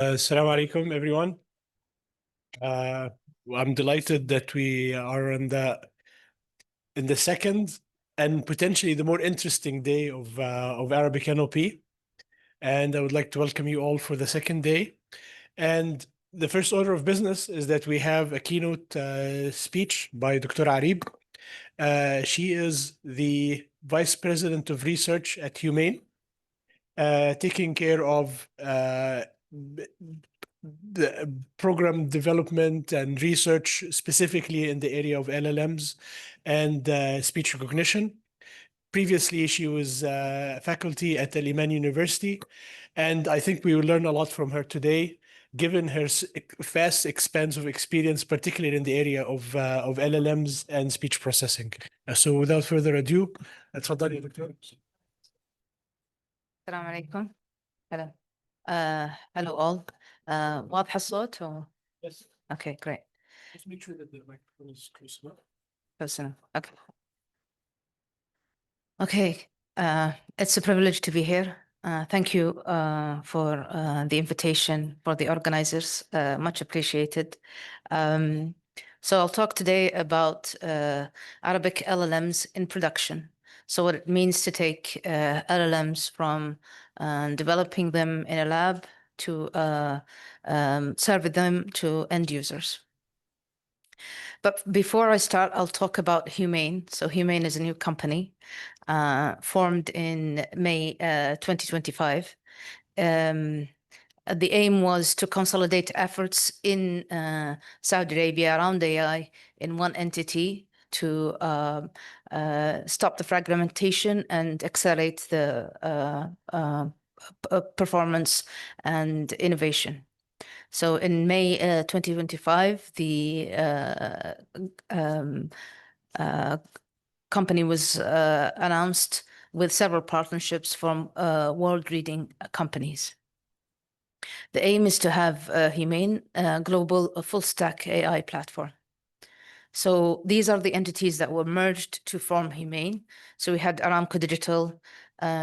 Assalamu alaikum, everyone. I'm delighted that we are in the second and potentially the more interesting day of Arabic NLP. And I would like to welcome you all for the second day. And the first order of business is that we have a keynote speech by Dr. Areeb. She is the Vice President of Research at Humane, taking care of the program development and research specifically in the area of LLMs and speech recognition. Previously, she was faculty at Al Iman University, and I think we will learn a lot from her today, given her vast expanse of experience, particularly in the area of LLMs and speech processing. So without further ado, تفضلي يا دكتور. السلام عليكم. Hello. Hello all. واضح الصوت or... Yes. Okay, great. Just make sure that the microphone is close enough. Close enough. Okay. Okay. It's a privilege to be here. Thank you for the invitation for the organizers. Much appreciated. So I'll talk today about Arabic LLMs in production. So what it means to take LLMs from developing them in a lab to serving them to end users. But before I start, I'll talk about Humane. So Humane is a new company formed in May 2025. The aim was to consolidate efforts in Saudi Arabia around AI in one entity to stop the fragmentation and accelerate the performance and innovation. So in May 2025, the company was announced with several partnerships from world-leading companies. The aim is to have Humane global full-stack AI platform. So these are the entities that were merged to form Humane. So we had Aramco Digital,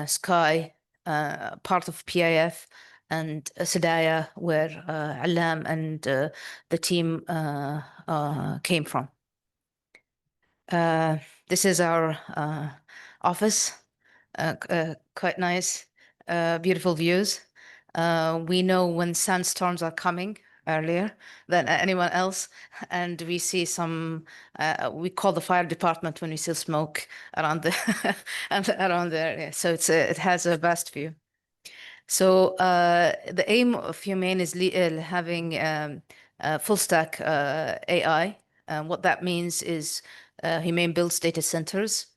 Sky, part of PIF, and Sadaya, where Alam and the team came from. This is our office, quite nice, beautiful views. We know when sandstorms are coming earlier than anyone else, and we see some, we call the fire department when we see smoke around the around the area. So it has a vast view. So the aim of Humane is having full stack AI. What that means is Humane builds data centers,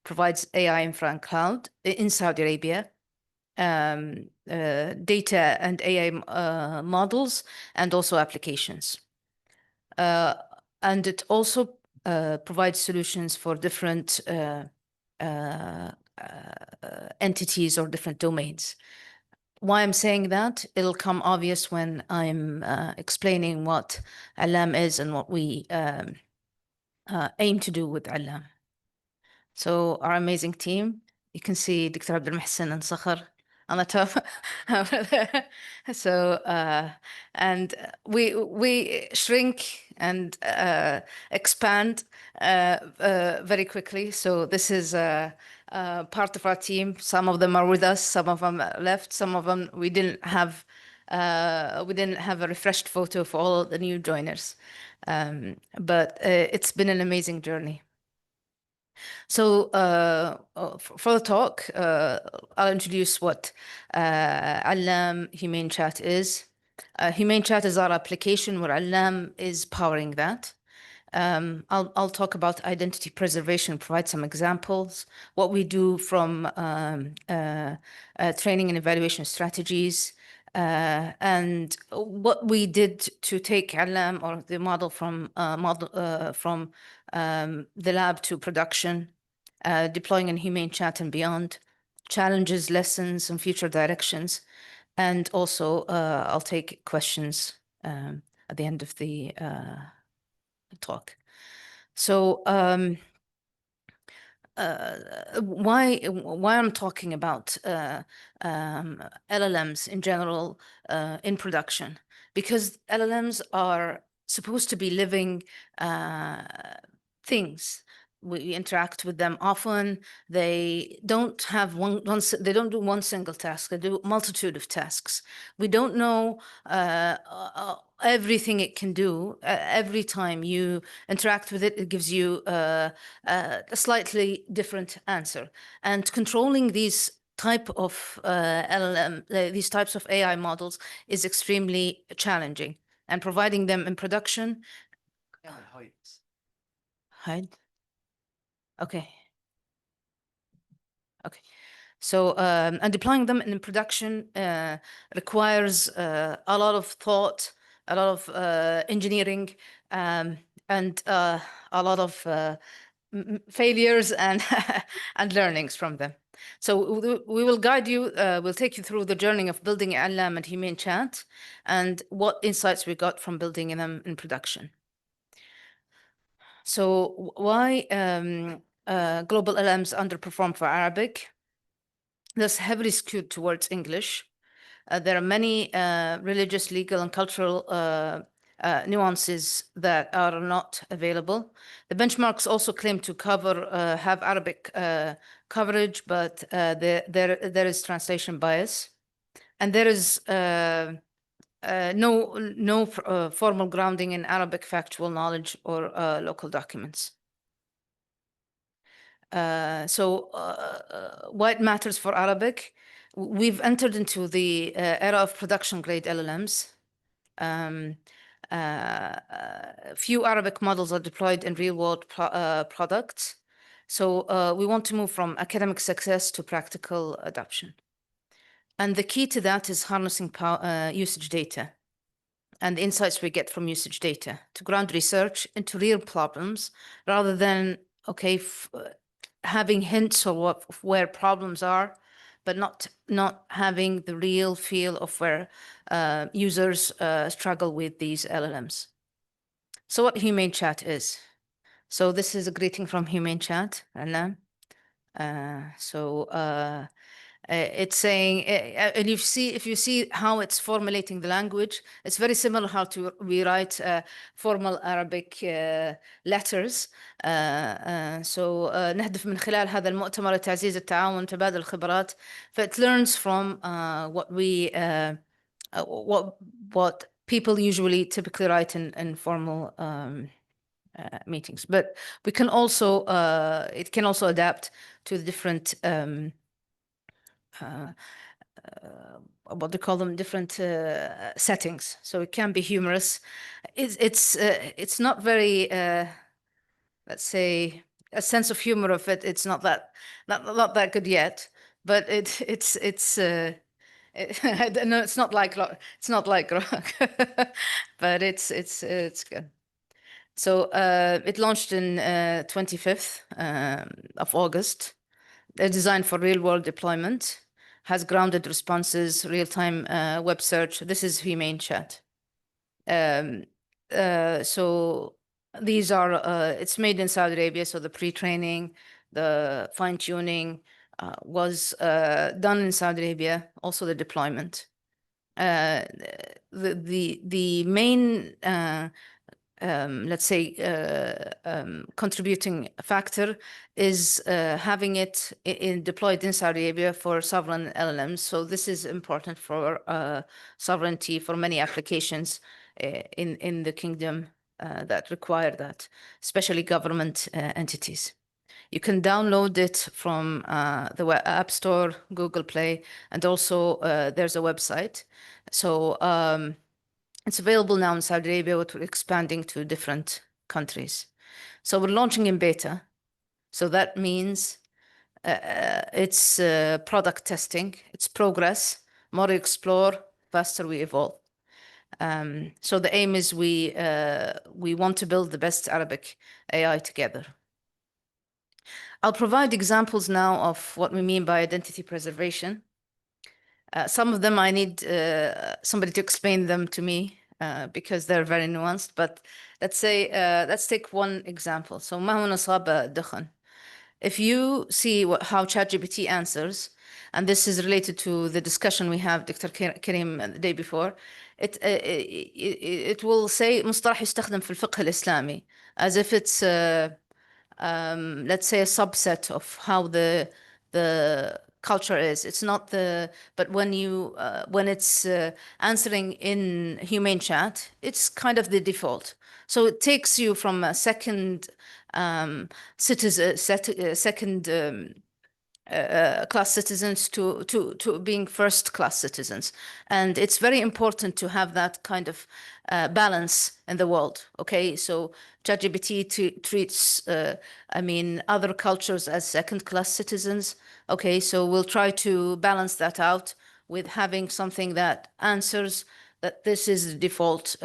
provides AI infra and cloud in Saudi Arabia, data and AI models, and also applications. And it also provides solutions for different entities or different domains. Why I'm saying that, it'll come obvious when I'm explaining what Alam is and what we aim to do with Alam. So our amazing team, you can see Dr. Abdul Mohsen and Sakhar on the top. So, and we shrink and expand very quickly. So this is part of our team. Some of them are with us, some of them left, some of them we didn't have a refreshed photo for all the new joiners. But it's been an amazing journey. So for the talk, I'll introduce what Alam Humane Chat is. Humane Chat is our application where Alam is powering that. I'll talk about identity preservation, provide some examples, what we do from training and evaluation strategies, and what we did to take Alam or the model from the lab to production, deploying in Humane Chat and beyond, challenges, lessons, and future directions. And also, I'll take questions at the end of the talk. So why I'm talking about LLMs in general in production, because LLMs are supposed to be living things. We interact with them often. They don't have they don't do one single task. They do a multitude of tasks. We don't know everything it can do. Every time you interact with it, it gives you a slightly different answer. And controlling these type of LLM, these types of AI models is extremely challenging. And providing them in production. Hide. Okay. Okay. So, and deploying them in production requires a lot of thought, a lot of engineering, and a lot of failures and and learnings from them. So we will guide you, we'll take you through the journey of building LLM and Humane Chat and what insights we got from building them in production. So why global LLMs underperform for Arabic? That's heavily skewed towards English. There are many religious, legal, and cultural nuances that are not available. The benchmarks also claim to have Arabic coverage, but there is translation bias, and there is no formal grounding in Arabic factual knowledge or local documents. Why it matters for Arabic? We've entered into the era of production grade LLMs. Few Arabic models are deployed in real world products. So we want to move from academic success to practical adoption. And the key to that is harnessing usage data and the insights we get from usage data to ground research into real problems rather than, having hints of where problems are, but not having the real feel of where users struggle with these LLMs. So what Humane Chat is. So this is a greeting from Humane Chat, Anna. It's saying, and if you see how it's formulating the language, it's very similar how we write formal Arabic letters. نهدف من خلال هذا المؤتمر لتعزيز التعاون تبادل الخبرات. It learns from what people typically write in formal meetings. But we can also it can also adapt to the different what they call them, different settings. So it can be humorous. It's not very let's say a sense of humor of it. It's not that good yet, but it's no, it's not like rock, but it's good. So it launched in 25th of August. They're designed for real-world deployment, has grounded responses, real-time web search. This is Humane Chat. So these are, it's made in Saudi Arabia, so the pre-training, the fine-tuning was done in Saudi Arabia, also the deployment. The main let's say, contributing factor is having it deployed in Saudi Arabia for sovereign LLMs. So this is important for sovereignty for many applications in the kingdom that require that, especially government entities. You can download it from the App Store, Google Play, and also there's a website. So it's available now in Saudi Arabia, but we're expanding to different countries. So we're launching in beta. So that means it's product testing, it's progress. More we explore, faster we evolve. So the aim is we want to build the best Arabic AI together. I'll provide examples now of what we mean by identity preservation. Some of them I need somebody to explain them to me because they're very nuanced. But let's say let's take one example. So ما هو نصاب الدخن? if you see how ChatGPT answers, and this is related to the discussion we have, Dr. Karim, the day before, it will say مصطلح يستخدم في الفقه الإسلامي, as if it's let's say a subset of how the culture is. It's not but when it's answering in humane chat, it's kind of the default. So it takes you from a second class citizens to being first class citizens. And it's very important to have that kind of balance in the world. Okay, so ChatGPT treats, other cultures as second class citizens. Okay, so we'll try to balance that out with having something that answers that this is the default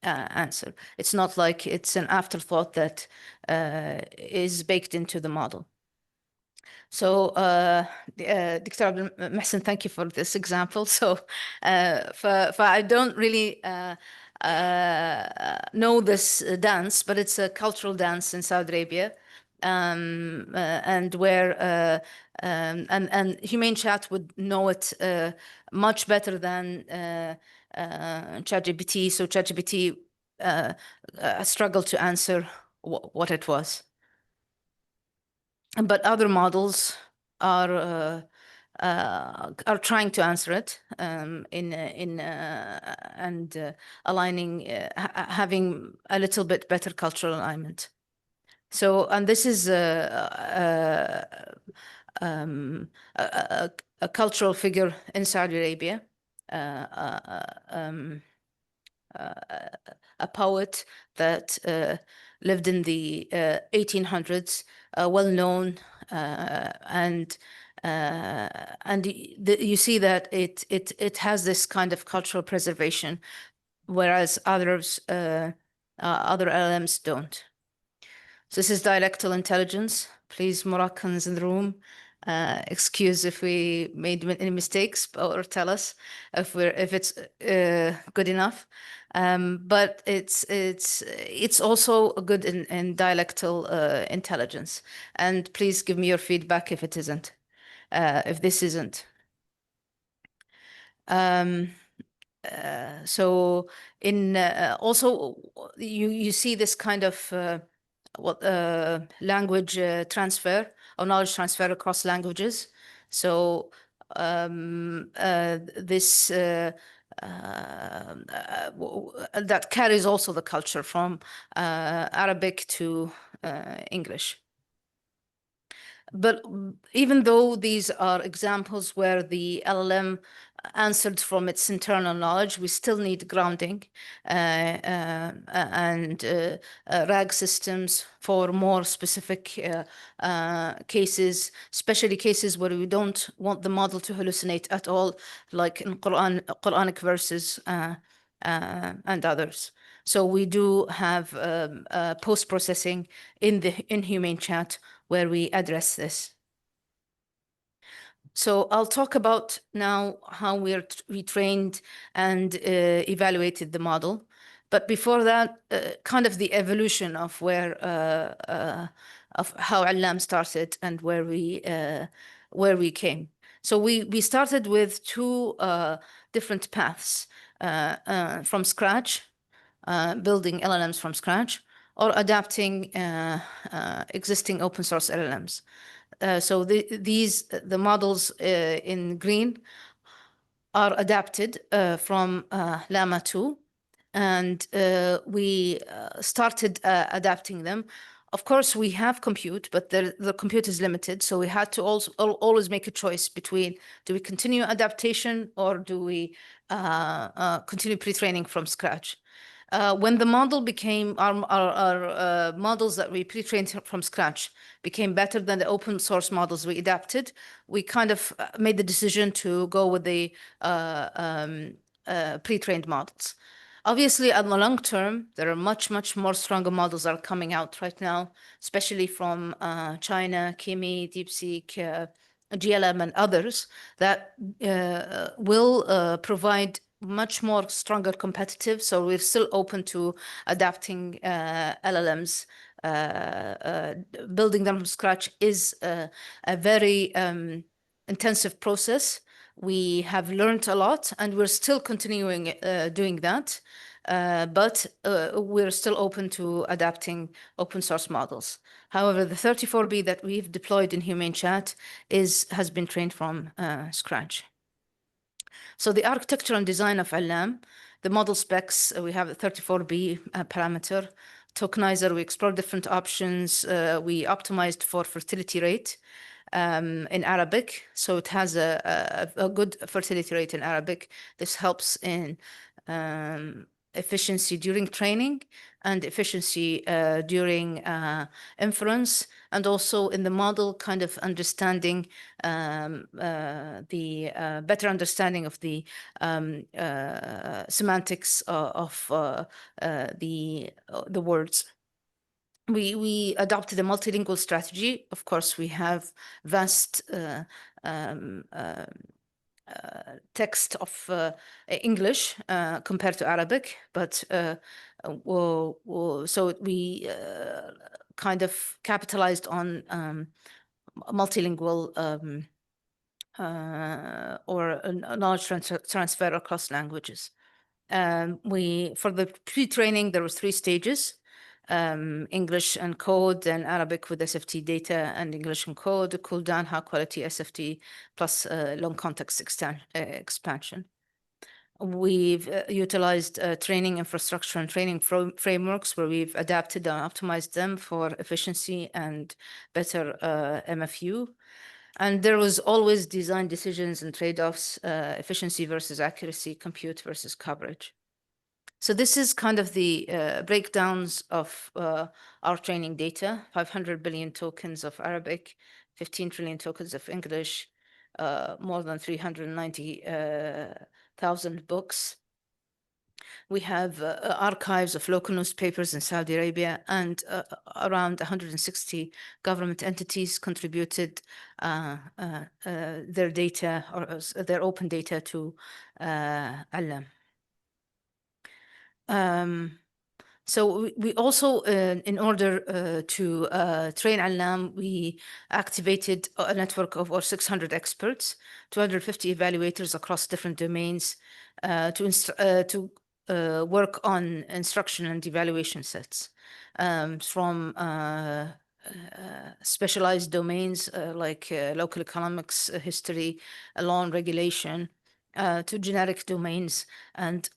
answer. It's not like it's an afterthought that is baked into the model. So, Dr. Abdul Mohsen, thank you for this example. So, I don't really know this dance, but it's a cultural dance in Saudi Arabia, and where and Humane Chat would know it much better than ChatGPT. So ChatGPT struggled to answer what it was. But other models are trying to answer it and aligning, having a little bit better cultural alignment. So, and this is a cultural figure in Saudi Arabia, a poet that lived in the 1800s, well known, and you see that it has this kind of cultural preservation, whereas others other LLMs don't. So this is dialectal intelligence. Please, Moroccans in the room, excuse if we made any mistakes, or tell us if it's good enough. But it's also good in dialectal intelligence. And please give me your feedback if it isn't, if this isn't. So in also you see this kind of language transfer or knowledge transfer across languages. So this that carries also the culture from Arabic to English. But even though these are examples where the LLM answered from its internal knowledge, we still need grounding and RAG systems for more specific cases, especially cases where we don't want the model to hallucinate at all, like in Quranic verses and others. So we do have post-processing in Humane Chat where we address this. So I'll talk about now how we trained and evaluated the model. But before that, kind of the evolution of where of how Allam started and where we came. So we started with two different paths from scratch, building LLMs from scratch, or adapting existing open source LLMs. So the models in green are adapted from Llama 2, and we started adapting them. Of course, we have compute, but the compute is limited, so we had to also always make a choice between, do we continue adaptation or do we continue pre-training from scratch? When the model became our models that we pre-trained from scratch became better than the open source models we adapted, we kind of made the decision to go with the pre-trained models. Obviously, on the long term, there are much more stronger models that are coming out right now, especially from China, Kimi, DeepSeek, GLM, and others that will provide much more stronger competitive. So we're still open to adapting LLMs building them from scratch is a very intensive process. We have learned a lot, and we're still continuing doing that. But we're still open to adapting open source models. However, the 34B that we've deployed in Humane Chat has been trained from scratch. So the architecture and design of LLM, the model specs, we have a 34B parameter. Tokenizer, we explored different options. We optimized for fertility rate in Arabic. So it has a good fertility rate in Arabic. This helps in efficiency during training and efficiency during inference, and also in the model kind of understanding the better understanding of the semantics of the words. We adopted a multilingual strategy. Of course, we have vast text of English compared to Arabic, but so we kind of capitalized on multilingual or knowledge transfer across languages. For the pre-training, there was 3 stages. English and code, then Arabic with SFT data and English and code, cool down, high quality SFT plus long context expansion. We've utilized training infrastructure and training frameworks where we've adapted and optimized them for efficiency and better MFU. And there was always design decisions and trade-offs, efficiency versus accuracy, compute versus coverage. So this is kind of the breakdowns of our training data: 500 billion tokens of Arabic, 15 trillion tokens of English, more than 390,000 books. We have archives of local newspapers in Saudi Arabia, and around 160 government entities contributed their data or their open data to LLM. So we also, in order to train LLM, we activated a network of over 600 experts, 250 evaluators across different domains to work on instruction and evaluation sets from specialized domains like local economics, history, law and regulation, to generic domains, and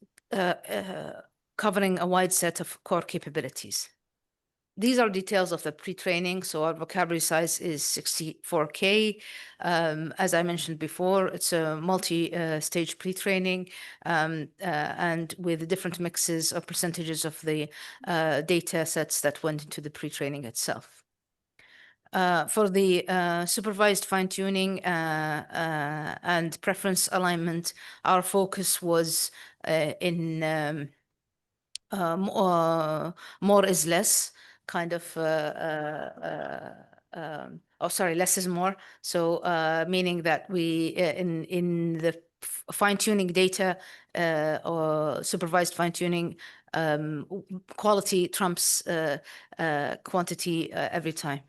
covering a wide set of core capabilities. These are details of the pre-training. So our vocabulary size is 64K. As I mentioned before, it's a multi-stage pre-training and with different mixes of percentages of the data sets that went into the pre-training itself. For the supervised fine-tuning and preference alignment, our focus was in more is less, kind of, less is more. So meaning that we, in the fine-tuning data or supervised fine-tuning, quality trumps quantity every time.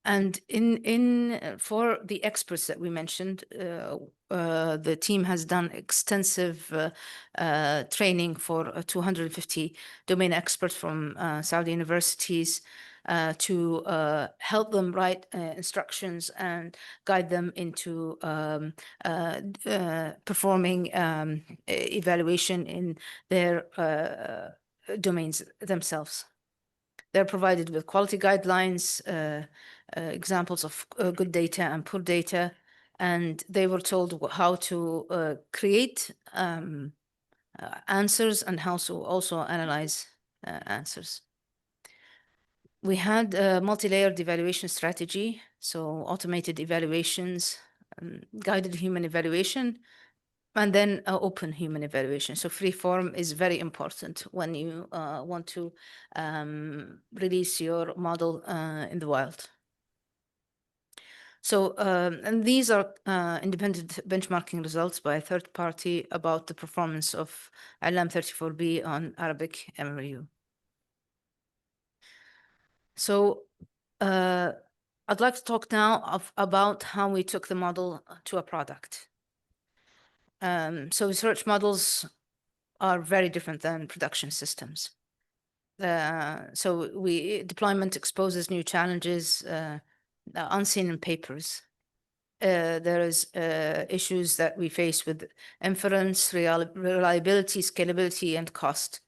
And for the experts that we mentioned, the team has done extensive training for 250 domain experts from Saudi universities to help them write instructions and guide them into performing evaluation in their domains themselves. They're provided with quality guidelines, examples of good data and poor data, and they were told how to create answers and how to also analyze answers. We had a multi-layered evaluation strategy, so automated evaluations, guided human evaluation, and then open human evaluation. So free form is very important when you want to release your model in the wild. So, and these are independent benchmarking results by a third party about the performance of LLM 34B on Arabic MRU. So I'd like to talk now about how we took the model to a product. So research models are very different than production systems. So deployment exposes new challenges unseen in papers. There is issues that we face with inference, reliability, scalability, and cost.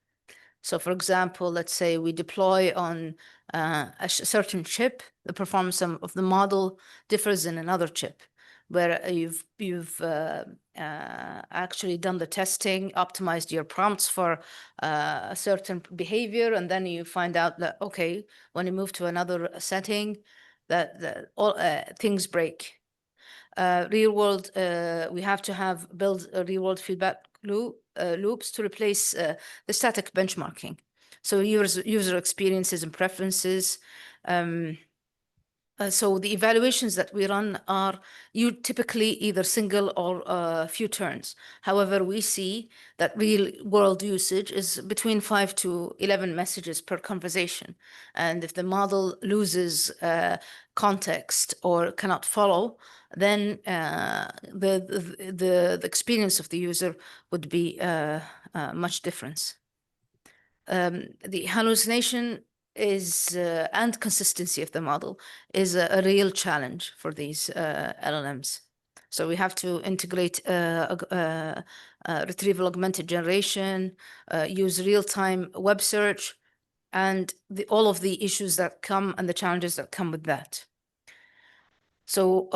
So for example, let's say we deploy on a certain chip, the performance of the model differs in another chip, where you've actually done the testing, optimized your prompts for a certain behavior, and then you find out that, okay, when you move to another setting, that all things break. Real world, we have to build a real world feedback loops to replace the static benchmarking. So user experiences and preferences. So the evaluations that we run are typically either single or few turns. However, we see that real world usage is between 5 to 11 messages per conversation. And if the model loses context or cannot follow, then the experience of the user would be much different. The hallucination is and consistency of the model is a real challenge for these LLMs. So we have to integrate retrieval augmented generation, use real-time web search, and all of the issues that come and the challenges that come with that. So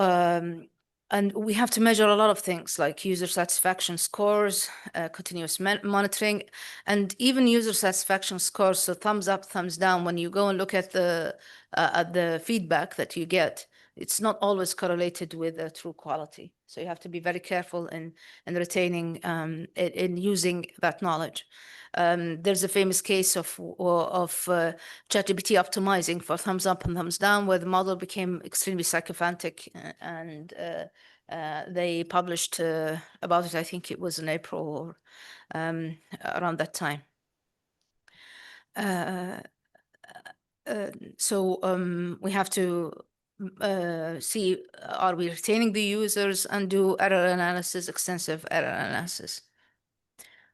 and we have to measure a lot of things like user satisfaction scores, continuous monitoring, and even user satisfaction scores. So thumbs up, thumbs down. When you go and look at the feedback that you get, it's not always correlated with true quality. So you have to be very careful in retaining in using that knowledge. There's a famous case of ChatGPT optimizing for thumbs up and thumbs down, where the model became extremely sycophantic, and they published about it. I think it was in April or around that time. So we have to see, are we retaining the users, and do error analysis, extensive error analysis.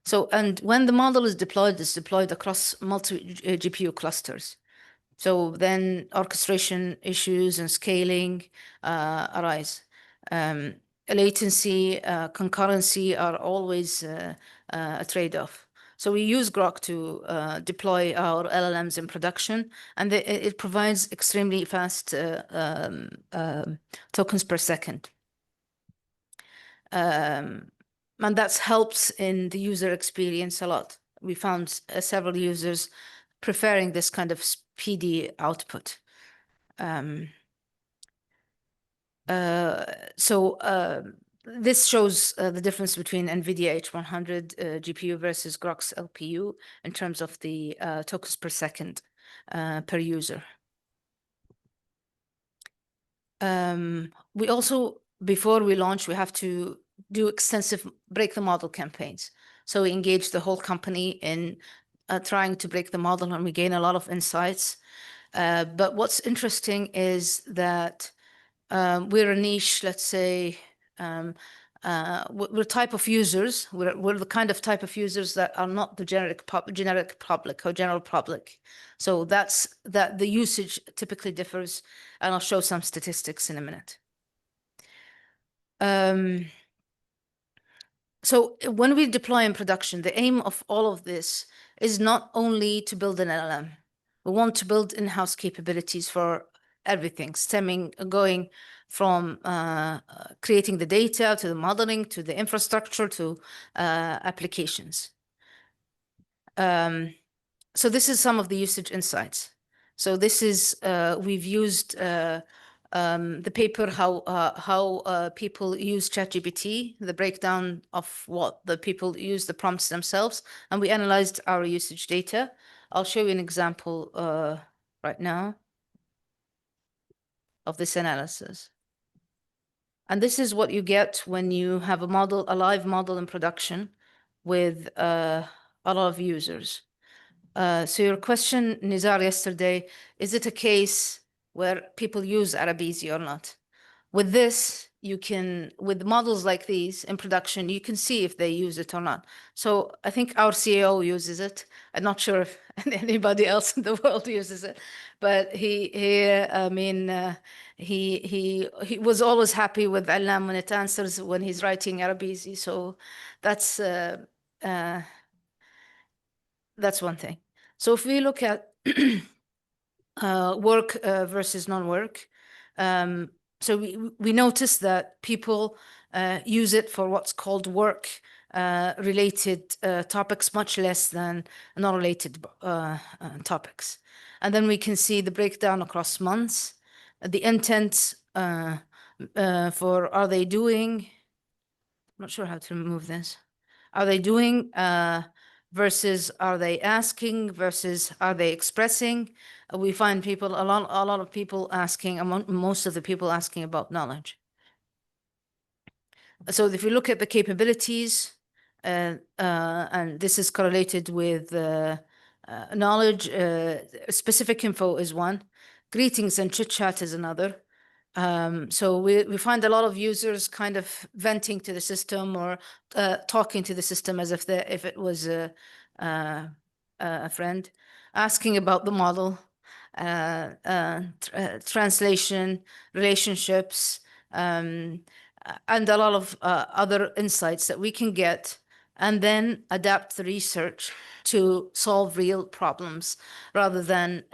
So, and when the model is deployed, it's deployed across multi-GPU clusters. So then orchestration issues and scaling arise. Latency, concurrency are always a trade-off. So we use Grok to deploy our LLMs in production, and it provides extremely fast tokens per second. And that helps in the user experience a lot. We found several users preferring this kind of speedy output. This shows the difference between NVIDIA H100 GPU versus Grok's LPU in terms of the tokens per second per user. We also, before we launch, we have to do extensive break the model campaigns. So we engage the whole company in trying to break the model, and we gain a lot of insights. But what's interesting is that we're a niche, let's say, we're type of users. We're the kind of type of users that are not the generic public or general public. So that the usage typically differs, and I'll show some statistics in a minute. So when we deploy in production, the aim of all of this is not only to build an LLM. We want to build in-house capabilities for everything, going from creating the data, to the modeling, to the infrastructure, to applications. So this is some of the usage insights. So this is, we've used the paper, how people use ChatGPT, the breakdown of what the people use the prompts themselves, and we analyzed our usage data. I'll show you an example right now of this analysis. And this is what you get when you have a live model in production with a lot of users. So your question, Nizar, yesterday, is it a case where people use Arabisi or not? With this, you can, with models like these in production, you can see if they use it or not. So I think our CEO uses it. I'm not sure if anybody else in the world uses it, but he was always happy with Alam when it answers when he's writing Arabisi. So that's uh, that's one thing. So if we look at work versus non-work, so we notice that people use it for what's called work related topics much less than non-related topics. And then we can see the breakdown across months, the intent for are they doing, I'm not sure how to remove this. Are they doing versus are they asking versus are they expressing? We find people, a lot of people asking, most of the people asking about knowledge. So if you look at the capabilities, and this is correlated with knowledge, specific info is one, greetings and chit chat is another. So we find a lot of users kind of venting to the system or talking to the system as if it was a friend, asking about the model, translation, relationships, and a lot of other insights that we can get and then adapt the research to solve real problems rather than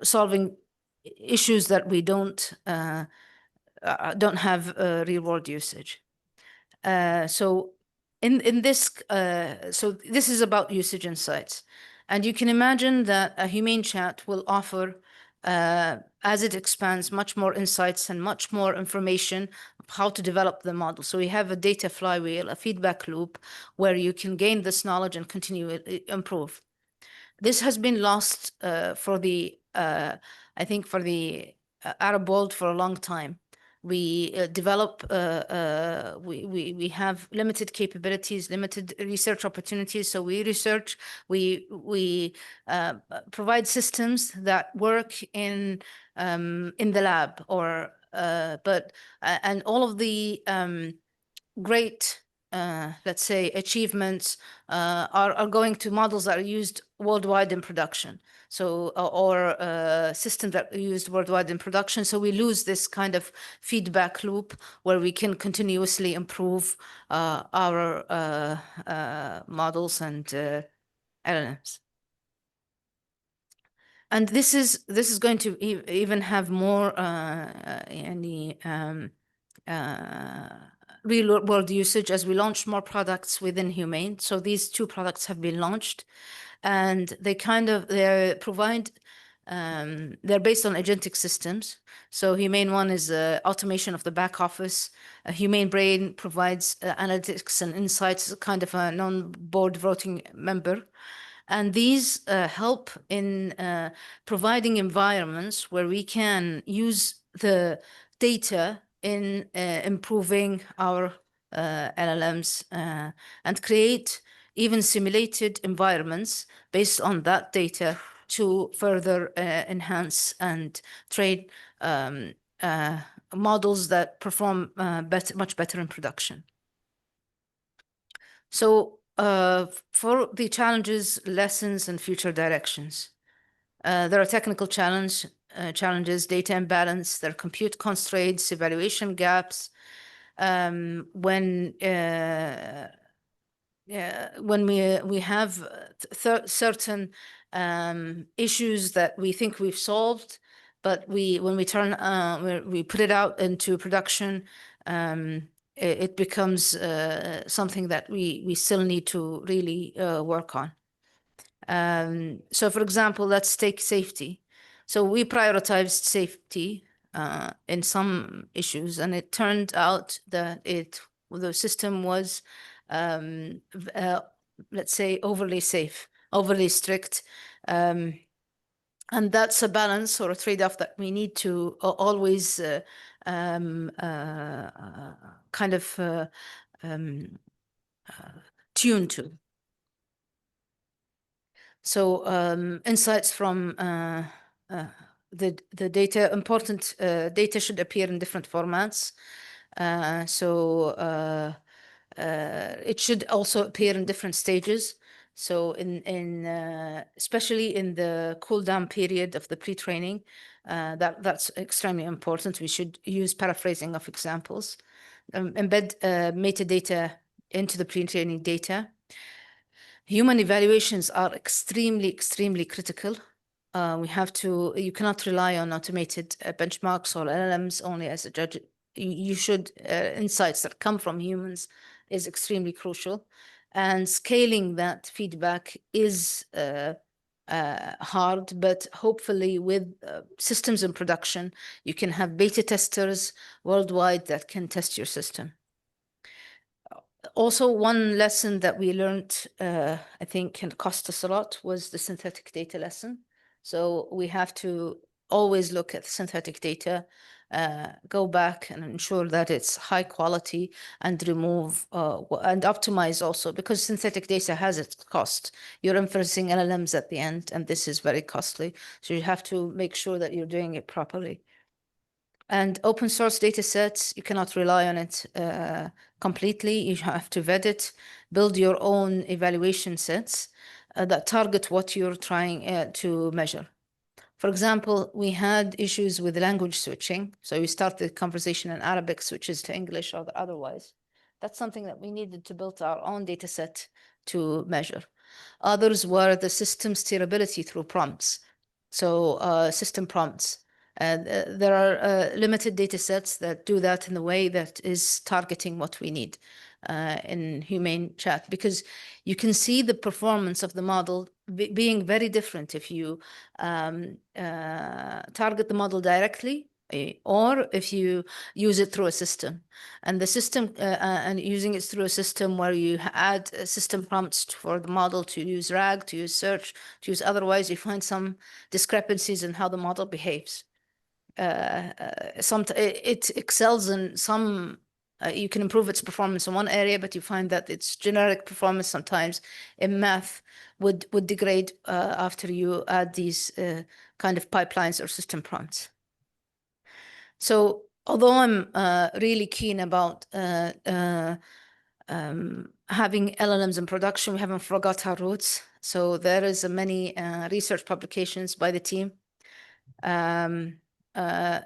solving issues that we don't have real world usage. So this is about usage insights, and you can imagine that a humane chat will offer, as it expands, much more insights and much more information of how to develop the model. So we have a data flywheel, a feedback loop, where you can gain this knowledge and continue to improve. This has been lost for the, I think, for the Arab world for a long time. We we have limited capabilities, limited research opportunities. So we research, we provide systems that work in the lab, or and all of the great let's say achievements are going to models that are used worldwide in production. So or systems that are used worldwide in production. So we lose this kind of feedback loop where we can continuously improve our models and LLMs. And this is going to even have more real world usage as we launch more products within Humane. So these two products have been launched, and they provide, they're based on agentic systems. So Humane one is automation of the back office. Humane Brain provides analytics and insights, kind of a non-board voting member. And these help in providing environments where we can use the data in improving our LLMs and create even simulated environments based on that data to further enhance and train models that perform much better in production. So for the challenges, lessons, and future directions, there are technical challenges, data imbalance, there are compute constraints, evaluation gaps. When we have certain issues that we think we've solved, but when we put it out into production, it becomes something that we still need to really work on. So for example, let's take safety. So we prioritized safety in some issues, and it turned out that the system was, let's say, overly safe, overly strict. And that's a balance or a trade-off that we need to always kind of tune to. So insights from the data, important data should appear in different formats. It should also appear in different stages. So especially in the cool down period of the pre-training, that's extremely important. We should use paraphrasing of examples, embed metadata into the pre-training data. Human evaluations are extremely critical. You cannot rely on automated benchmarks or LLMs only as a judge. You should, insights that come from humans is extremely crucial. And scaling that feedback is hard, but hopefully with systems in production, you can have beta testers worldwide that can test your system. Also, one lesson that we learned, I think can cost us a lot, was the synthetic data lesson. So we have to always look at synthetic data, go back and ensure that it's high quality and remove and optimize also, because synthetic data has its cost. You're inferencing LLMs at the end, and this is very costly. So you have to make sure that you're doing it properly. And open source data sets, you cannot rely on it completely. You have to vet it, build your own evaluation sets that target what you're trying to measure. For example, we had issues with language switching. So we start the conversation in Arabic, switches to English or otherwise. That's something that we needed to build our own data set to measure. Others were the system steerability through prompts. So system prompts. And there are limited data sets that do that in the way that is targeting what we need in humane chat, because you can see the performance of the model being very different if you target the model directly or if you use it through a system. And the system and using it through a system where you add system prompts for the model to use RAG, to use search, to use otherwise, you find some discrepancies in how the model behaves. It excels in some, you can improve its performance in one area, but you find that its generic performance sometimes in math would degrade after you add these kind of pipelines or system prompts. So although I'm really keen about having LLMs in production, we haven't forgot our roots. So there is many research publications by the team.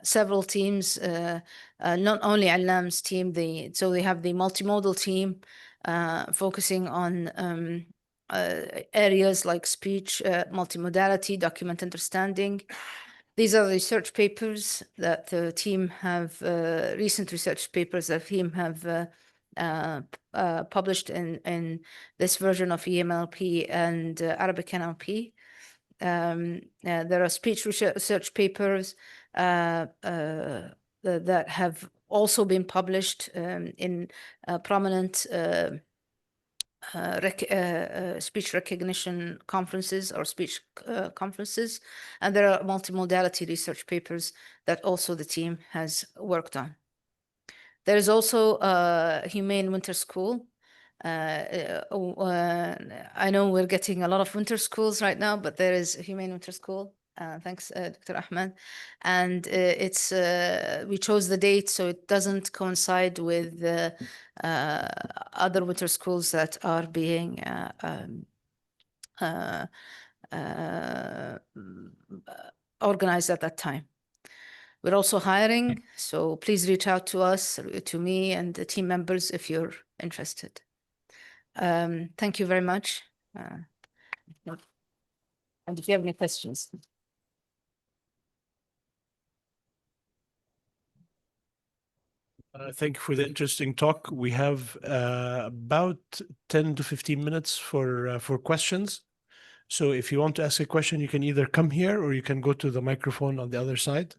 Several teams, not only Alam's team, so they have the multimodal team focusing on areas like speech, multimodality, document understanding. These are research papers that the team have, recent research papers that the team have published in this version of EMLP and ArabicNLP. There are speech research papers that have also been published in prominent speech recognition conferences or speech conferences. And there are multimodality research papers that also the team has worked on. There is also a Humane Winter School. I know we're getting a lot of winter schools right now, but there is a Humane Winter School. Thanks, Dr. Ahmed. And we chose the date so it doesn't coincide with other winter schools that are being organized at that time. We're also hiring, so please reach out to us, to me and the team members if you're interested. Thank you very much. And if you have any questions. Thank you for the interesting talk. We have about 10 to 15 minutes for questions. So if you want to ask a question, you can either come here or you can go to the microphone on the other side.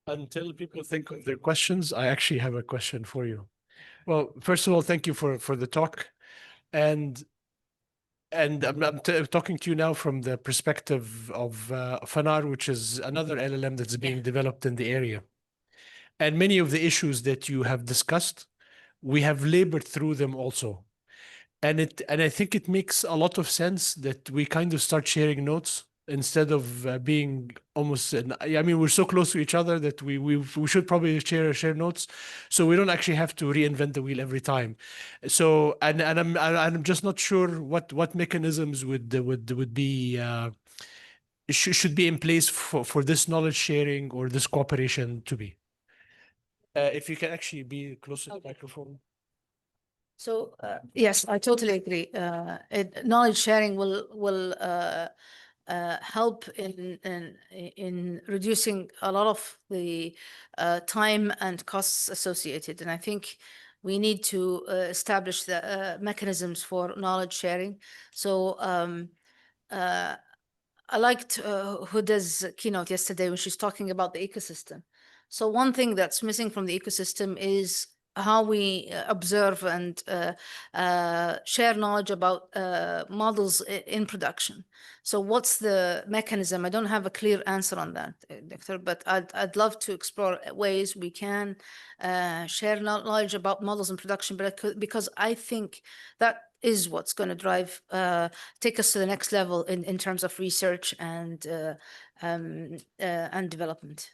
Until people think of their questions, I actually have a question for you. Well, first of all, thank you for the talk. And I'm talking to you now from the perspective of Fanar, which is another LLM that's being developed in the area. And many of the issues that you have discussed we have labored through them also. And I think it makes a lot of sense that we kind of start sharing notes instead of being almost. I mean, we're so close to each other that we should probably share notes, so we don't actually have to reinvent the wheel every time. So and I'm just not sure what mechanisms would be. Should be in place for this knowledge sharing or this cooperation to be. If you can actually be closer to the microphone. So yes, I totally agree. Knowledge sharing will help in reducing a lot of the time and costs associated. And I think we need to establish the mechanisms for knowledge sharing. So I liked Huda's keynote yesterday when she's talking about the ecosystem. So one thing that's missing from the ecosystem is how we observe and share knowledge about models in production. So what's the mechanism? I don't have a clear answer on that, Doctor, but I'd love to explore ways we can share knowledge about models in production, because I think that is what's going to drive, take us to the next level in terms of research and development.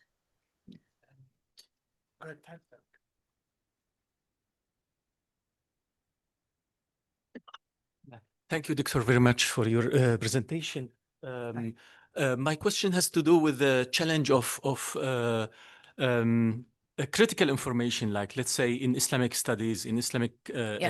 Thank you, Doctor, very much for your presentation. My question has to do with the challenge of critical information, like let's say in Islamic studies, in Islamic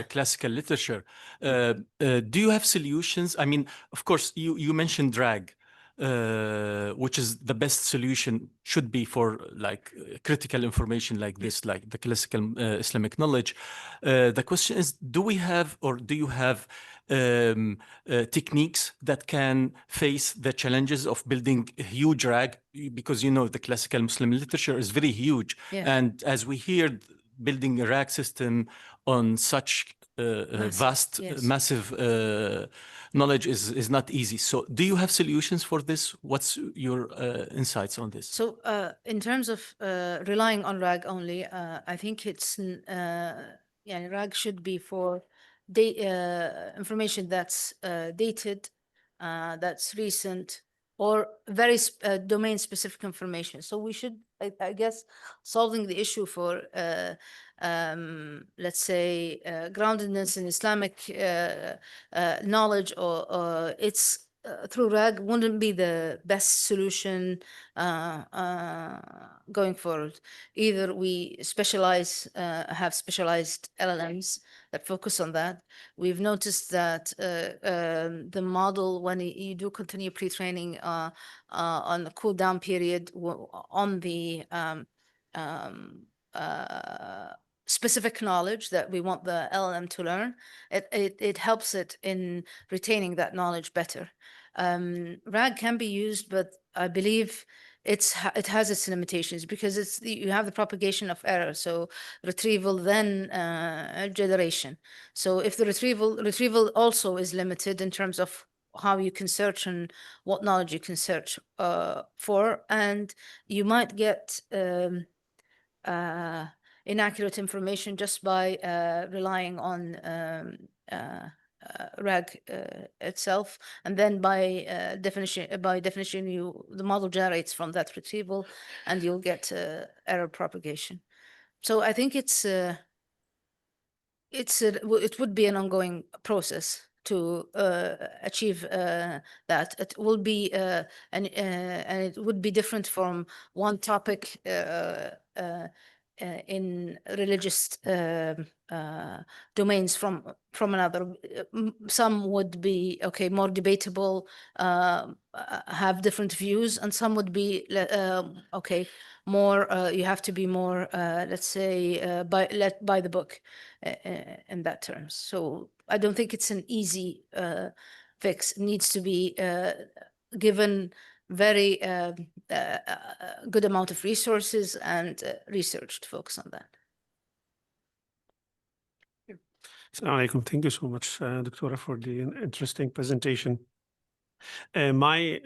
classical literature. Do you have solutions? I mean, of course, you mentioned RAG, which is the best solution should be for like critical information like this, like the classical Islamic knowledge. The question is, do we have, or do you have techniques that can face the challenges of building a huge RAG? Because, you know, the classical Muslim literature is very huge. And as we hear, building a RAG system on such massive knowledge is not easy. So do you have solutions for this? What's your insights on this? So in terms of relying on RAG only, I think it's RAG should be for information that's dated, that's recent, or very domain-specific information. So we should, I guess, solving the issue for, let's say, groundedness in Islamic knowledge, or it's through RAG wouldn't be the best solution going forward. Either we specialize, have specialized LLMs that focus on that. We've noticed that the model, when you do continue pre-training on the cool down period on the specific knowledge that we want the LLM to learn, it helps it in retaining that knowledge better. RAG can be used, but I believe it has its limitations, because you have the propagation of error, so retrieval, then generation. So if the retrieval also is limited in terms of how you can search and what knowledge you can search for, and you might get inaccurate information just by relying on RAG itself, and then by definition, the model generates from that retrieval, and you'll get error propagation. So I think it would be an ongoing process to achieve that. It will be and it would be different from one topic in religious domains from another. Some would be more debatable, have different views, and some would be more you have to be more let's say by the book in that terms. So I don't think it's an easy fix. It needs to be given very good amount of resources and research to focus on that. Assalamu alaikum. Thank you so much, Doctora, for the interesting presentation. My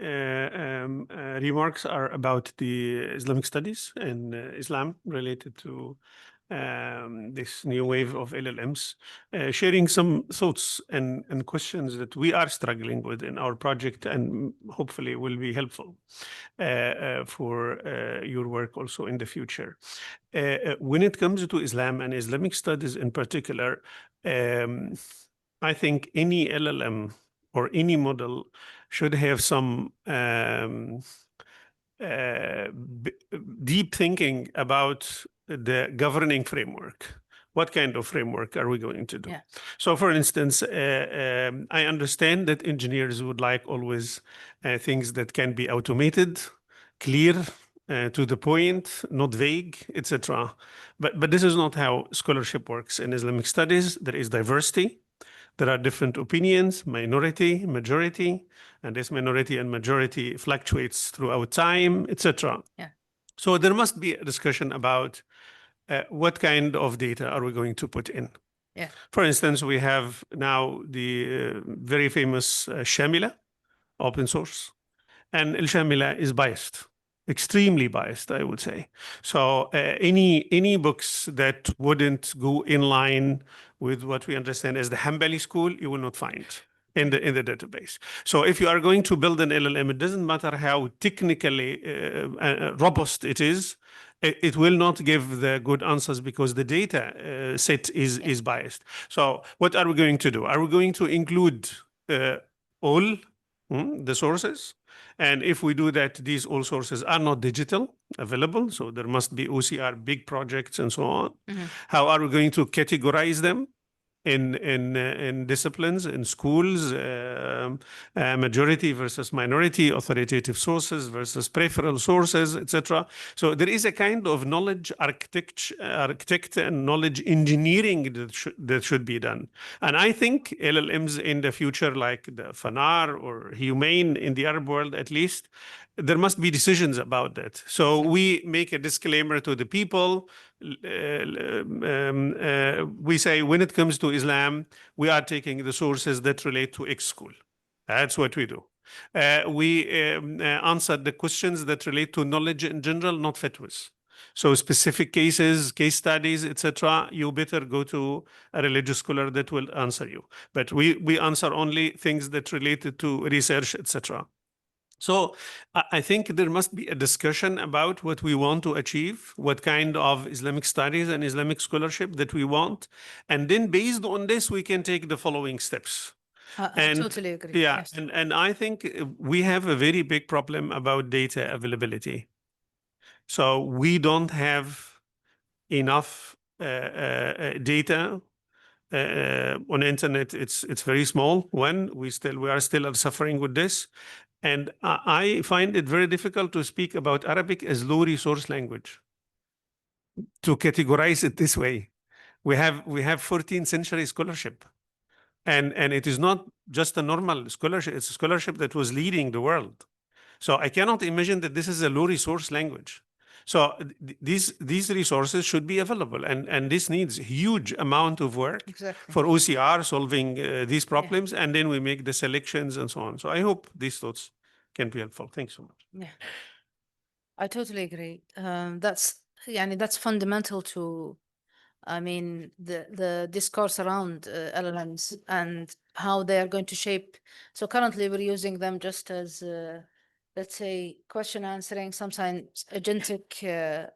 remarks are about the Islamic studies and Islam related to this new wave of LLMs, sharing some thoughts and questions that we are struggling with in our project, and hopefully will be helpful for your work also in the future. When it comes to Islam and Islamic studies in particular, I think any LLM or any model should have some deep thinking about the governing framework. What kind of framework are we going to do? Yeah. So, for instance, I understand that engineers would like always things that can be automated, clear, to the point, not vague, etc. But this is not how scholarship works in Islamic studies. There is diversity. There are different opinions, minority, majority, and this minority and majority fluctuates throughout time, etc. Yeah. So there must be a discussion about what kind of data are we going to put in. Yeah. For instance, we have now the very famous Shamila, open source, and El Shamila is biased, extremely biased, I would say. So any books that wouldn't go in line with what we understand as the Hanbali school, you will not find in the database. So if you are going to build an LLM, it doesn't matter how technically robust it is, it will not give the good answers because the data set is biased. So what are we going to do? Are we going to include all the sources? And if we do that, these all sources are not digital available. So there must be OCR, big projects and so on. Mm-hmm. How are we going to categorize them in disciplines, in schools, majority versus minority, authoritative sources versus peripheral sources, etc. So there is a kind of knowledge architect and knowledge engineering that should be done. And I think LLMs in the future, like the Fanar or Humane in the Arab world at least, there must be decisions about that. So we make a disclaimer to the people. We say when it comes to Islam, we are taking the sources that relate to X school. That's what we do. We answer the questions that relate to knowledge in general, not fatwas. So specific cases, case studies, etc., you better go to a religious scholar that will answer you. But we answer only things that related to research, etc. So I think there must be a discussion about what we want to achieve, what kind of Islamic studies and Islamic scholarship that we want. And then based on this, we can take the following steps. I totally agree. Yeah, Yes. and I think we have a very big problem about data availability. So we don't have enough data on the internet. It's very small. We are still suffering with this. And I find it very difficult to speak about Arabic as low resource language, to categorize it this way. We have 14th century scholarship, and it is not just a normal scholarship, it's a scholarship that was leading the world. So I cannot imagine that this is a low resource language. So these resources should be available, and this needs a huge amount of work for OCR solving these problems, and then we make the selections and so on. So I hope these thoughts can be helpful. Thanks so much. Yeah, I totally agree. That's fundamental to, I mean, the discourse around LLMs and how they are going to shape. So currently we're using them just as let's say, question answering, sometimes agentic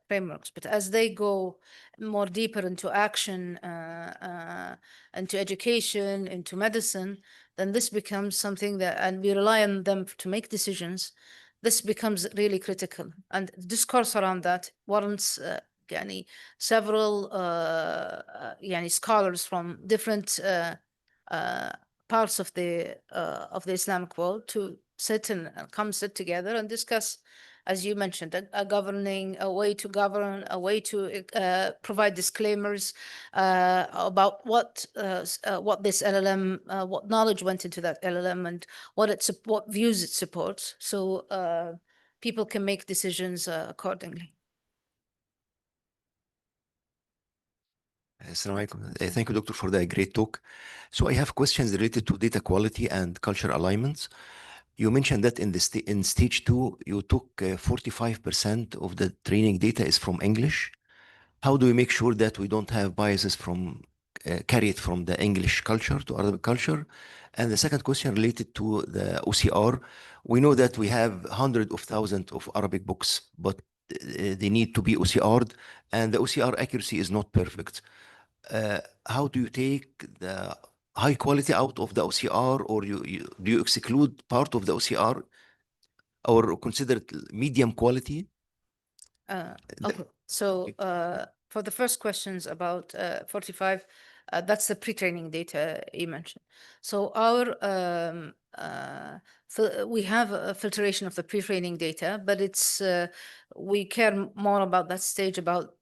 frameworks. But as they go more deeper into action, into education, into medicine, then this becomes something that, and we rely on them to make decisions. This becomes really critical. And discourse around that warrants several scholars from different parts of the Islamic world to sit together and discuss, as you mentioned, a way to govern, a way to provide disclaimers about what this LLM, what knowledge went into that LLM, and what views it supports, so people can make decisions accordingly. Assalamu alaikum. Thank you, Doctor, for the great talk. So I have questions related to data quality and culture alignments. You mentioned that in stage 2, you took 45% of the training data is from English. how do we make sure that we don't have biases from carried from the English culture to Arabic culture? And the second question related to the OCR. We know that we have hundreds of thousands of Arabic books, but they need to be OCR'd, and the OCR accuracy is not perfect. How do you take the high quality out of the OCR, or do you exclude part of the OCR, or consider it medium quality? Okay. So for the first questions about 45, that's the pre-training data you mentioned. So we have a filtration of the pre-training data, but it's we care more about that stage about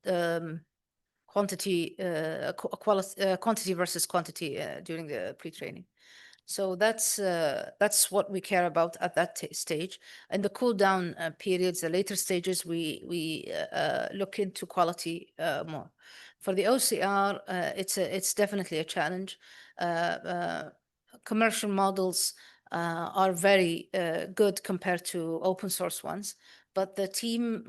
quantity versus quantity during the pre-training. So that's what we care about at that stage. And the cool down periods, the later stages, we look into quality more. For the OCR, it's definitely a challenge. Commercial models are very good compared to open source ones, but the team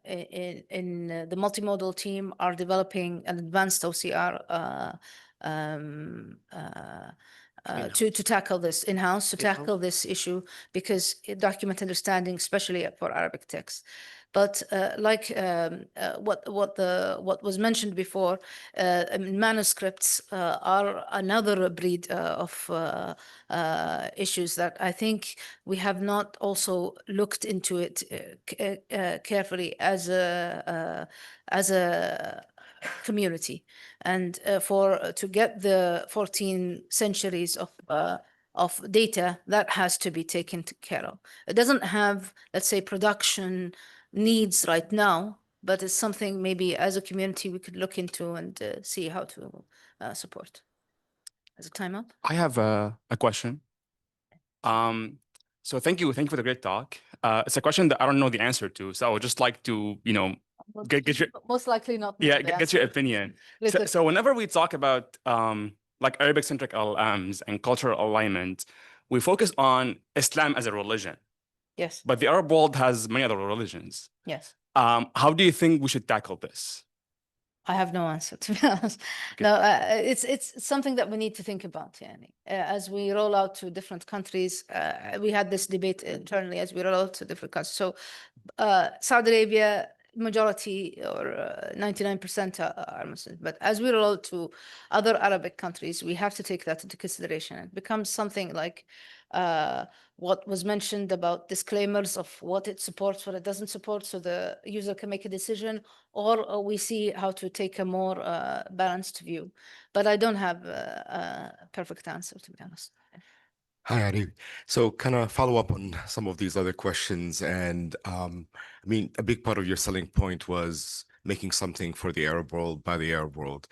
in the multimodal team are developing an advanced OCR to tackle this in-house, to tackle this issue, because document understanding, especially for Arabic text. But like what was mentioned before, manuscripts are another breed of issues that I think we have not also looked into it carefully as a community. And to get the 14 centuries of data, that has to be taken care of. It doesn't have, let's say, production needs right now, but it's something maybe as a community we could look into and see how to support. As a time up? I have a question. So thank you for the great talk. It's a question that I don't know the answer to, so I would just like to, get your most likely not. Get your opinion. So whenever we talk about like Arabic-centric LLMs and cultural alignment, we focus on Islam as a religion. Yes. But the Arab world has many other religions. Yes. How do you think we should tackle this? I have no answer, to be honest. Okay. No, it's something that we need to think about. As we roll out to different countries, we had this debate internally as we roll out to different countries. So Saudi Arabia, majority or 99% are Muslims. But as we roll out to other Arabic countries, we have to take that into consideration. It becomes something like what was mentioned about disclaimers of what it supports, what it doesn't support, so the user can make a decision, or we see how to take a more balanced view. But I don't have a perfect answer, to be honest. Hi, Areeb. So kind of follow up on some of these other questions. And I mean, a big part of your selling point was making something for the Arab world by the Arab world.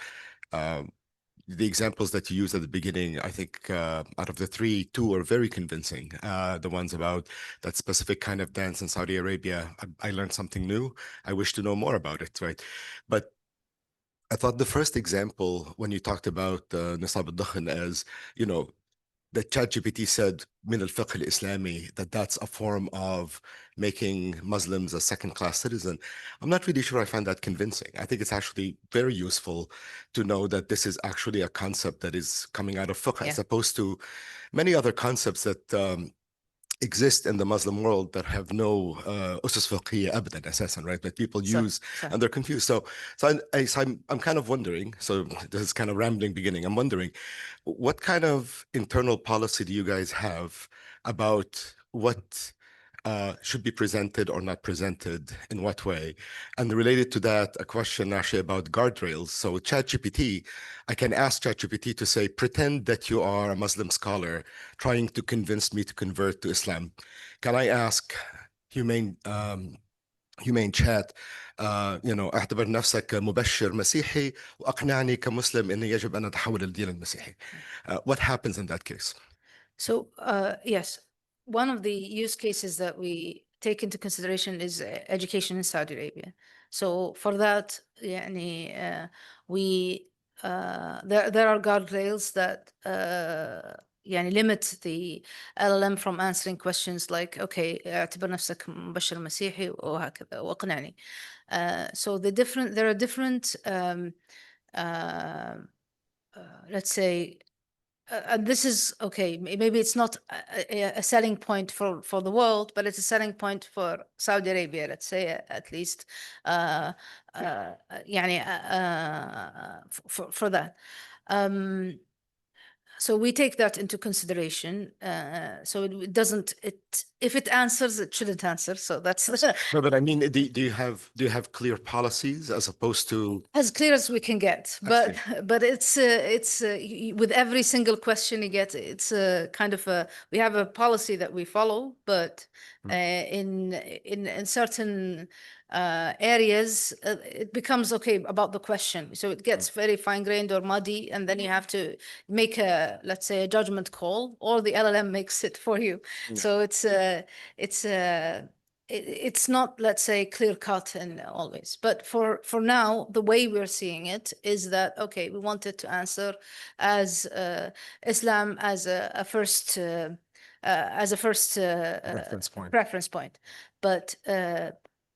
The examples that you used at the beginning, I think out of the three, two are very convincing. The ones about that specific kind of dance in Saudi Arabia, I learned something new. I wish to know more about it, right? But I thought the first example, when you talked about Nisab al-Dakhan as, that ChatGPT said, min al-fiqh al-Islami, that's a form of making Muslims a second-class citizen. I'm not really sure I find that convincing. I think it's actually very useful to know that this is actually a concept that is coming out of fiqh, as opposed to many other concepts that exist in the Muslim world that have no usus fiqhiyya abadan asasan, right? That people use and they're confused. So I'm kind of wondering, so this is kind of rambling beginning. I'm wondering, what kind of internal policy do you guys have about what should be presented or not presented in what way? And related to that, a question actually about guardrails. So ChatGPT, I can ask ChatGPT to say, pretend that you are a Muslim scholar trying to convince me to convert to Islam. Can I ask humane chat, اعتبر نفسك مبشر مسيحي وأقنعني كمسلم إنه يجب أن أتحول للدين المسيحي. What happens in that case? So yes, one of the use cases that we take into consideration is education in Saudi Arabia. So for that, there are guardrails that limit the LLM from answering questions like, okay, اعتبر نفسك مبشر مسيحي وهكذا واقنعني. So there are different let's say, and this is okay, maybe it's not a selling point for the world, but it's a selling point for Saudi Arabia, let's say, at least for that. So we take that into consideration. So it doesn't, if it answers, it shouldn't answer. So that's No, but I mean, do you have clear policies as opposed to as clear as we can get? But it's with every single question you get, it's a kind of we have a policy that we follow, but in certain areas, it becomes okay about the question. So it gets very fine-grained or muddy, and then you have to make let's say, a judgment call, or the LLM makes it for you. Yeah. So it's not, let's say, clear-cut and always. But for now, the way we're seeing it is that, okay, we wanted to answer as Islam as a first preference point. But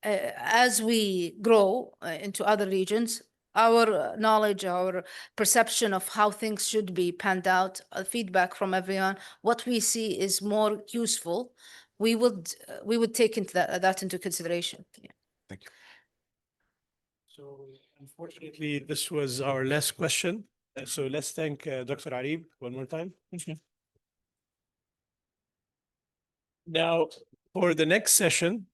as we grow into other regions, our knowledge, our perception of how things should be panned out, feedback from everyone, what we see is more useful, we would take into that into consideration. Yeah. Thank you. So unfortunately, this was our last question. So let's thank Dr. Areeb one more time. Now, for the next session,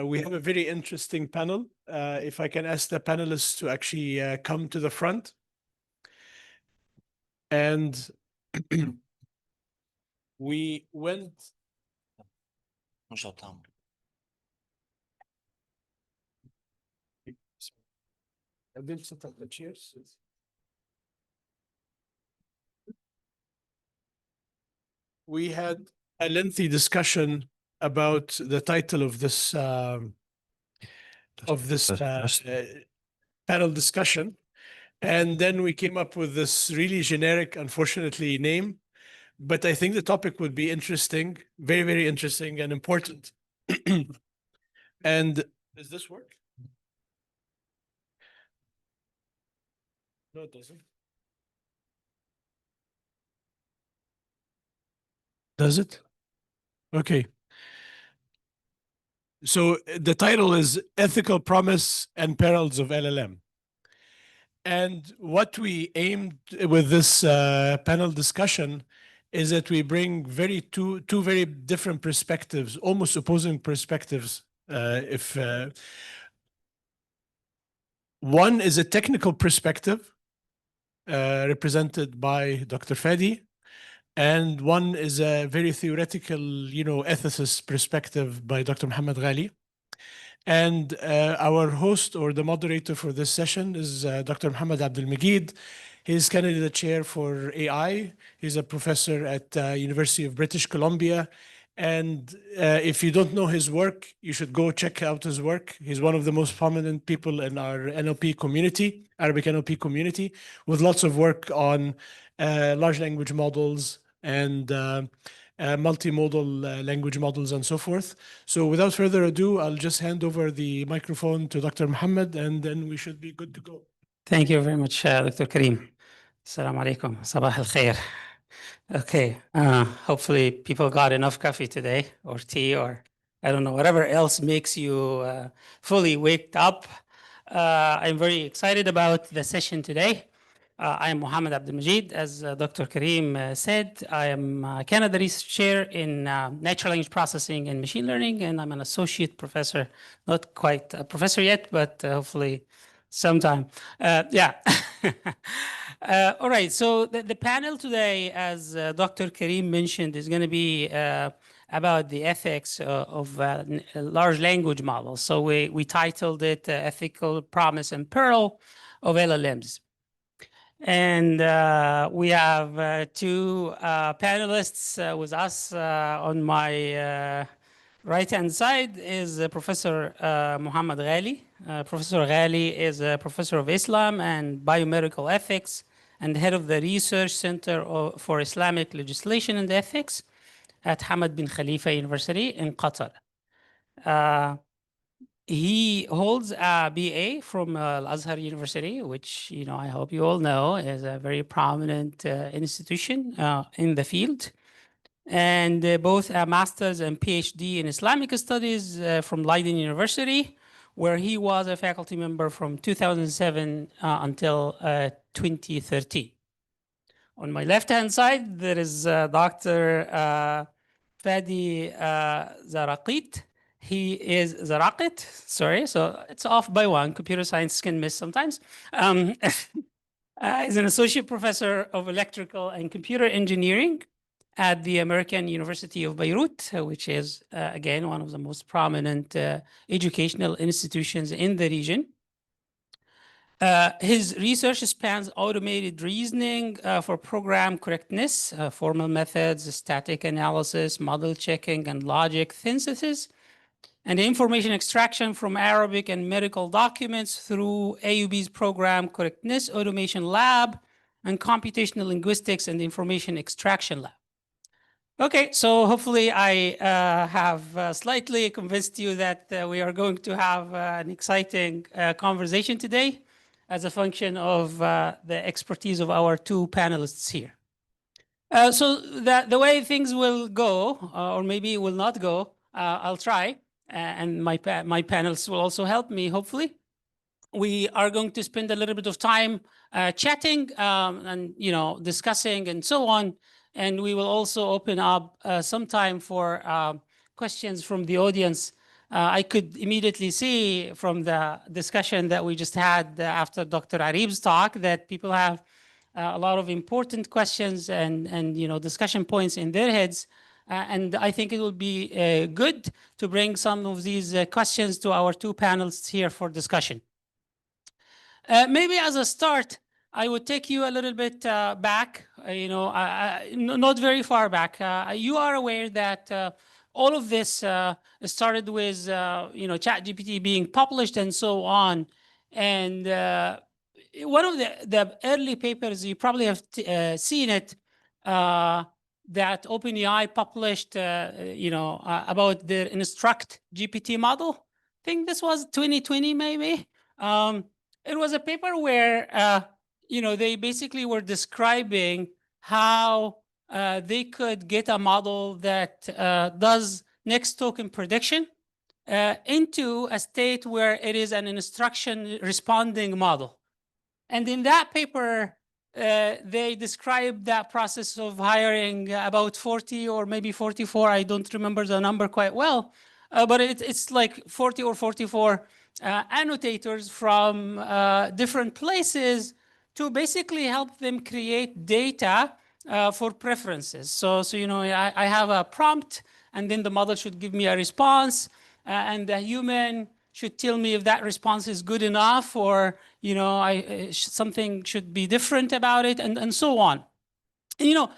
we have a very interesting panel. If I can ask the panelists to actually come to the front. And we went. I didn't set up the chairs. We had a lengthy discussion about the title of this panel discussion, and then we came up with this really generic, unfortunately, name. But I think the topic would be interesting, very, very interesting and important. And does this work? No, it doesn't. Does it? Okay. So the title is Ethical Promise and Perils of LLM. And what we aimed with this panel discussion is that we bring two very different perspectives, almost opposing perspectives. One is a technical perspective represented by Dr. Fadi, and one is a very theoretical, ethicist perspective by Dr. Muhammad Ghali. And our host or the moderator for this session is Dr. Muhammad Abdul Majid. He's candidate chair for AI. He's a professor at University of British Columbia. And if you don't know his work, you should go check out his work. He's one of the most prominent people in our NLP community, Arabic NLP community, with lots of work on large language models and multimodal language models and so forth. So without further ado, I'll just hand over the microphone to Dr. Muhammad, and then we should be good to go. Thank you very much, Dr. Kareem. Assalamu alaikum. Sabah al khair. Okay, hopefully people got enough coffee today, or tea, or I don't know, whatever else makes you fully waked up. I'm very excited about the session today. I am Muhammad Abdul Majid. As Dr. Kareem said, I am Canada Research Chair in Natural Language Processing and Machine Learning, and I'm an associate professor, not quite a professor yet, but hopefully sometime. Yeah. All right, so the panel today, as Dr. Kareem mentioned, is going to be about the ethics of large language models. So we titled it Ethical Promise and Peril of LLMs. And we have two panelists with us. On my right-hand side is Professor Muhammad Ghali. Professor Ghali is a professor of Islam and biomedical ethics and head of the Research Center for Islamic Legislation and Ethics at Hamad bin Khalifa University in Qatar. He holds a BA from Al-Azhar University, which, you know, I hope you all know is a very prominent institution in the field. And both a master's and PhD in Islamic Studies from Leiden University, where he was a faculty member from 2007 until 2013. On my left-hand side, there is Dr. Fadi Zaraqit. He is Zaraqit, sorry, so it's off by one. Computer science can miss sometimes. He's an associate professor of electrical and computer engineering at the American University of Beirut, which is, again, one of the most prominent educational institutions in the region. His research spans automated reasoning for program correctness, formal methods, static analysis, model checking, and logic synthesis, and information extraction from Arabic and medical documents through AUB's program correctness automation lab and computational linguistics and information extraction lab. Okay, so hopefully I have slightly convinced you that we are going to have an exciting conversation today as a function of the expertise of our two panelists here. So the way things will go, or maybe will not go, I'll try, and my panelists will also help me, hopefully. We are going to spend a little bit of time chatting and, you know, discussing and so on. And we will also open up some time for questions from the audience. I could immediately see from the discussion that we just had after Dr. Areeb's talk that people have a lot of important questions and you know, discussion points in their heads. And I think it will be good to bring some of these questions to our two panelists here for discussion. Maybe as a start, I would take you a little bit back, you know, not very far back. You are aware that all of this started with, you know, ChatGPT being published and so on. And one of the early papers, you probably have seen it, that OpenAI published, you know, about their Instruct GPT model. I think this was 2020, maybe. It was a paper where, you know, they basically were describing how they could get a model that does next token prediction into a state where it is an instruction responding model. And in that paper, they described that process of hiring about 40 or maybe 44, I don't remember the number quite well, but it's like 40 or 44 annotators from different places to basically help them create data for preferences. So you know, I have a prompt, and then the model should give me a response, and the human should tell me if that response is good enough, or you know, something should be different about it, and so on. And, you know,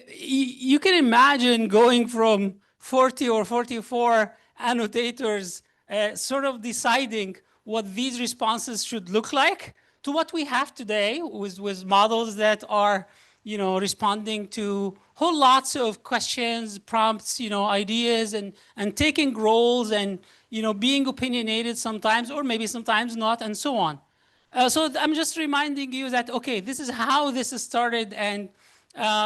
you can imagine going from 40 or 44 annotators sort of deciding what these responses should look like to what we have today with models that are, you know, responding to whole lots of questions, prompts, you know, ideas, and taking roles and, you know, being opinionated sometimes, or maybe sometimes not, and so on. So I'm just reminding you that, okay, this is how this started. And,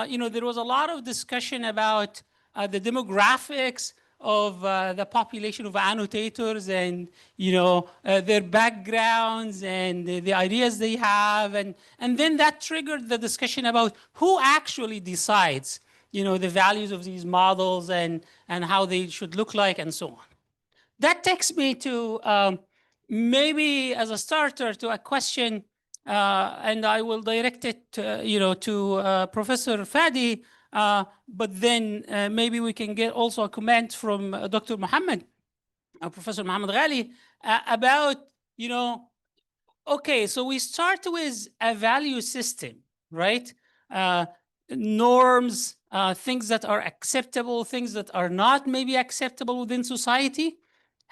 you know, there was a lot of discussion about the demographics of the population of annotators and, you know, their backgrounds and the ideas they have. And then that triggered the discussion about who actually decides, you know, the values of these models and how they should look like and so on. That takes me to maybe as a starter to a question, and I will direct it, you know, to Professor Fadi. But then maybe we can get also a comment from Dr. Mohammed, Professor Mohammed Ghali, about, you know, okay, so we start with a value system, right? Norms, things that are acceptable, things that are not maybe acceptable within society.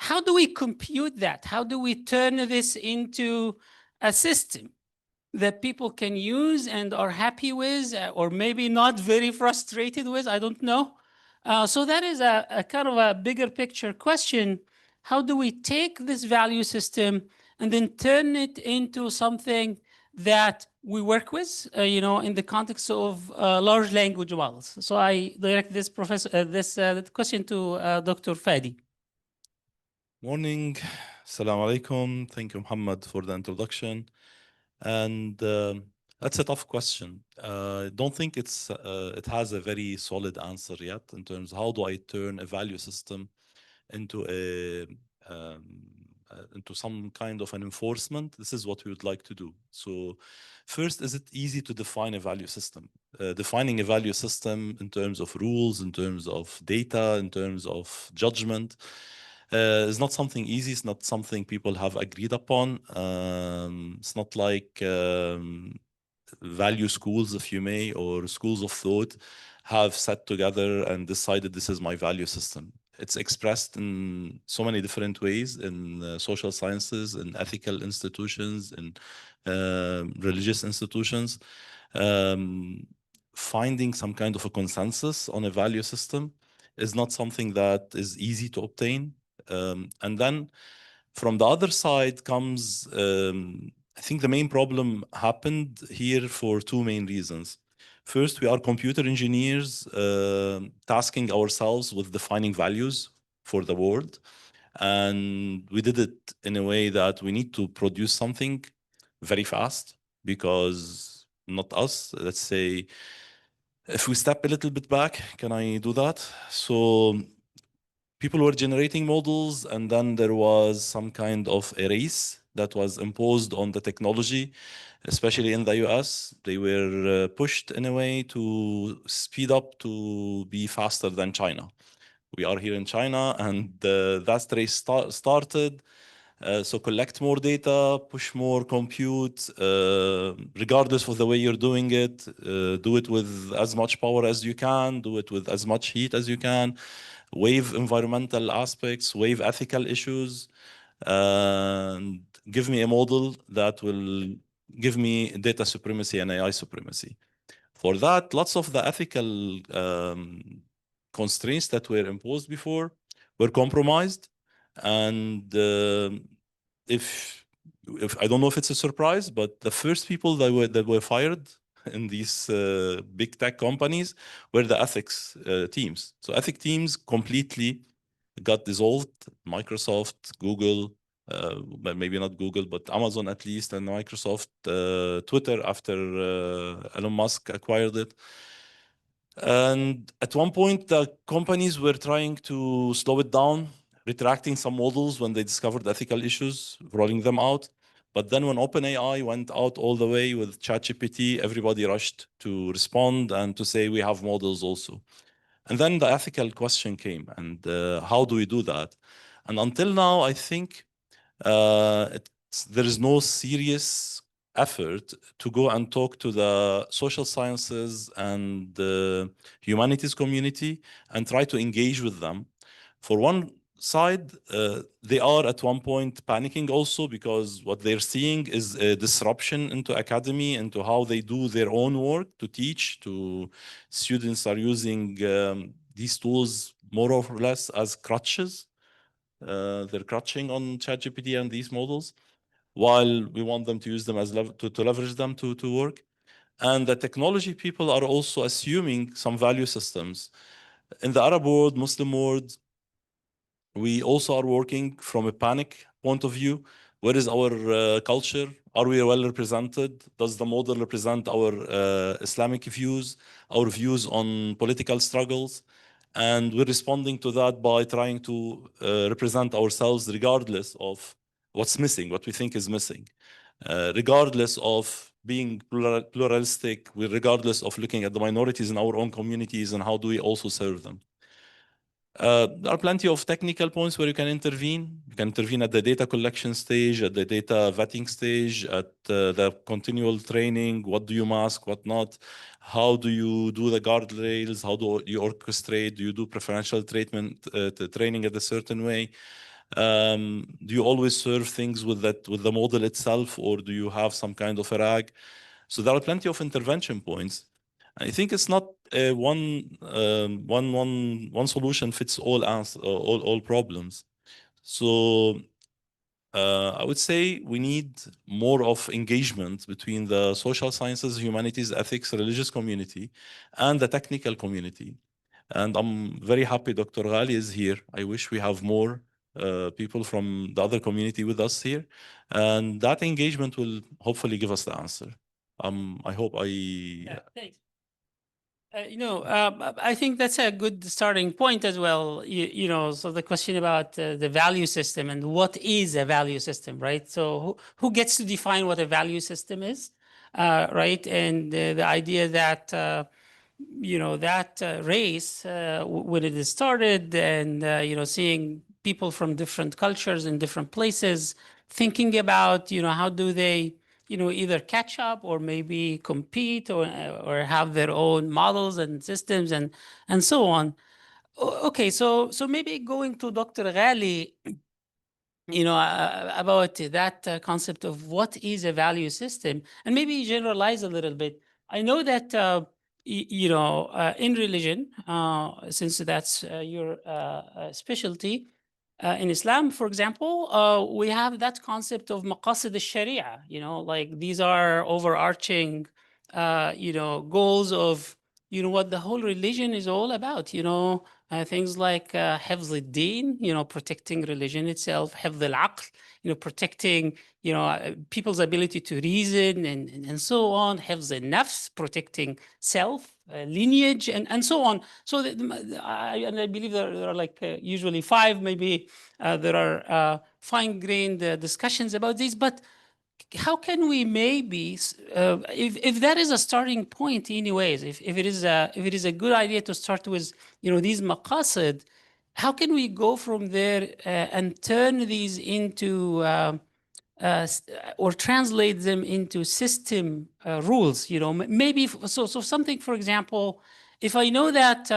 How do we compute that? How do we turn this into a system? that people can use and are happy with, or maybe not very frustrated with, I don't know. So that is a kind of a bigger picture question. How do we take this value system and then turn it into something that we work with, in the context of large language models? So I direct this question to Dr. Fadi. Morning. Assalamu alaikum. Thank you, Muhammad, for the introduction. And that's a tough question. I don't think it has a very solid answer yet in terms of how do I turn a value system into into some kind of an enforcement. This is what we would like to do. So first, is it easy to define a value system? Defining a value system in terms of rules, in terms of data, in terms of judgment, is not something easy. It's not something people have agreed upon. It's not like value schools, if you may, or schools of thought have sat together and decided this is my value system. It's expressed in so many different ways in social sciences, in ethical institutions, in religious institutions. Finding some kind of a consensus on a value system is not something that is easy to obtain. And then from the other side comes, I think the main problem happened here for two main reasons. First, we are computer engineers tasking ourselves with defining values for the world. And we did it in a way that we need to produce something very fast because not us, let's say, if we step a little bit back, can I do that? So people were generating models, and then there was some kind of a race that was imposed on the technology, especially in the US. They were pushed in a way to speed up to be faster than China. We are here in China, and that race started. So collect more data, push more compute, regardless of the way you're doing it. Do it with as much power as you can, do it with as much heat as you can, waive environmental aspects, waive ethical issues, and give me a model that will give me data supremacy and AI supremacy. For that, lots of the ethical constraints that were imposed before were compromised. And if I don't know if it's a surprise, but the first people that were fired in these big tech companies were the ethics teams. So ethics teams completely got dissolved. Microsoft, Google, but maybe not Google, but Amazon at least, and Microsoft, Twitter after Elon Musk acquired it. And at one point, the companies were trying to slow it down, retracting some models when they discovered ethical issues, rolling them out. But then when OpenAI went out all the way with ChatGPT, everybody rushed to respond and to say, we have models also. And then the ethical question came, and how do we do that? And until now, I think there is no serious effort to go and talk to the social sciences and the humanities community and try to engage with them. For one side, they are at one point panicking also because what they're seeing is a disruption into academy, into how they do their own work to teach. To students are using these tools more or less as crutches. They're crutching on ChatGPT and these models, while we want them to use them as to leverage them to work. And the technology people are also assuming some value systems. In the Arab world, Muslim world, we also are working from a panic point of view. Where is our culture? Are we well represented? Does the model represent our Islamic views, our views on political struggles? And we're responding to that by trying to represent ourselves regardless of what's missing, what we think is missing, regardless of being pluralistic, regardless of looking at the minorities in our own communities and how do we also serve them. There are plenty of technical points where you can intervene. You can intervene at the data collection stage, at the data vetting stage, at the continual training. What do you mask, what not? How do you do the guardrails? How do you orchestrate? Do you do preferential treatment, training at a certain way? Do you always serve things with the model itself, or do you have some kind of a RAG? So there are plenty of intervention points. I think it's not one solution fits all all problems. So I would say we need more of engagement between the social sciences, humanities, ethics, religious community, and the technical community. And I'm very happy Dr. Ghali is here. I wish we have more people from the other community with us here. And that engagement will hopefully give us the answer. I hope I... Yeah, thanks. I think that's a good starting point as well. So the question about the value system and what is a value system, right? So who gets to define what a value system is, right? And the idea that, that race, when it is started and, seeing people from different cultures in different places, thinking about, how do they either catch up or maybe compete or have their own models and systems and so on. Okay, so maybe going to Dr. Ghali, about that concept of what is a value system, and maybe generalize a little bit. I know that in religion, since that's your specialty. In Islam, for example, we have that concept of maqasid al-sharia, like these are overarching, goals of, what the whole religion is all about, things like hifz al-din, protecting religion itself, hifz al-aql, protecting, people's ability to reason and so on, hifz al-nafs, protecting self, lineage, and so on. So I believe there are like usually 5, maybe there are fine-grained discussions about these, but how can we maybe, if that is a starting point anyways, if it is a good idea to start with, these maqasid, how can we go from there and turn these into or translate them into system rules, maybe so something, for example, if I know that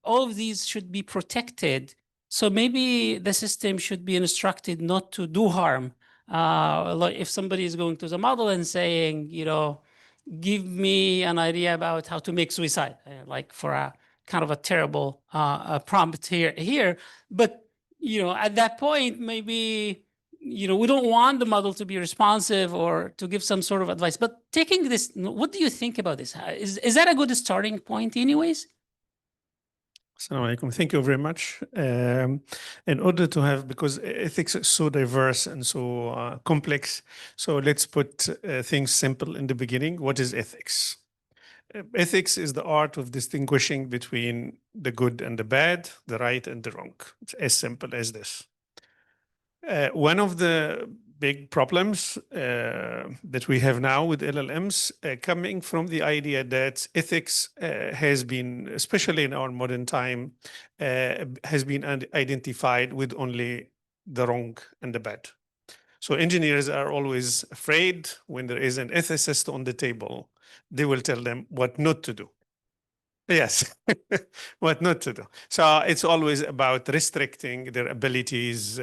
all of these should be protected, so maybe the system should be instructed not to do harm. Like if somebody is going to the model and saying, give me an idea about how to make suicide, like for a kind of a terrible prompt here. But, at that point, maybe, we don't want the model to be responsive or to give some sort of advice. But taking this, what do you think about this? Is that a good starting point anyways? Assalamu alaikum. Thank you very much. In order to have, because ethics is so diverse and so complex, so let's put things simple in the beginning. What is ethics? Ethics is the art of distinguishing between the good and the bad, the right and the wrong. It's as simple as this. One of the big problems that we have now with LLMs coming from the idea that ethics has been, especially in our modern time, has been identified with only the wrong and the bad. So engineers are always afraid when there is an ethicist on the table, they will tell them what not to do. Yes, what not to do. So it's always about restricting their abilities,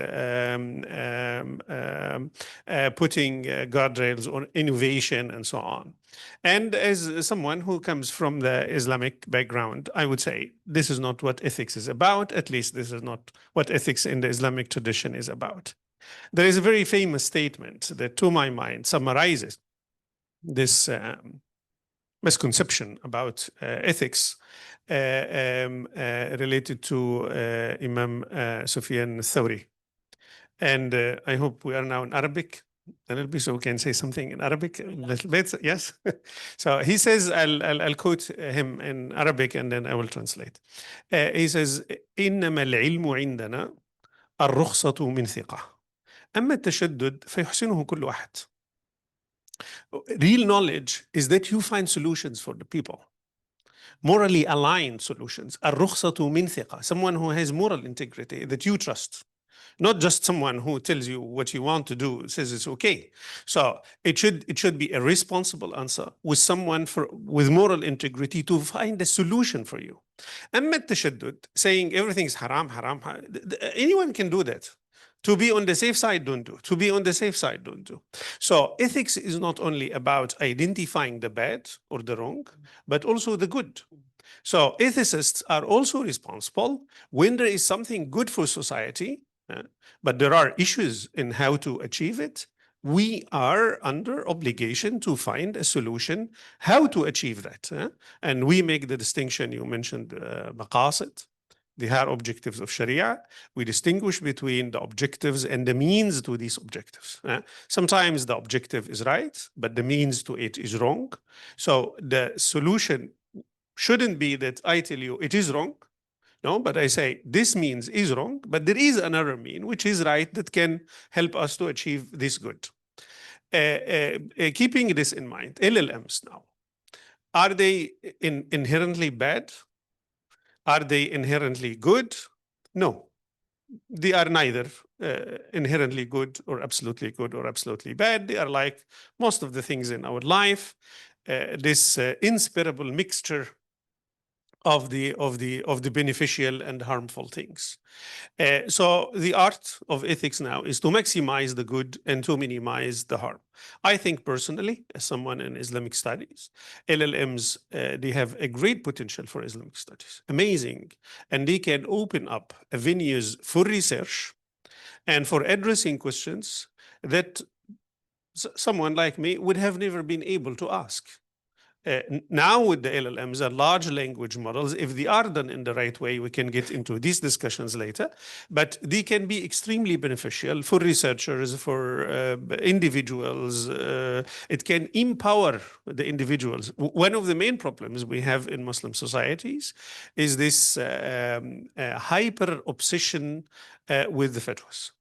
putting guardrails on innovation and so on. And as someone who comes from the Islamic background, I would say this is not what ethics is about. At least this is not what ethics in the Islamic tradition is about. There is a very famous statement that, to my mind, summarizes this misconception about ethics related to Imam Sufyan Thawri. And I hope we are now in Arabic. NLP, so we can say something in Arabic a little bit. Yes. So he says, I'll quote him in Arabic and then I will translate. He says, إنما العلم عندنا الرخصة من ثقة. أما التشدد فيحسنه كل واحد. Real knowledge is that you find solutions for the people. Morally aligned solutions. الرخصة من ثقة. Someone who has moral integrity that you trust. Not just someone who tells you what you want to do, says it's okay. So it should be a responsible answer with someone with moral integrity to find a solution for you. أما التشدد, saying everything is haram, anyone can do that. To be on the safe side, don't do. To be on the safe side, don't do. So ethics is not only about identifying the bad or the wrong, but also the good. So ethicists are also responsible when there is something good for society, but there are issues in how to achieve it. We are under obligation to find a solution how to achieve that. And we make the distinction, you mentioned maqasid, the higher objectives of Sharia. We distinguish between the objectives and the means to these objectives. Sometimes the objective is right, but the means to it is wrong. So the solution shouldn't be that I tell you it is wrong. No, but I say this means is wrong, but there is another mean which is right that can help us to achieve this good. Keeping this in mind, LLMs now, are they inherently bad? Are they inherently good? No, they are neither inherently good or absolutely bad. They are like most of the things in our life, this inseparable mixture of the beneficial and harmful things. So the art of ethics now is to maximize the good and to minimize the harm. I think personally, as someone in Islamic studies, LLMs, they have a great potential for Islamic studies, amazing. And they can open up avenues for research and for addressing questions that someone like me would have never been able to ask. Now with the LLMs and large language models, if they are done in the right way, we can get into these discussions later, but they can be extremely beneficial for researchers, for individuals. It can empower the individuals. One of the main problems we have in Muslim societies is this hyper obsession with the fatwas.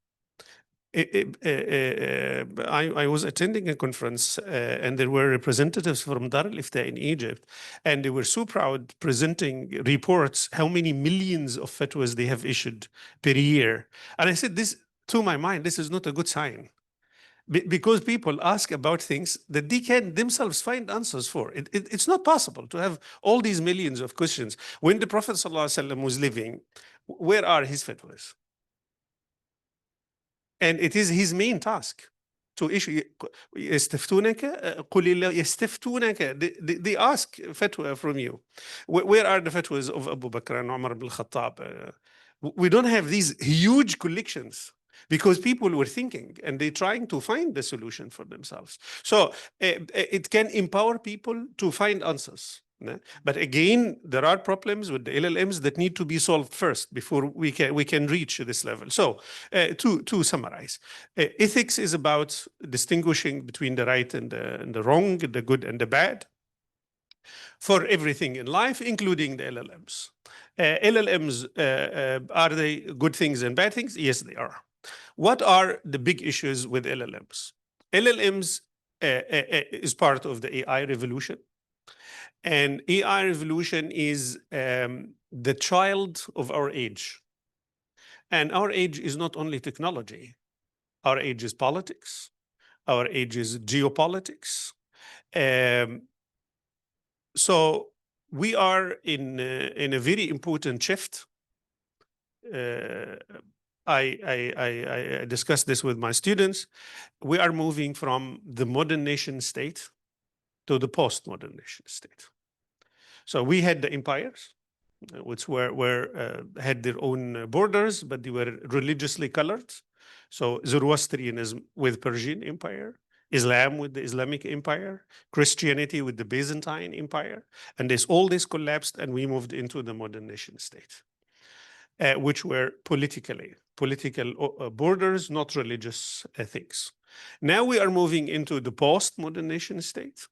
I was attending a conference and there were representatives from Dar al-Ifta in Egypt, and they were so proud presenting reports how many millions of fatwas they have issued per year. And I said, this, to my mind, this is not a good sign. Because people ask about things that they can themselves find answers for. It's not possible to have all these millions of questions. When the Prophet ﷺ was living, where are his fatwas? And it is his main task to issue. يستفتونك قل الله يستفتونك. They ask fatwa from you. Where are the fatwas of Abu Bakr and Umar ibn al-Khattab? We don't have these huge collections because people were thinking and they're trying to find the solution for themselves. So it can empower people to find answers. But again, there are problems with the LLMs that need to be solved first before we can reach this level. So to summarize, ethics is about distinguishing between the right and the wrong, the good and the bad, for everything in life, including the LLMs. LLMs, are they good things and bad things? Yes, they are. What are the big issues with LLMs? LLMs is part of the AI revolution. And AI revolution is the child of our age. And our age is not only technology. Our age is politics. Our age is geopolitics. So we are in a very important shift. I discussed this with my students. We are moving from the modern nation state to the post-modern nation state. So we had the empires, which had their own borders, but they were religiously colored. So Zoroastrianism with Persian Empire, Islam with the Islamic Empire, Christianity with the Byzantine Empire, and all this collapsed, and we moved into the modern nation state, which were political borders, not religious things. Now we are moving into the post-modern nation state,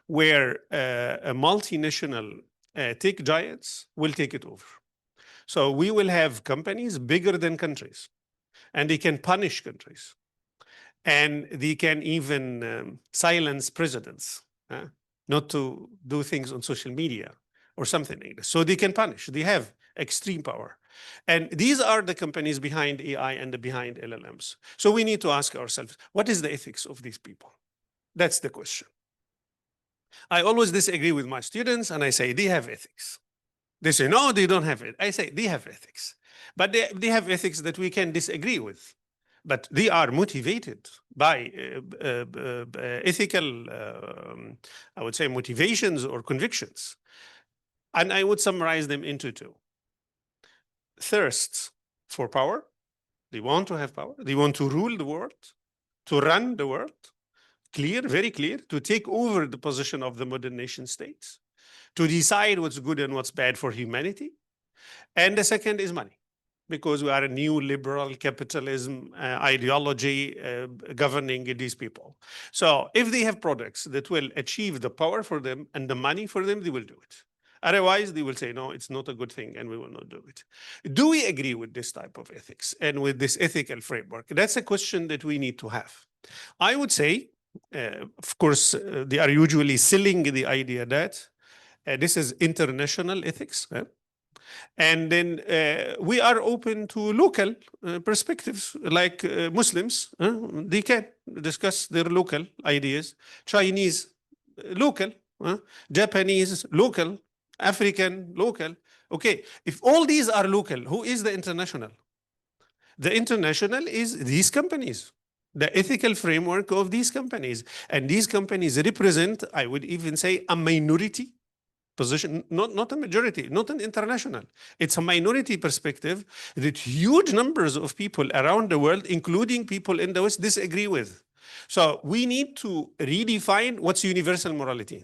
where a multinational tech giants will take it over. So we will have companies bigger than countries, and they can punish countries. And they can even silence presidents, not to do things on social media or something like this. So they can punish. They have extreme power. And these are the companies behind AI and behind LLMs. So we need to ask ourselves, what is the ethics of these people? That's the question. I always disagree with my students, and I say, they have ethics. They say, no, they don't have it. I say, they have ethics. But they have ethics that we can disagree with. but they are motivated by ethical, I would say, motivations or convictions. And I would summarize them into two. Thirst for power. They want to have power. They want to rule the world, to run the world. Clear, very clear, to take over the position of the modern nation states, to decide what's good and what's bad for humanity. And the second is money, because we are a new liberal capitalism ideology governing these people. So if they have products that will achieve the power for them and the money for them, they will do it. Otherwise, they will say, no, it's not a good thing, and we will not do it. Do we agree with this type of ethics and with this ethical framework? That's a question that we need to have. I would say, of course, they are usually selling the idea that this is international ethics. And then we are open to local perspectives, like Muslims. They can discuss their local ideas. Chinese, local. Japanese, local. African, local. Okay, if all these are local, who is the international? The international is these companies, the ethical framework of these companies. And these companies represent, I would even say, a minority position, not a majority, not an international. It's a minority perspective that huge numbers of people around the world, including people in the West, disagree with. So we need to redefine what's universal morality.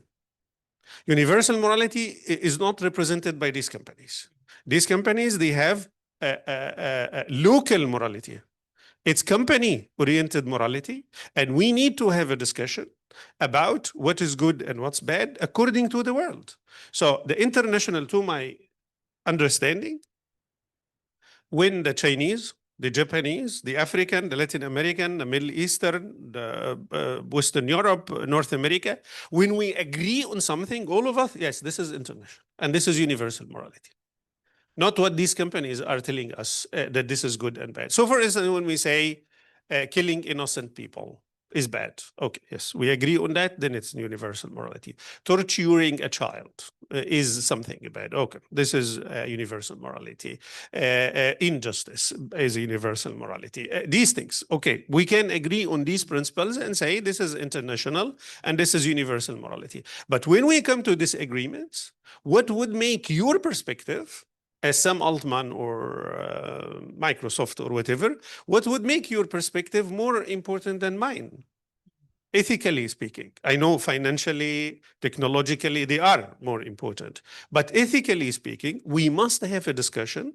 Universal morality is not represented by these companies. These companies, they have local morality. It's company-oriented morality, and we need to have a discussion about what is good and what's bad according to the world. So the international, to my understanding, when the Chinese, the Japanese, the African, the Latin American, the Middle Eastern, the Western Europe, North America, when we agree on something, all of us, yes, this is international, and this is universal morality. Not what these companies are telling us that this is good and bad. So for instance, when we say killing innocent people is bad. Okay, yes, we agree on that, then it's universal morality. Torturing a child is something bad. Okay, this is universal morality. Injustice is universal morality. These things, okay, we can agree on these principles and say this is international and this is universal morality. But when we come to disagreements, what would make your perspective as Sam Altman or Microsoft or whatever, what would make your perspective more important than mine? Ethically speaking, I know financially, technologically, they are more important. But ethically speaking, we must have a discussion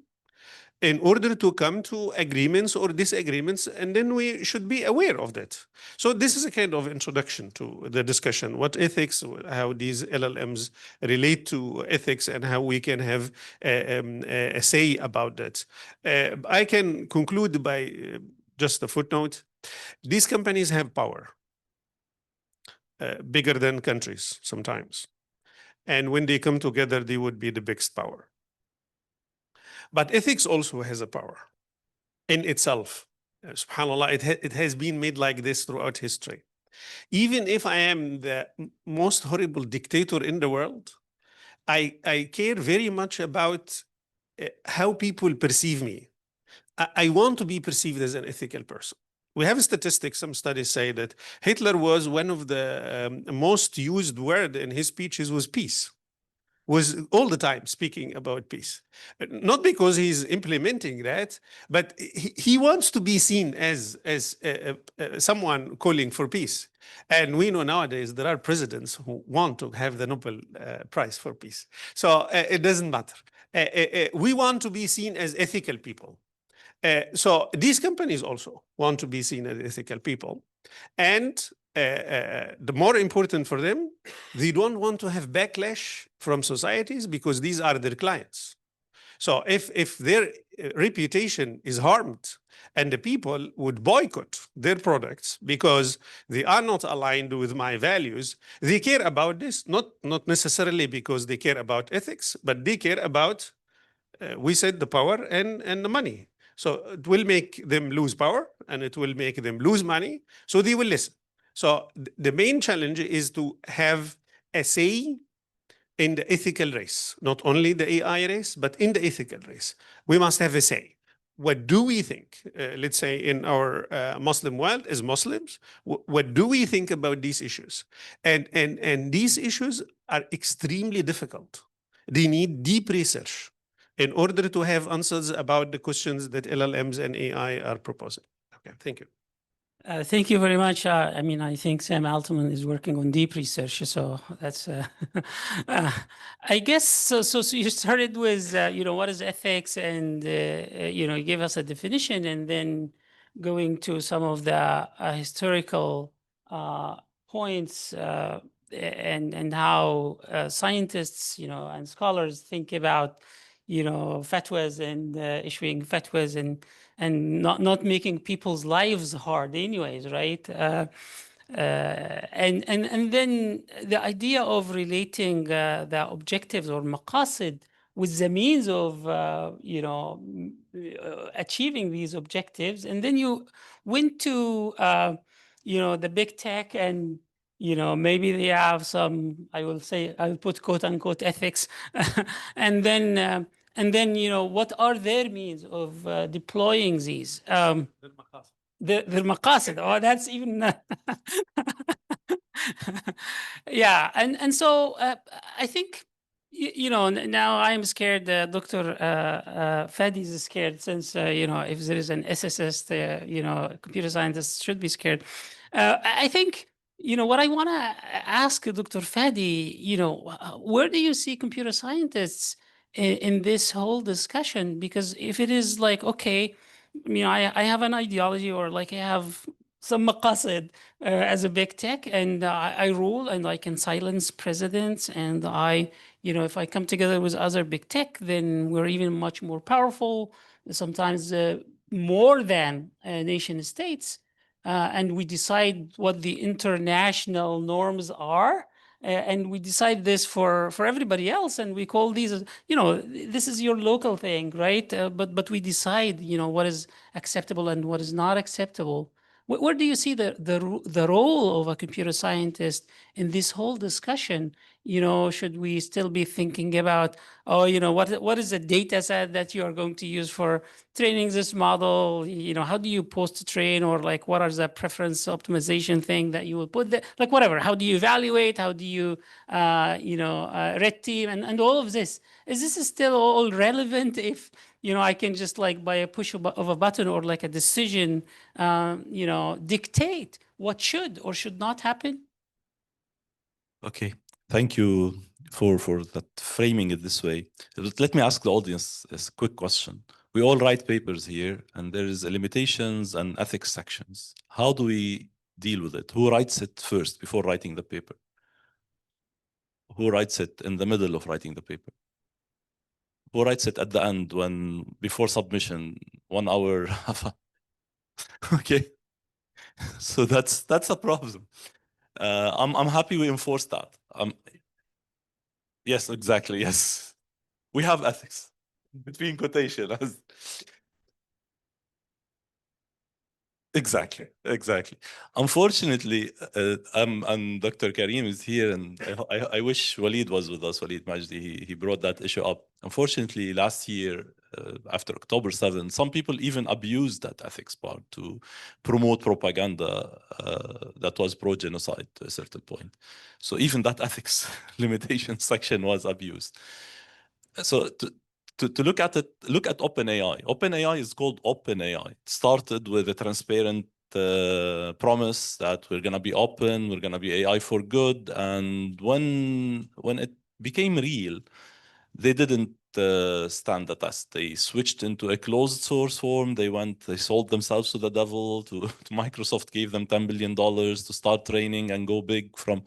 in order to come to agreements or disagreements, and then we should be aware of that. So this is a kind of introduction to the discussion, what ethics, how these LLMs relate to ethics, and how we can have a say about that. I can conclude by just a footnote. These companies have power, bigger than countries sometimes. And when they come together, they would be the biggest power. But ethics also has a power in itself. SubhanAllah, it has been made like this throughout history. Even if I am the most horrible dictator in the world, I care very much about how people perceive me. I want to be perceived as an ethical person. We have statistics, some studies say that Hitler was one of the most used word in his speeches was peace. Was all the time speaking about peace. Not because he's implementing that, but he wants to be seen as someone calling for peace. And we know nowadays there are presidents who want to have the Nobel Prize for peace. So it doesn't matter. We want to be seen as ethical people. So these companies also want to be seen as ethical people. And the more important for them, they don't want to have backlash from societies because these are their clients. So if their reputation is harmed and the people would boycott their products because they are not aligned with my values, they care about this, not necessarily because they care about ethics, but they care about, we said, the power and the money. So it will make them lose power and it will make them lose money. So they will listen. So the main challenge is to have a say in the ethical race, not only the AI race, but in the ethical race. We must have a say. what do we think, let's say in our Muslim world as Muslims, what do we think about these issues? And these issues are extremely difficult. They need deep research in order to have answers about the questions that LLMs and AI are proposing. Okay, thank you. Thank you very much. I mean, I think Sam Altman is working on deep research, so that's. I guess so. So you started with, you know, what is ethics, and you know, you gave us a definition, and then going to some of the historical points and how scientists, you know, and scholars think about, you know, fatwas and issuing fatwas and not making people's lives hard anyways, right? And then the idea of relating the objectives or maqasid with the means of, you know, achieving these objectives. And then you went to, you know, the big tech, and, you know, maybe they have some, I will say, I'll put quote unquote ethics. And then, you know, what are their means of deploying these? Their maqasid. Oh, that's even. Yeah, and so I think, you know, now I'm scared. Dr. Fadi is scared, since you know, if there is an SSS, you know, computer scientists should be scared. I think, you know, what I want to ask Dr. Fadi, you know, where do you see computer scientists in this whole discussion? Because if it is like, okay, you know, I have an ideology, or like I have some maqasid as a big tech, and I rule, and I can silence presidents, and you know, if I come together with other big tech, then we're even much more powerful, sometimes more than nation states. And we decide what the international norms are, and we decide this for everybody else, and we call these, you know, this is your local thing, right? But we decide, you know, what is acceptable and what is not acceptable. Where do you see the role of a computer scientist in this whole discussion? You know, should we still be thinking about, oh, you know, what is the data set that you are going to use for training this model? You know, how do you post-train, or like what are the preference optimization thing that you will put there? Like whatever, how do you evaluate? How do you, you know, red team and all of this? Is this still all relevant if, you know, I can just like by a push of a button or like a decision, you know, dictate what should or should not happen? Okay, thank you for that framing it this way. Let me ask the audience a quick question. We all write papers here, and there is limitations and ethics sections. How do we deal with it? Who writes it first before writing the paper? Who writes it in the middle of writing the paper? Who writes it at the end, when before submission, 1 hour? Okay, so that's a problem. I'm happy we enforce that. Yes, exactly. Yes, we have ethics between quotation. Exactly. Unfortunately, and Dr. Karim is here, and I wish Walid was with us, Walid Majdi. He brought that issue up. Unfortunately, last year, after October 7, some people even abused that ethics part to promote propaganda that was pro-genocide to a certain point. So even that ethics limitation section was abused. So to look at it, look at OpenAI. OpenAI is called OpenAI. It started with a transparent promise that we're going to be open, we're going to be AI for good. And when it became real, they didn't stand the test. They switched into a closed source form. They sold themselves to the devil. To Microsoft gave them $10 billion to start training and go big from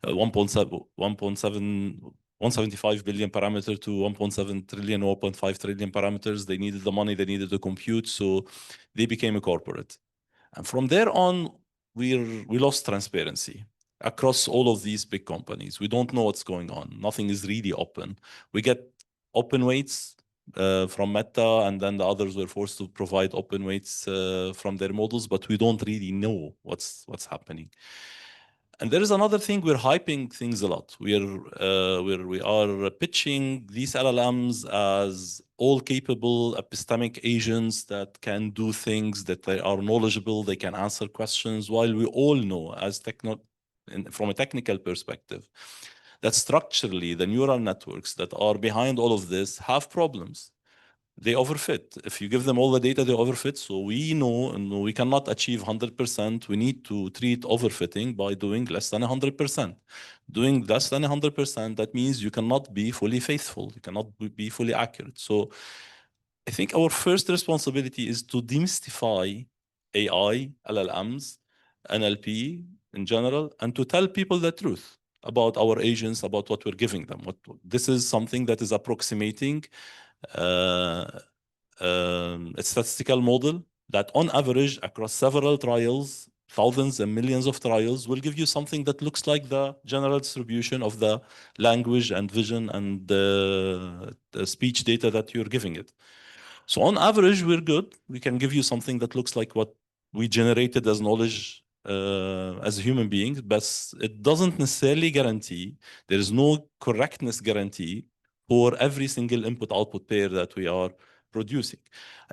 175 billion parameter to 1.7 trillion, 1.5 trillion parameters. They needed the money, they needed the compute, so they became a corporate. And from there on, we lost transparency across all of these big companies. We don't know what's going on. Nothing is really open. We get open weights from Meta, and then the others were forced to provide open weights from their models, but we don't really know what's happening. And there is another thing, we're hyping things a lot. We are pitching these LLMs as all capable epistemic agents that can do things, that they are knowledgeable, they can answer questions, while we all know from a technical perspective, that structurally the neural networks that are behind all of this have problems. They overfit. If you give them all the data, they overfit. So we know we cannot achieve 100%. We need to treat overfitting by doing less than 100%. Doing less than 100%, that means you cannot be fully faithful. You cannot be fully accurate. So I think our first responsibility is to demystify AI, LLMs, NLP in general, and to tell people the truth about our agents, about what we're giving them. This is something that is approximating a statistical model that on average across several trials, thousands and millions of trials, will give you something that looks like the general distribution of the language and vision and the speech data that you're giving it. So on average, we're good. We can give you something that looks like what we generated as knowledge as human beings, but it doesn't necessarily guarantee, there is no correctness guarantee for every single input-output pair that we are producing.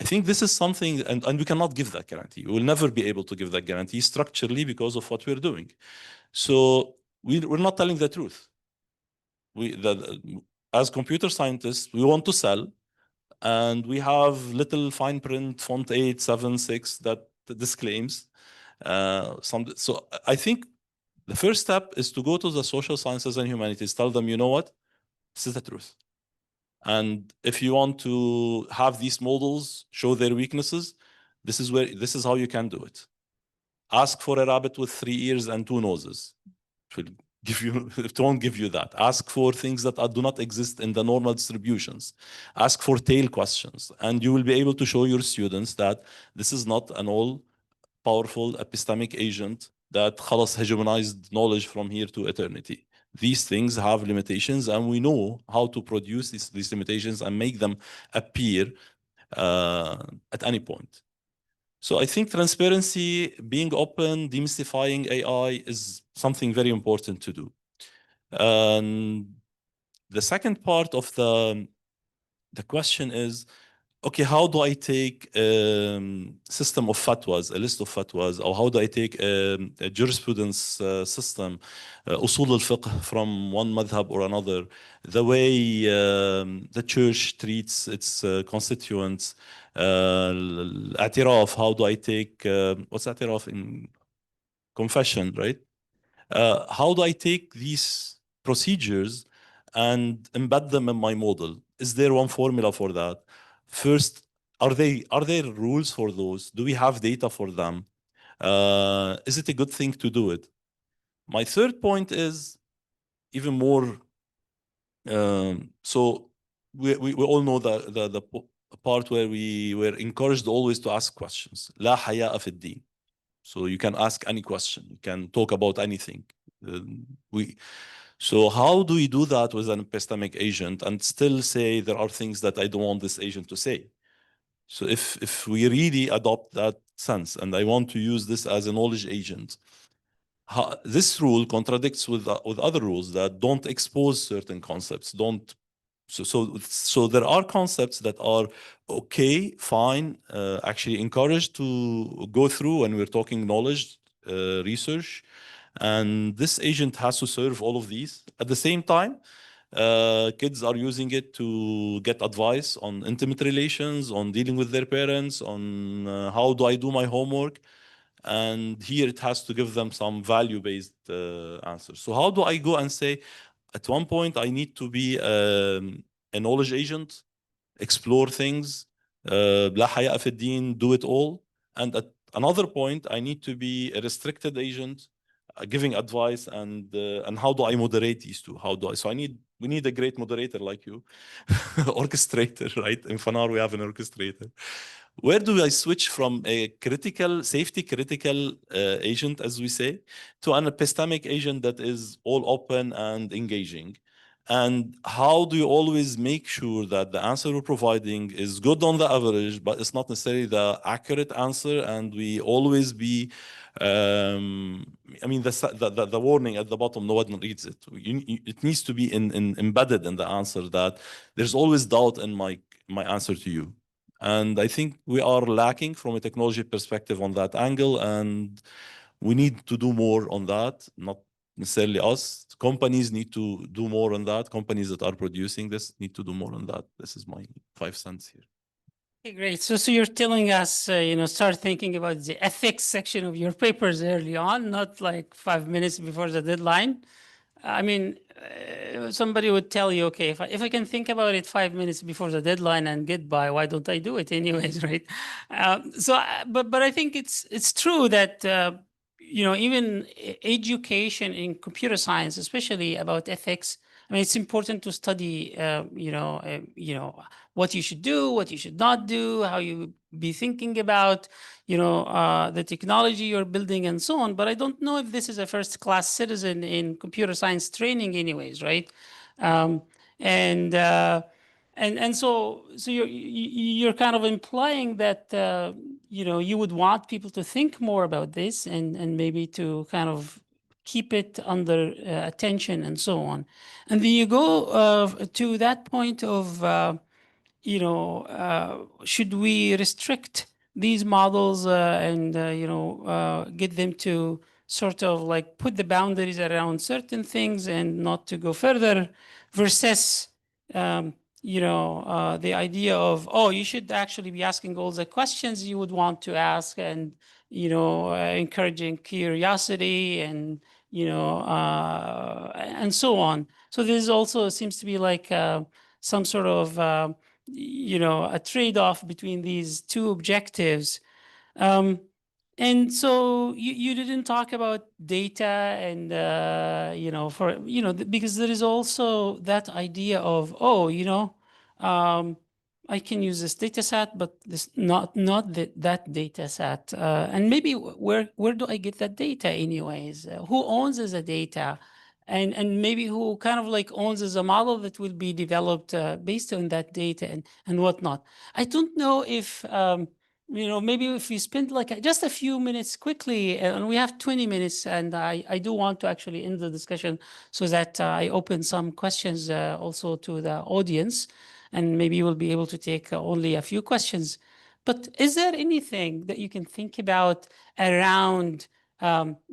I think this is something, and we cannot give that guarantee. We will never be able to give that guarantee structurally because of what we're doing. So we're not telling the truth. As computer scientists, we want to sell, and we have little fine print, font 8, 7, 6 that disclaims. So I think the first step is to go to the social sciences and humanities, tell them, you know what, this is the truth. And if you want to have these models show their weaknesses, this is how you can do it. Ask for a rabbit with 3 ears and 2 noses. It won't give you that. Ask for things that do not exist in the normal distributions. Ask for tail questions, and you will be able to show your students that this is not an all-powerful epistemic agent that hegemonized knowledge from here to eternity. These things have limitations, and we know how to produce these limitations and make them appear at any point. So I think transparency, being open, demystifying AI is something very important to do. The second part of the question is, okay, how do I take a system of fatwas, a list of fatwas, or how do I take a jurisprudence system, usul al-fiqh from one madhab or another, the way the church treats its constituents, i'tiraf, how do I take, what's i'tiraf in confession, right? How do I take these procedures and embed them in my model? Is there one formula for that? First, are there rules for those? Do we have data for them? Is it a good thing to do it? My third point is even more. So we all know the part where we were encouraged always to ask questions. لا حياء في الدين. So you can ask any question. You can talk about anything. So how do we do that with an epistemic agent and still say there are things that I don't want this agent to say? So if we really adopt that sense, and I want to use this as a knowledge agent, this rule contradicts with other rules that don't expose certain concepts. So there are concepts that are okay, fine, actually encouraged to go through when we're talking knowledge research. And this agent has to serve all of these. At the same time, kids are using it to get advice on intimate relations, on dealing with their parents, on how do I do my homework. And here it has to give them some value-based answers. So how do I go and say, at one point, I need to be a knowledge agent, explore things, لا حياء في الدين, do it all. And at another point, I need to be a restricted agent, giving advice, and how do I moderate these two? So we need a great moderator like you, orchestrator, right? In Fanar, we have an orchestrator. Where do I switch from a safety critical agent, as we say, to an epistemic agent that is all open and engaging? And how do you always make sure that the answer we're providing is good on the average, but it's not necessarily the accurate answer? And we always be, I mean, the warning at the bottom, no one reads it. It needs to be embedded in the answer that there's always doubt in my answer to you. And I think we are lacking from a technology perspective on that angle, and we need to do more on that, not necessarily us. Companies need to do more on that. Companies that are producing this need to do more on that. This is my 5 cents here. Okay, great. So you're telling us, start thinking about the ethics section of your papers early on, not like 5 minutes before the deadline. I mean, somebody would tell you, okay, if I can think about it 5 minutes before the deadline and get by, why don't I do it anyways, right? But I think it's true that even education in computer science, especially about ethics, I mean, it's important to study, what you should do, what you should not do, how you be thinking about, the technology you're building and so on. But I don't know if this is a first-class citizen in computer science training anyways, right? So you're kind of implying that, you would want people to think more about this and maybe to kind of keep it under attention and so on. And then you go to that point of, should we restrict these models and, get them to sort of like put the boundaries around certain things and not to go further versus, the idea of, oh, you should actually be asking all the questions you would want to ask and, encouraging curiosity and, and so on. So there's also seems to be like some sort of, a trade-off between these two objectives. And so you didn't talk about data and, because there is also that idea of, I can use this data set, but this not that data set. And maybe where do I get that data anyways? Who owns the data? And maybe who kind of like owns a model that will be developed based on that data and whatnot. I don't know if, maybe if we spend like just a few minutes quickly, and we have 20 minutes, and I do want to actually end the discussion so that I open some questions also to the audience, and maybe we'll be able to take only a few questions. But is there anything that you can think about around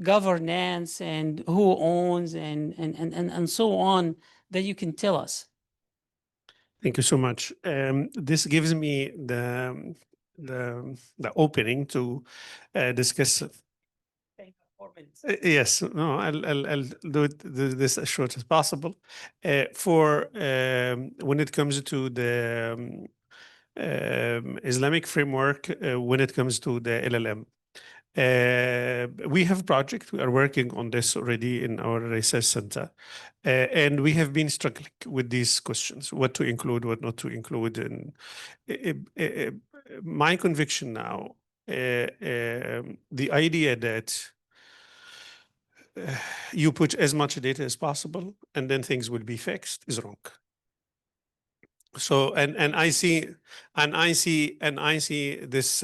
governance and who owns and so on that you can tell us? Thank you so much. This gives me the opening to discuss. Yes, no, I'll do this as short as possible. When it comes to the Islamic framework, when it comes to the LLM, we have a project. We are working on this already in our research center. And we have been struggling with these questions, what to include, what not to include. And my conviction now, the idea that you put as much data as possible and then things will be fixed is wrong. So and I see this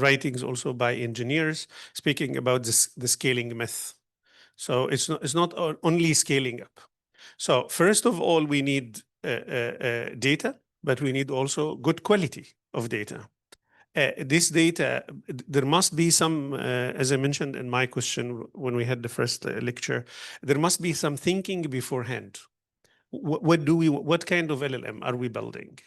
writings also by engineers speaking about the scaling myth. So it's not only scaling up. So first of all, we need data, but we need also good quality of data. This data, there must be some, as I mentioned in my question when we had the first lecture, there must be some thinking beforehand. What kind of LLM are we building?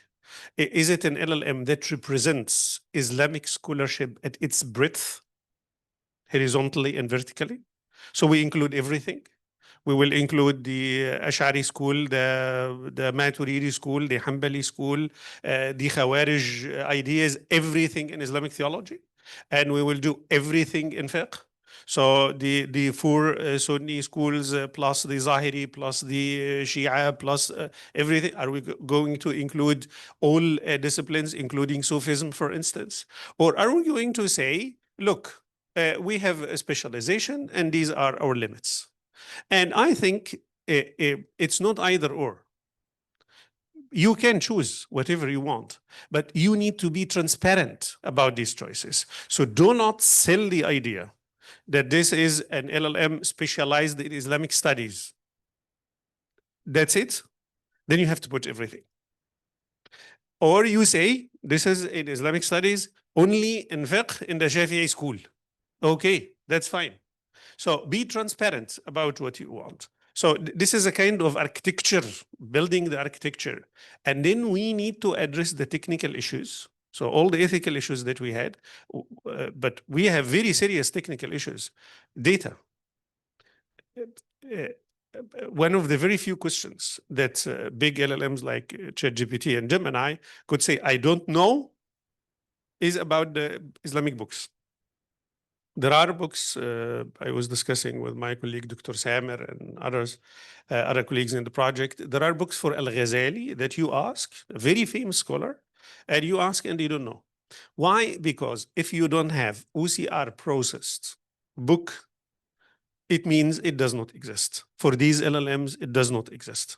Is it an LLM that represents Islamic scholarship at its breadth, horizontally and vertically? So we include everything. We will include the Ash'ari school, the Maturidi school, the Hanbali school, the Khawarij ideas, everything in Islamic theology. And we will do everything in fiqh. So the four Sunni schools plus the Zahiri plus the Shia plus everything. Are we going to include all disciplines, including Sufism, for instance? Or are we going to say, look, we have a specialization and these are our limits? And I think it's not either or. You can choose whatever you want, but you need to be transparent about these choices. So do not sell the idea that this is an LLM specialized in Islamic studies. That's it. Then you have to put everything. Or you say, this is in Islamic studies, only in fiqh in the Shafi'i school. Okay, that's fine. So be transparent about what you want. So this is a kind of architecture, building the architecture. And then we need to address the technical issues. So all the ethical issues that we had, but we have very serious technical issues. Data. One of the very few questions that big LLMs like ChatGPT and Gemini could say, I don't know, is about the Islamic books. There are books I was discussing with my colleague, Dr. Samer, and others, other colleagues in the project. There are books for Al-Ghazali that you ask, a very famous scholar, and you ask and you don't know. Why? Because if you don't have OCR processed book, it means it does not exist. For these LLMs, it does not exist.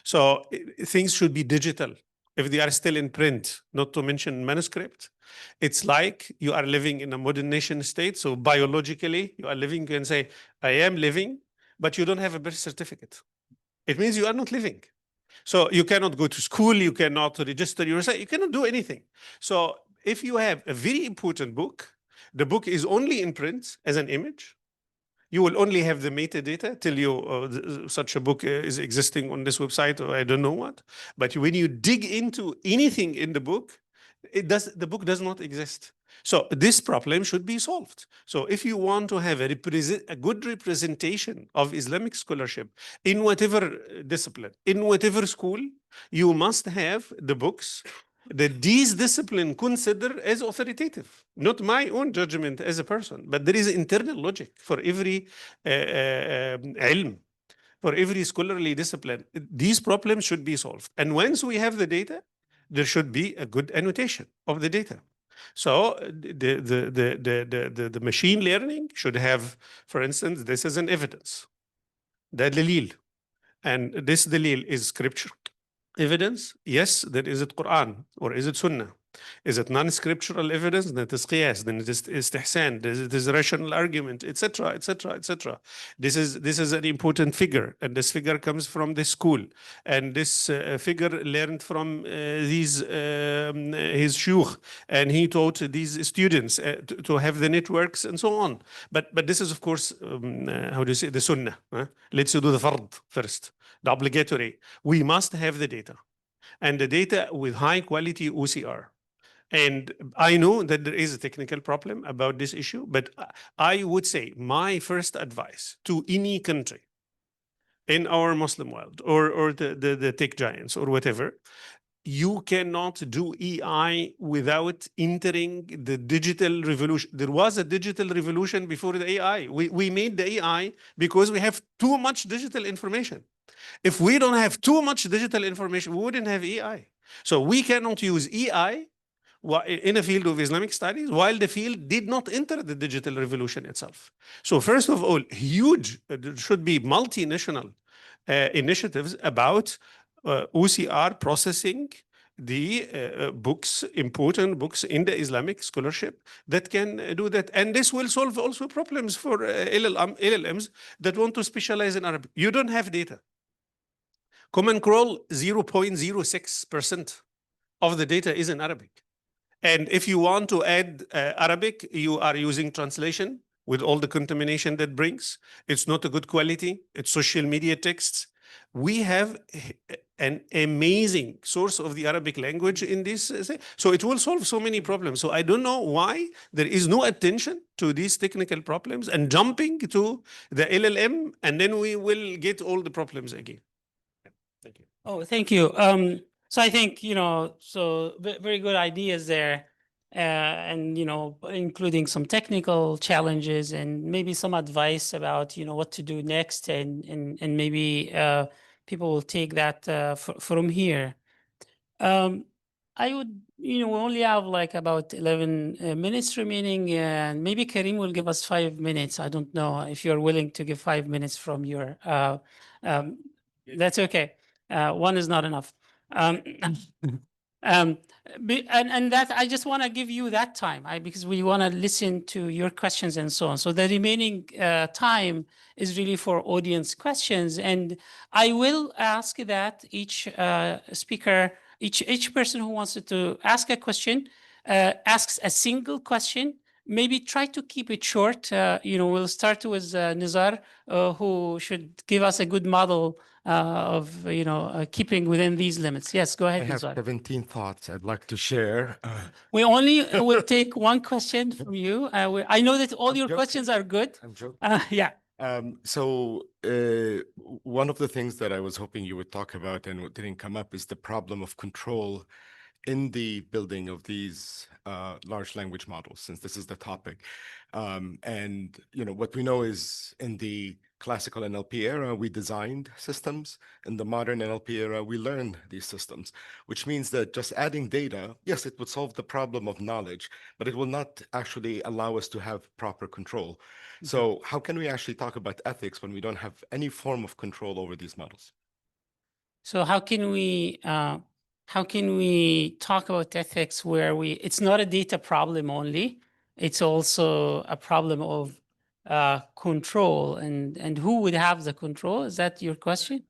So things should be digital. If they are still in print, not to mention manuscript, it's like you are living in a modern nation state. So biologically, you are living, you can say, I am living, but you don't have a birth certificate. It means you are not living. So you cannot go to school, you cannot register yourself, you cannot do anything. So if you have a very important book, the book is only in print as an image. You will only have the metadata till you such a book is existing on this website or I don't know what. But when you dig into anything in the book, the book does not exist. So this problem should be solved. So if you want to have a good representation of Islamic scholarship in whatever discipline, in whatever school, you must have the books that these discipline consider as authoritative, not my own judgment as a person, but there is internal logic for every ilm, for every scholarly discipline. These problems should be solved. And once we have the data, there should be a good annotation of the data. So the machine learning should have, for instance, this is an evidence, the dalil. And this dalil is scripture evidence. Yes, then is it Quran or is it Sunnah? Is it non-scriptural evidence? Then it is qiyas, then it is istihsan, it is rational argument, etc., etc., etc. This is an important figure, and this figure comes from the school, and this figure learned from his shuyukh, and he taught these students to have the networks and so on. But this is, of course, how do you say, the Sunnah. Let's do the fard first, the obligatory. We must have the data, and the data with high quality OCR. And I know that there is a technical problem about this issue, but I would say my first advice to any country in our Muslim world or the tech giants or whatever, you cannot do AI without entering the digital revolution. There was a digital revolution before the AI. We made the AI because we have too much digital information. If we don't have too much digital information, we wouldn't have AI. So we cannot use AI in a field of Islamic studies while the field did not enter the digital revolution itself. So first of all, there should be multinational initiatives about OCR processing the books, important books in the Islamic scholarship that can do that. And this will solve also problems for LLMs that want to specialize in Arabic. You don't have data. Common Crawl, 0.06% of the data is in Arabic. And if you want to add Arabic, you are using translation with all the contamination that brings. It's not a good quality. It's social media texts. We have an amazing source of the Arabic language in this. So it will solve so many problems. So I don't know why there is no attention to these technical problems and jumping to the LLM, and then we will get all the problems again. Thank you. Oh, thank you. So I think, so very good ideas there, and, including some technical challenges and maybe some advice about, what to do next, and maybe people will take that from here. I would, we only have like about 11 minutes remaining, and maybe Karim will give us 5 minutes. I don't know if you're willing to give 5 minutes from your That's okay. One is not enough. And that I just want to give you that time because we want to listen to your questions and so on. So the remaining time is really for audience questions. And I will ask that each speaker, each person who wants to ask a question, asks a single question. Maybe try to keep it short. We'll start with Nizar, who should give us a good model of keeping within these limits. Yes, go ahead. I have Nizar. 17 thoughts I'd like to share. We only will take one question from you. I know that all your joking. questions are good. I'm joking. Yeah. So one of the things that I was hoping you would talk about and what didn't come up is the problem of control in the building of these large language models, since this is the topic. And what we know is in the classical NLP era, we designed systems. In the modern NLP era, we learn these systems, which means that just adding data, yes, it would solve the problem of knowledge, but it will not actually allow us to have proper control. So how can we actually talk about ethics when we don't have any form of control over these models? So how can we talk about ethics where it's not a data problem only, it's also a problem of control, and who would have the control? Is that your question?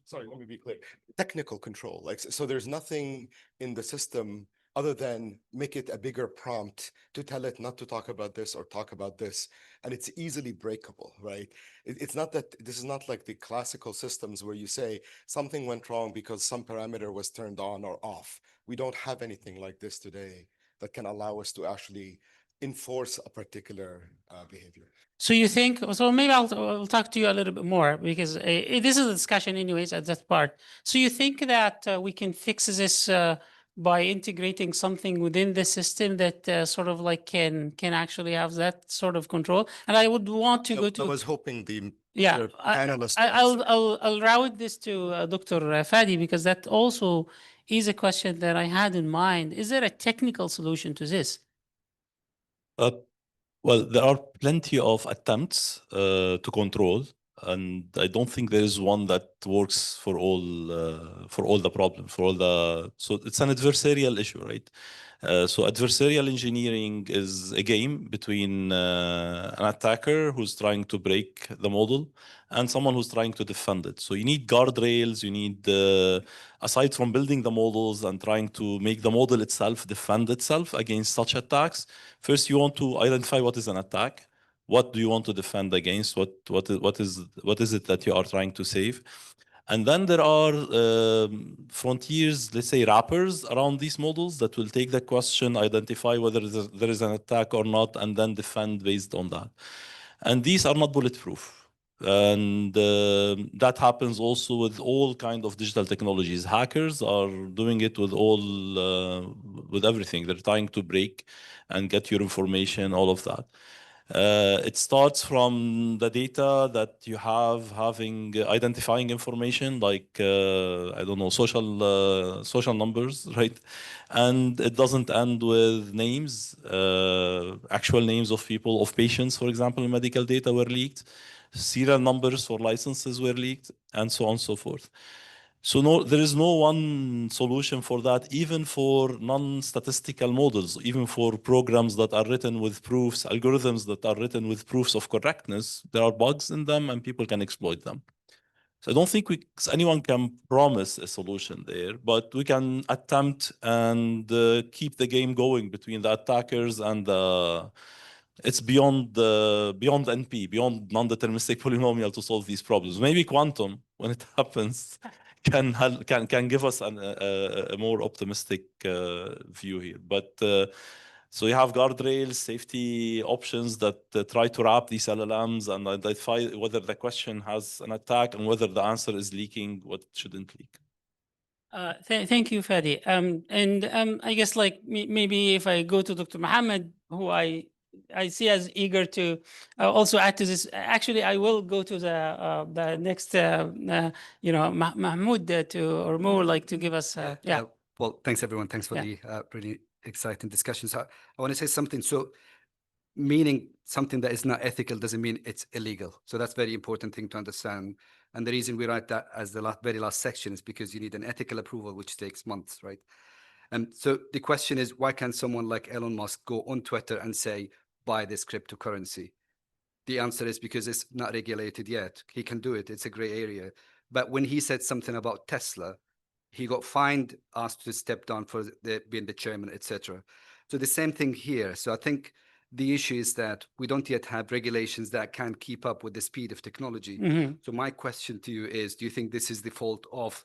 Sorry, let me be clear. Technical control, so there's nothing in the system other than make it a bigger prompt to tell it not to talk about this or talk about this. And it's easily breakable, right? It's not that this is not like the classical systems where you say something went wrong because some parameter was turned on or off. We don't have anything like this today that can allow us to actually enforce a particular behavior. So you think, so maybe I'll talk to you a little bit more because this is a discussion anyways at that part. So you think that we can fix this by integrating something within the system that sort of like can actually have that sort of control? And I would want to go to. I was hoping the Yeah, panelists. I'll route this to Dr. Fadi because that also is a question that I had in mind. Is there a technical solution to this? Well, there are plenty of attempts to control, and I don't think there is one that works for all the problems, so it's an adversarial issue, right? So adversarial engineering is a game between an attacker who's trying to break the model and someone who's trying to defend it. So you need guardrails, you need, aside from building the models and trying to make the model itself defend itself against such attacks, first you want to identify what is an attack. What do you want to defend against? What is it that you are trying to save? And then there are frontiers, let's say wrappers around these models that will take the question, identify whether there is an attack or not, and then defend based on that. And these are not bulletproof. And that happens also with all kind of digital technologies. Hackers are doing it with with everything. They're trying to break and get your information, all of that. It starts from the data that you identifying information like I don't know, social numbers, right? And it doesn't end with names, actual names of people, of patients, for example. Medical data were leaked, serial numbers for licenses were leaked, and so on and so forth. So there is no one solution for that, even for non-statistical models, even for programs that are written with proofs, algorithms that are written with proofs of correctness. There are bugs in them and people can exploit them. So I don't think anyone can promise a solution there, but we can attempt and keep the game going between the attackers and it's beyond NP, beyond non-deterministic polynomial to solve these problems. Maybe quantum, when it happens, can give us a more optimistic view here. But so you have guardrails, safety options that try to wrap these LLMs and identify whether the question has an attack and whether the answer is leaking, what shouldn't leak. Thank you, Fadi. I guess like maybe if I go to Dr. Mohammed, who I see as eager to also add to this. Actually, I will go to the next, Mahmoud or more like to give us. Well, thanks everyone. Thanks for the really exciting discussion. So I want to say something. So meaning something that is not ethical doesn't mean it's illegal. So that's very important thing to understand. And the reason we write that as the very last section is because you need an ethical approval, which takes months, right? And so the question is, why can't someone like Elon Musk go on Twitter and say, buy this cryptocurrency? The answer is because it's not regulated yet. He can do it. It's a gray area. But when he said something about Tesla, he got fined, asked to step down for being the chairman, etc. So the same thing here. So I think the issue is that we don't yet have regulations that can keep up with the speed of technology. So my question to you is, do you think this is the fault of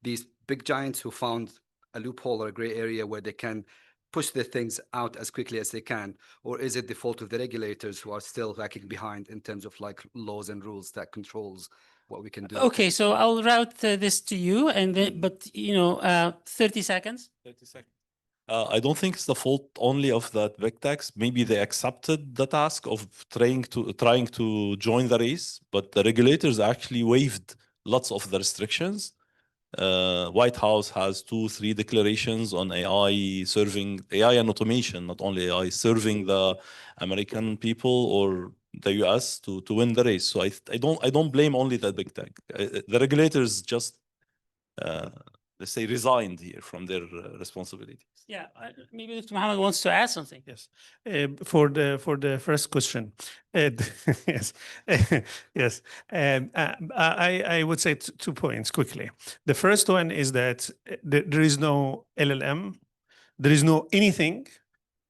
these big giants who found a loophole or a gray area where they can push the things out as quickly as they can, or is it the fault of the regulators who are still lagging behind in terms of like laws and rules that controls what we can do? Okay, so I'll route this to you, and then, but 30 seconds. 30 seconds. I don't think it's the fault only of that big techs. Maybe they accepted the task of trying to join the race, but the regulators actually waived lots of the restrictions. White House has 2-3 declarations on AI and automation, not only AI, serving the American people or the US to win the race. So I don't blame only the big tech. The regulators just let's say resigned here from their responsibilities. Yeah, maybe Dr. Mohammed wants to add something. Yes, for the first question, yes, yes. I would say 2 points quickly. The first one is that there is no LLM, there is no anything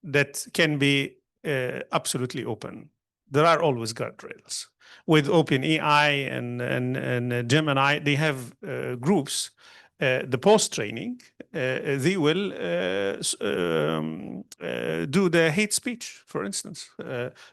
that can be absolutely open. There are always guardrails. With OpenAI and Gemini, they have groups. The post-training, they will do the hate speech, for instance,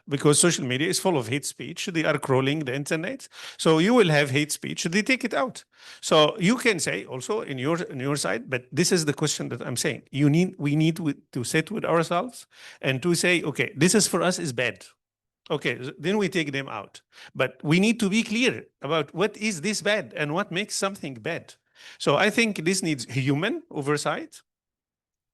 because social media is full of hate speech. They are crawling the internet. So you will have hate speech. They take it out. So you can say also in your side, but this is the question that I'm saying. We need to sit with ourselves and to say, okay, this is for us is bad. Okay, then we take them out. But we need to be clear about what is this bad and what makes something bad. So I think this needs human oversight.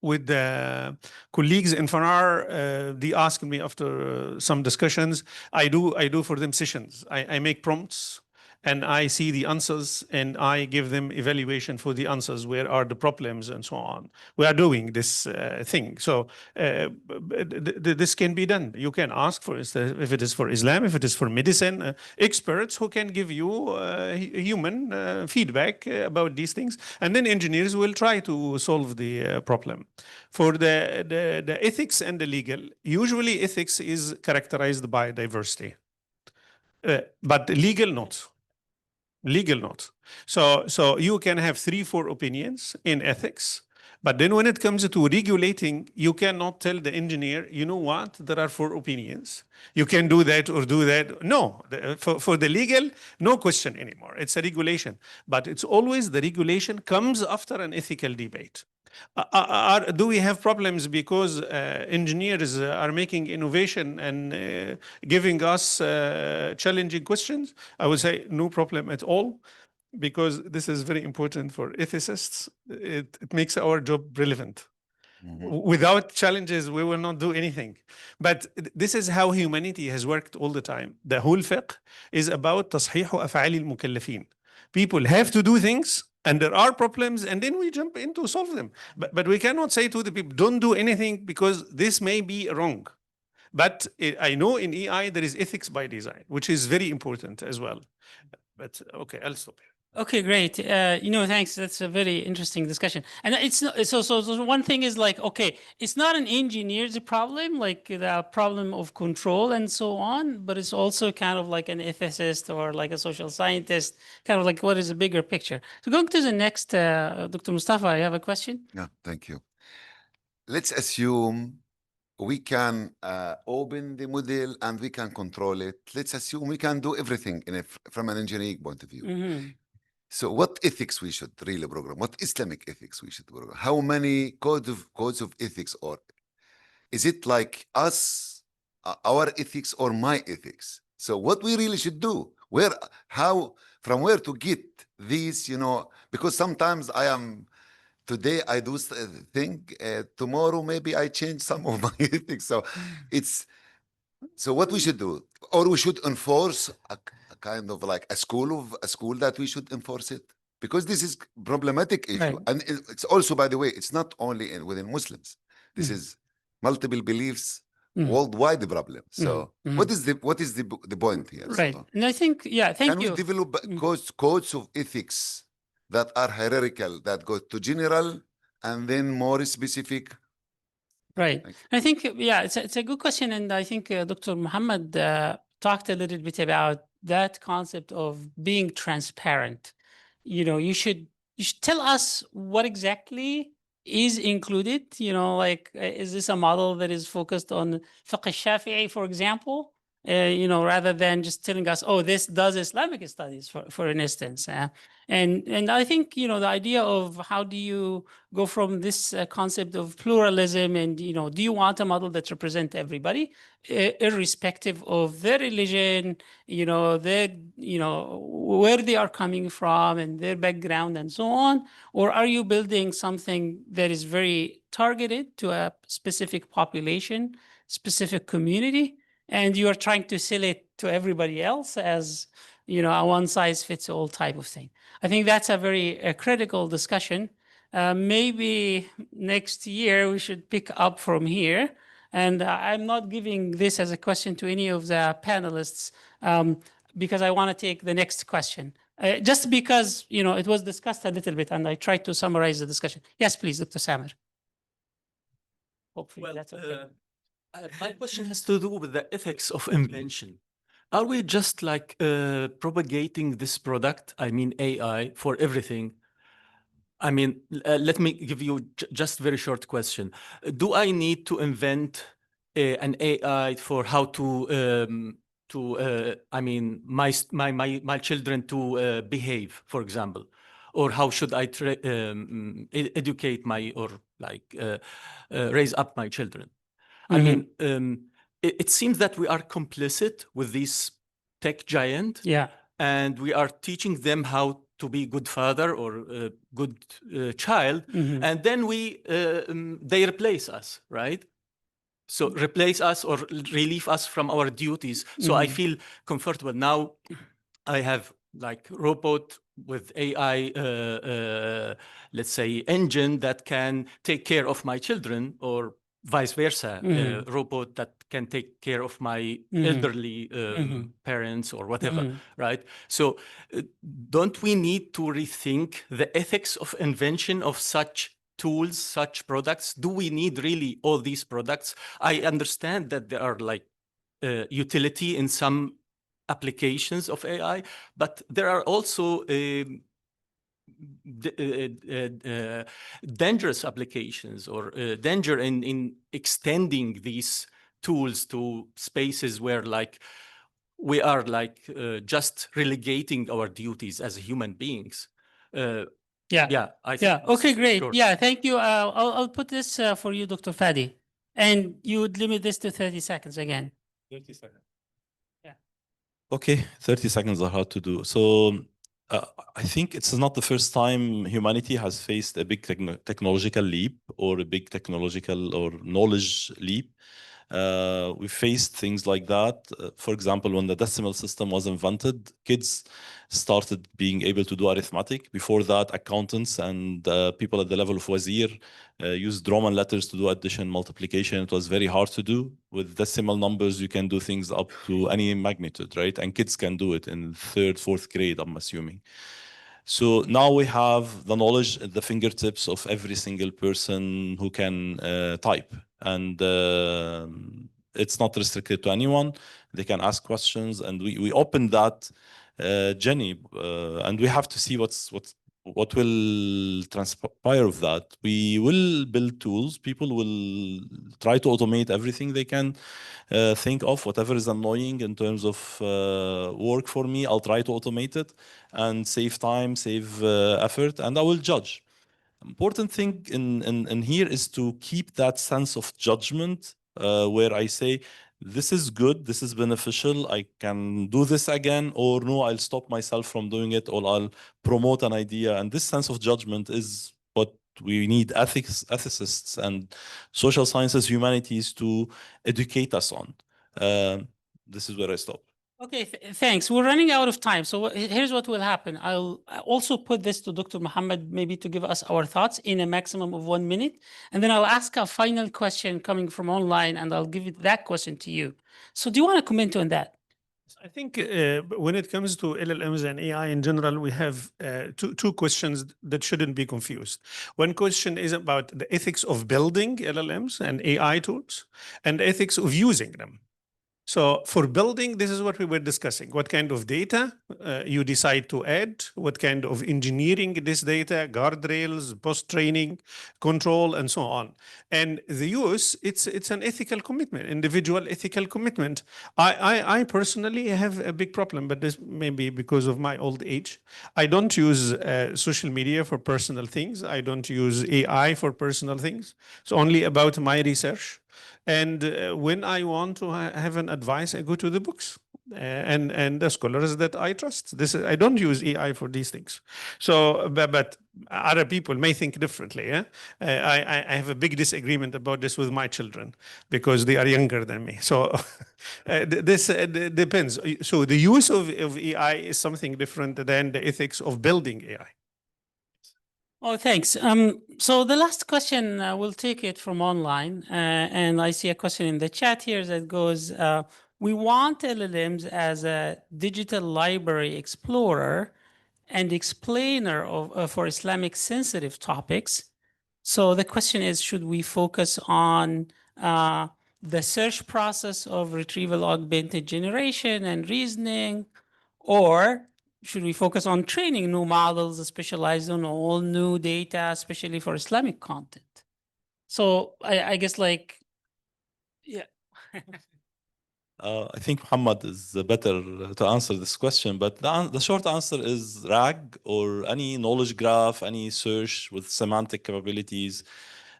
With the colleagues in Fanar, they asked me after some discussions. I do for them sessions. I make prompts and I see the answers and I give them evaluation for the answers. Where are the problems and so on? We are doing this thing. So this can be done. You can ask for if it is for Islam, if it is for medicine, experts who can give you human feedback about these things. And then engineers will try to solve the problem. For the ethics and the legal, usually ethics is characterized by diversity. But legal not. Legal not. So you can have 3-4 opinions in ethics, but then when it comes to regulating, you cannot tell the engineer, you know what, there are 4 opinions. You can do that or do that. No, for the legal, no question anymore. It's a regulation, but it's always the regulation comes after an ethical debate. Do we have problems because engineers are making innovation and giving us challenging questions? I would say no problem at all, because this is very important for ethicists. It makes our job relevant. Without challenges, we will not do anything. But this is how humanity has worked all the time. The whole fiqh is about تصحيح أفعال المكلفين. People have to do things, and there are problems, and then we jump in to solve them. But we cannot say to the people, don't do anything because this may be wrong. But I know in EI there is ethics by design, which is very important as well. But okay, I'll stop here. Okay, great. Thanks. That's a very interesting discussion. And it's not, so one thing is like, okay, it's not an engineer's problem, like the problem of control and so on, but it's also kind of like an ethicist or like a social scientist, kind of like what is the bigger picture. So going to the next, Dr. Mustafa, you have a question? Yeah, thank you. Let's assume we can open the model and we can control it. Let's assume we can do everything from an engineering point of view. So what ethics we should really program? What Islamic ethics we should program? How many codes of ethics, or is it like us, our ethics or my ethics? So what we really should do? From where to get these, because sometimes today I do think, tomorrow maybe I change some of my ethics. So it's So what we should do, or we should enforce a kind of like a school that we should enforce it, because this is problematic issue, Right. and it's also, by the way, it's not only within Muslims. This Mhm. is multiple beliefs, Mhm. worldwide problem. So Mhm. what is the point here? Right. So And I think, yeah, thank can you. we develop Mm. codes of ethics that are hierarchical, that go to general and then more specific? Right. Thank you. I think, yeah, it's a good question. And I think Dr. Muhammad talked a little bit about that concept of being transparent. You know, you should tell us what exactly is included. You know, like, is this a model that is focused on fiqh al-Shafi'i, for example? You know, rather than just telling us, oh, this does Islamic studies, for an instance. And I think, you know, the idea of how do you go from this concept of pluralism and, you know, do you want a model that represents everybody, irrespective of their religion, you know, where they are coming from and their background and so on? Or are you building something that is very targeted to a specific population, specific community, and you are trying to sell it to everybody else as, you know, a one size fits all type of thing? I think that's a very critical discussion. Maybe next year we should pick up from here. And I'm not giving this as a question to any of the panelists because I want to take the next question. Just because, you know, it was discussed a little bit and I tried to summarize the discussion. Yes, please, Dr. Samer. Hopefully that's okay. My question has to do with the ethics of invention. Are we just like propagating this product, I mean AI, for everything? I mean, let me give you just very short question. Do I need to invent an AI for how I mean, my children to behave, for example? Or how should I educate or like raise up my children? I mean, it seems that we are complicit with these tech giant. Yeah. And we are teaching them how to be good father or a good child. And then they replace us, right? So replace us or relieve us from our duties. So I feel comfortable. Now I have like robot with AI, let's say, engine that can take care of my children, or vice versa, robot that can take care of my elderly parents or whatever, right? So don't we need to rethink the ethics of invention of such tools, such products? Do we need really all these products? I understand that there are like utility in some applications of AI, but there are also dangerous applications or danger in extending these tools to spaces where like we are like just relegating our duties as human beings. Yeah. I think Okay, great. sure. Yeah, thank you. I'll put this for you, Dr. Fadi. And you would limit this to 30 seconds again. 30 seconds. Yeah. Okay, 30 seconds are hard to do. So I think it's not the first time humanity has faced a big technological leap or a big technological or knowledge leap. We faced things like that. For example, when the decimal system was invented, kids started being able to do arithmetic. Before that, accountants and people at the level of wazir used Roman letters to do addition, multiplication. It was very hard to do. With decimal numbers, you can do things up to any magnitude, right? And kids can do it in third, fourth grade, I'm assuming. So now we have the knowledge at the fingertips of every single person who can type. And it's not restricted to anyone. They can ask questions, and we open that journey, and we have to see what will transpire of that. We will build tools. People will try to automate everything they can think of. Whatever is annoying in terms of work for me, I'll try to automate it and save time, save effort, and I will judge. Important thing in here is to keep that sense of judgment where I say, this is good, this is beneficial, I can do this again, or no, I'll stop myself from doing it, or I'll promote an idea. And this sense of judgment is what we need ethicists and social sciences, humanities to educate us on. This is where I stop. Okay, thanks. We're running out of time. So here's what will happen. I'll also put this to Dr. Muhammad, maybe to give us our thoughts in a maximum of 1 minute. And then I'll ask a final question coming from online, and I'll give that question to you. So do you want to comment on that? I think when it comes to LLMs and AI in general, we have two questions that shouldn't be confused. One question is about the ethics of building LLMs and AI tools and the ethics of using them. So for building, this is what we were discussing. What kind of data you decide to add, what kind of engineering this data, guardrails, post-training, control, and so on. And the use, it's an ethical commitment, individual ethical commitment. I personally have a big problem, but this may be because of my old age. I don't use social media for personal things. I don't use AI for personal things. It's only about my research. And when I want to have an advice, I go to the books and the scholars that I trust. I don't use AI for these things. So, but other people may think differently. Yeah? I have a big disagreement about this with my children because they are younger than me. So this depends. So the use of AI is something different than the ethics of building AI. Oh, thanks. So the last question, we'll take it from online. And I see a question in the chat here that goes, we want LLMs as a digital library explorer and explainer for Islamic sensitive topics. So the question is, should we focus on the search process of retrieval augmented generation and reasoning, or should we focus on training new models specialized on all new data, especially for Islamic content? So I guess yeah. I think Muhammad is better to answer this question, but the short answer is RAG or any knowledge graph, any search with semantic capabilities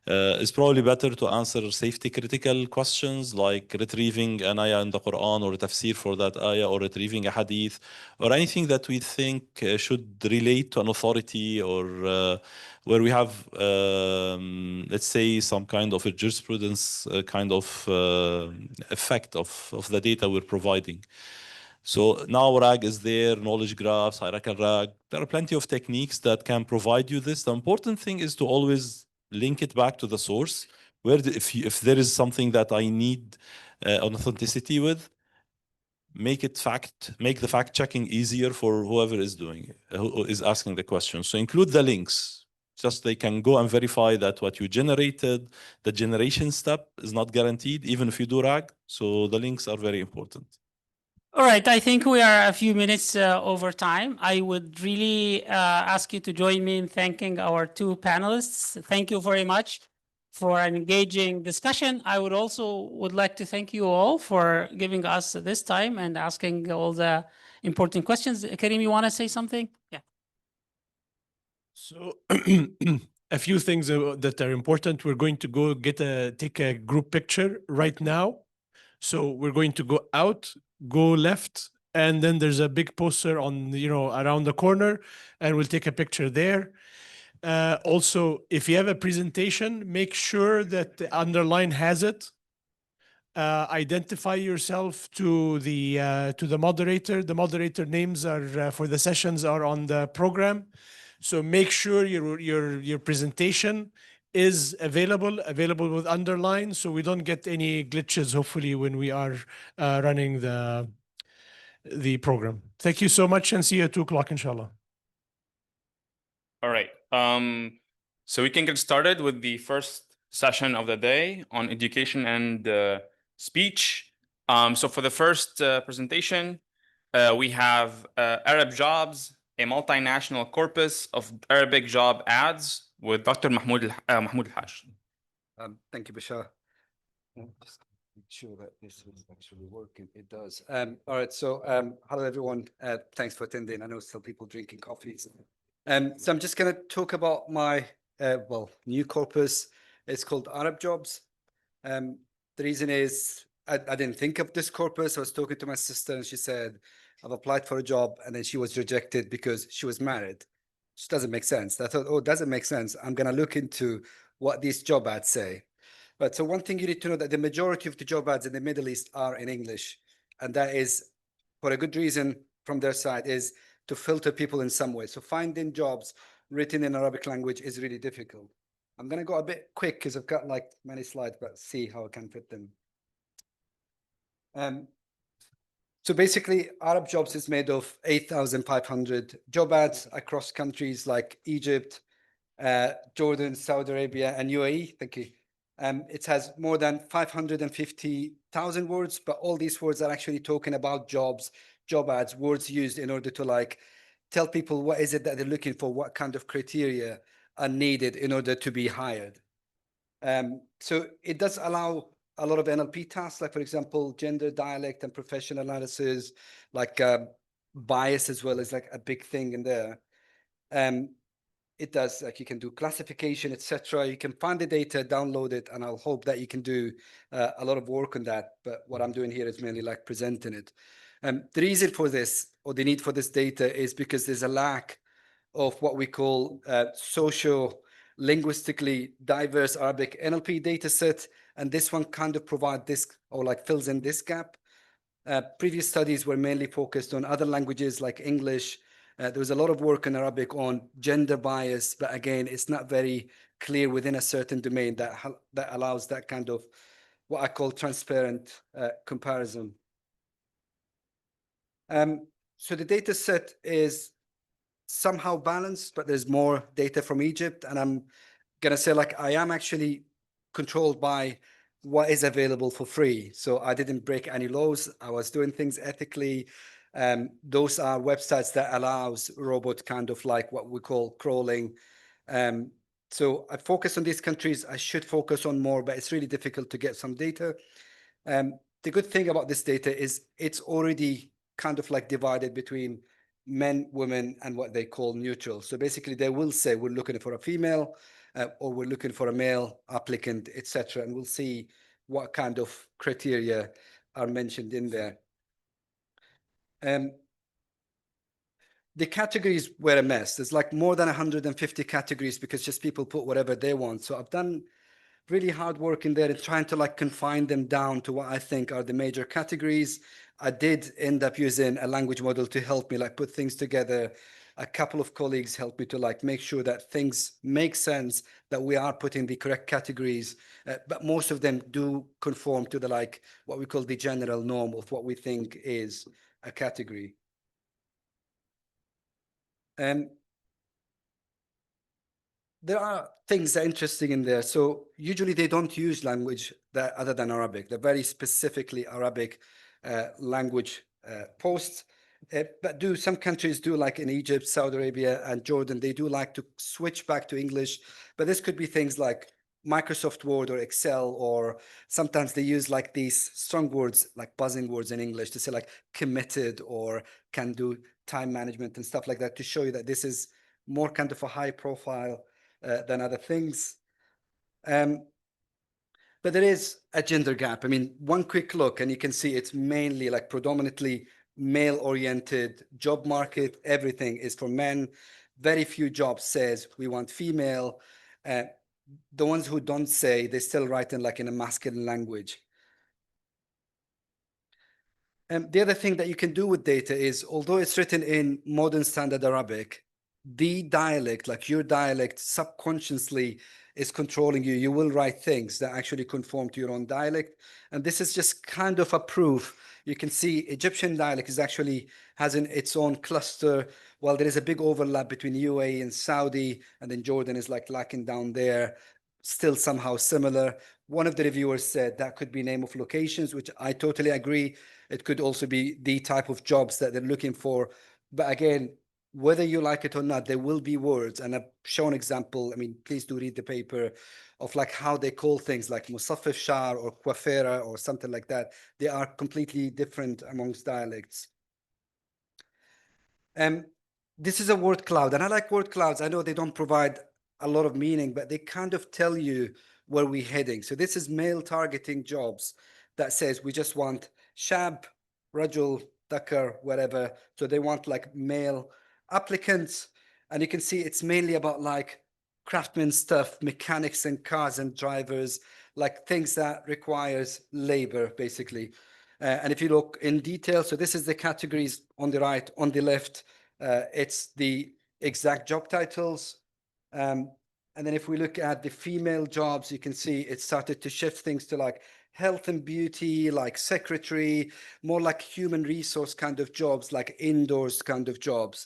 is probably better to answer safety critical questions like retrieving an ayah in the Quran or a tafsir for that ayah, or retrieving a hadith, or anything that we think should relate to an authority, or where we have, let's say, some kind of a jurisprudence kind of effect of the data we're providing. So now RAG is there, knowledge graphs, hierarchical RAG. There are plenty of techniques that can provide you this. The important thing is to always link it back to the source, where if there is something that I need an authenticity with, make the fact checking easier for whoever is doing it, who is asking the question. So include the links. Just they can go and verify that what you generated, the generation step is not guaranteed, even if you do RAG. So the links are very important. All right, I think we are a few minutes over time. I would really ask you to join me in thanking our two panelists. Thank you very much for an engaging discussion. I would like to thank you all for giving us this time and asking all the important questions. Kareem, you want to say something? Yeah. So a few things that are important. We're going to go take a group picture right now. So we're going to go out, go left, and then there's a big poster on, around the corner, and we'll take a picture there. Also, if you have a presentation, make sure that the underline has it. Identify yourself to the moderator. The moderator names are for the sessions are on the program. So make sure your presentation is available with underline, so we don't get any glitches, hopefully, when we are running the program. Thank you so much, and see you at 2:00, inshallah. All right. So we can get started with the first session of the day on education and speech. So for the first presentation, we have ArabJobs, a multinational corpus of Arabic job ads, with Dr. Mahmoud Al-Haj. Thank you, Bashar. Just make sure that this is actually working. It does. All right. So, hello everyone. Thanks for attending. I know still people drinking coffees. So I'm just going to talk about my new corpus. It's called ArabJobs. The reason is I didn't think of this corpus. I was talking to my sister, and she said, "I've applied for a job," and then she was rejected because she was married. Which doesn't make sense. I thought, oh, doesn't make sense. I'm going to look into what these job ads say. But so one thing you need to know that the majority of the job ads in the Middle East are in English. And that is for a good reason from their side, is to filter people in some way. So finding jobs written in Arabic language is really difficult. I'm going to go a bit quick because I've got like many slides, but see how I can fit them. So basically, ArabJobs is made of 8,500 job ads across countries like Egypt, Jordan, Saudi Arabia, and UAE. Thank you. It has more than 550,000 words, but all these words are actually talking about jobs, job ads, words used in order to like tell people what is it that they're looking for, what kind of criteria are needed in order to be hired. So it does allow a lot of NLP tasks, like for example, gender, dialect, and professional analysis, like bias as well is like a big thing in there. It does, like you can do classification, etc. You can find the data, download it, and I'll hope that you can do a lot of work on that. But what I'm doing here is mainly like presenting it. The reason for this, or the need for this data, is because there's a lack of what we call socio-linguistically diverse Arabic NLP data set. And this one kind of provides this, or like fills in this gap. Previous studies were mainly focused on other languages like English. There was a lot of work in Arabic on gender bias, but again, it's not very clear within a certain domain that allows that kind of what I call transparent comparison. So the data set is somehow balanced, but there's more data from Egypt. And I'm going to say, like, I am actually controlled by what is available for free. So I didn't break any laws. I was doing things ethically. Those are websites that allows robot kind of like what we call crawling. So I focus on these countries. I should focus on more, but it's really difficult to get some data. The good thing about this data is it's already kind of like divided between men, women, and what they call neutral. So basically they will say we're looking for a female or we're looking for a male applicant, etc. And we'll see what kind of criteria are mentioned in there. The categories were a mess. There's like more than 150 categories because just people put whatever they want. So I've done really hard work in there and trying to like confine them down to what I think are the major categories. I did end up using a language model to help me like put things together. A couple of colleagues helped me to like make sure that things make sense, that we are putting the correct categories, but most of them do conform to the like what we call the general norm of what we think is a category. There are things that are interesting in there. So usually they don't use language that other than Arabic. They're very specifically Arabic language posts. But some countries do, like in Egypt, Saudi Arabia, and Jordan, they do like to switch back to English. But this could be things like Microsoft Word or Excel, or sometimes they use like these strong words, like buzzing words in English to say like committed or can do time management and stuff like that to show you that this is more kind of a high profile than other things. But there is a gender gap. I mean, one quick look and you can see it's mainly like predominantly male-oriented job market. Everything is for men. Very few jobs says we want female. The ones who don't say, they still write in like in a masculine language. The other thing that you can do with data is, although it's written in modern standard Arabic, the dialect, like your dialect, subconsciously is controlling you. You will write things that actually conform to your own dialect. And this is just kind of a proof. You can see Egyptian dialect is actually has its own cluster. While there is a big overlap between UAE and Saudi, and then Jordan is like lacking down there, still somehow similar. One of the reviewers said that could be name of locations, which I totally agree. It could also be the type of jobs that they're looking for. But again, whether you like it or not, there will be words. And I've shown example, I mean, please do read the paper of like how they call things like musaffif shar or coiffera or something like that. They are completely different amongst dialects. This is a word cloud, and I like word clouds. I know they don't provide a lot of meaning, but they kind of tell you where we're heading. So this is male targeting jobs that says we just want shab, rajul, dakar, whatever. So they want like male applicants. And you can see it's mainly about like craftsman stuff, mechanics and cars and drivers, like things that requires labor, basically. And if you look in detail, so this is the categories on the right, on the left, it's the exact job titles. And then if we look at the female jobs, you can see it started to shift things to like health and beauty, like secretary, more like human resource kind of jobs, like indoors kind of jobs,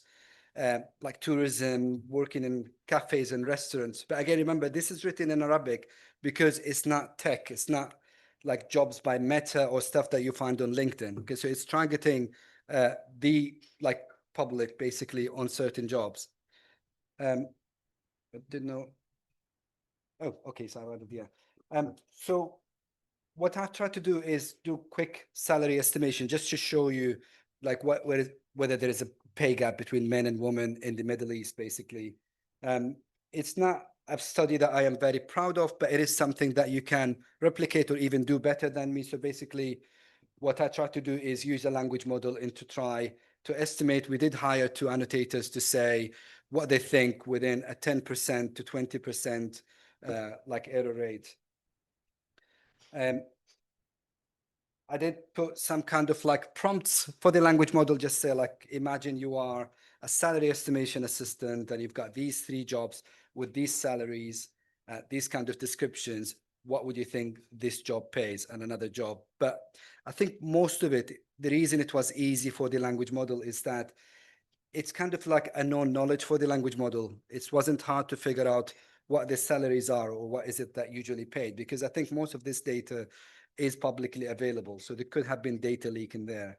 like tourism, working in cafes and restaurants. But again, remember, this is written in Arabic because it's not tech. It's not like jobs by Meta or stuff that you find on LinkedIn. Okay, so it's targeting the like public basically on certain jobs. But didn't know. Oh, okay, so I yeah. So what I try to do is do quick salary estimation just to show you like whether there is a pay gap between men and women in the Middle East, basically. It's not a study that I am very proud of, but it is something that you can replicate or even do better than me. So basically, what I try to do is use a language model and to try to estimate. We did hire 2 annotators to say what they think within a 10% to 20% like error rate. I did put some kind of like prompts for the language model, just say like, imagine you are a salary estimation assistant and you've got these 3 jobs with these salaries, these kind of descriptions. What would you think this job pays and another job? But I think most of it, the reason it was easy for the language model is that it's kind of like a known knowledge for the language model. It wasn't hard to figure out what the salaries are or what is it that usually paid, because I think most of this data is publicly available. So there could have been data leak in there.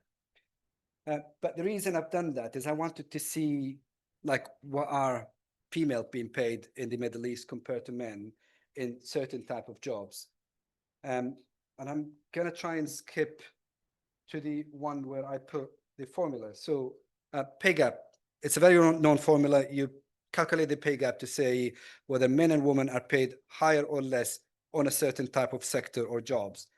But the reason I've done that is I wanted to see like what are female being paid in the Middle East compared to men in certain type of jobs. And I'm going to try and skip to the one where I put the formula. So pay gap, it's a very known formula. You calculate the pay gap to say whether men and women are paid higher or less on a certain type of sector or jobs.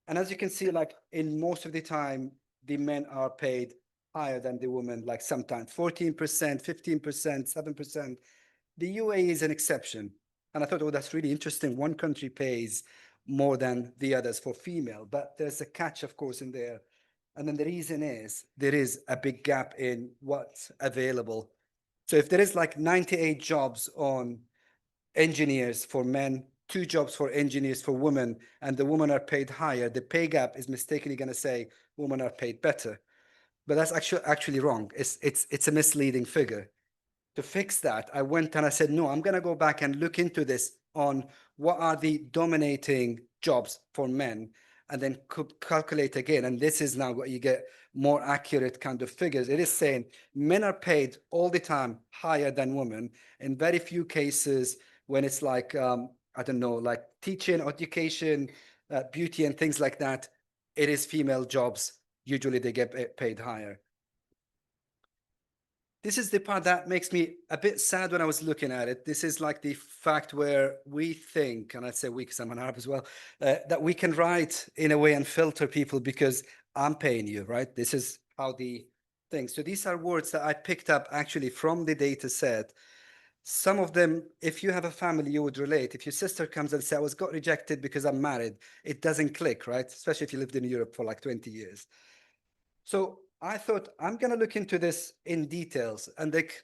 And as you can see, like in most of the time, the men are paid higher than the women, like sometimes 14%, 15%, 7%. The UAE is an exception. And I thought, oh, that's really interesting. One country pays more than the others for female, but there's a catch, of course, in there. And then the reason is there is a big gap in what's available. So if there is like 98 jobs on engineers for men, 2 jobs for engineers for women, and the women are paid higher, the pay gap is mistakenly going to say women are paid better. But that's actually wrong. It's a misleading figure. To fix that, I went and I said, no, I'm going to go back and look into this on what are the dominating jobs for men, and then calculate again. And this is now what you get more accurate kind of figures. It is saying men are paid all the time higher than women. In very few cases, when it's like, I don't know, like teaching, education, beauty and things like that, it is female jobs. Usually they get paid higher. This is the part that makes me a bit sad when I was looking at it. This is like the fact where we think, and I'd say we because I'm an Arab as well, that we can write in a way and filter people because I'm paying you, right? This is how the thing. So these are words that I picked up actually from the data set. Some of them, if you have a family, you would relate. If your sister comes and says, I was got rejected because I'm married, it doesn't click, right? Especially if you lived in Europe for like 20 years. So I thought I'm going to look into this in details. And like,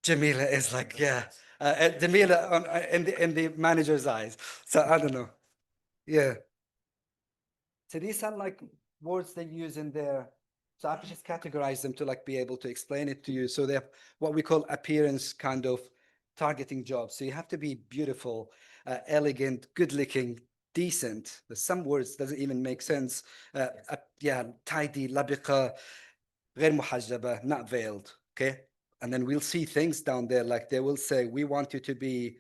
Jamila is like, yeah, Jamila in the manager's eyes. So I don't know. Yeah. So these are like words they use in there. So I've just categorized them to like be able to explain it to you. So they're what we call appearance kind of targeting jobs. So you have to be beautiful, elegant, good looking, decent. There's some words doesn't even make sense. Yeah, tidy, labiqa, غير محجبة, not veiled. Okay. And then we'll see things down there like they will say, we want you to be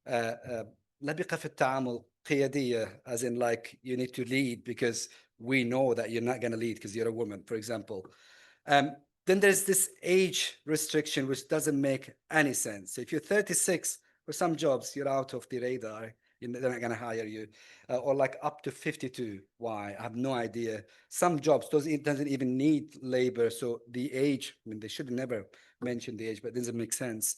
لبقة في التعامل قيادية, as in like you need to lead because we know that you're not going to lead because you're a woman, for example. Then there's this age restriction, which doesn't make any sense. So if you're 36, for some jobs, you're out of the radar. They're not going to hire you. Or like up to 52. Why? I have no idea. Some jobs doesn't even need labor. So the age, I mean, they should never mention the age, but it doesn't make sense.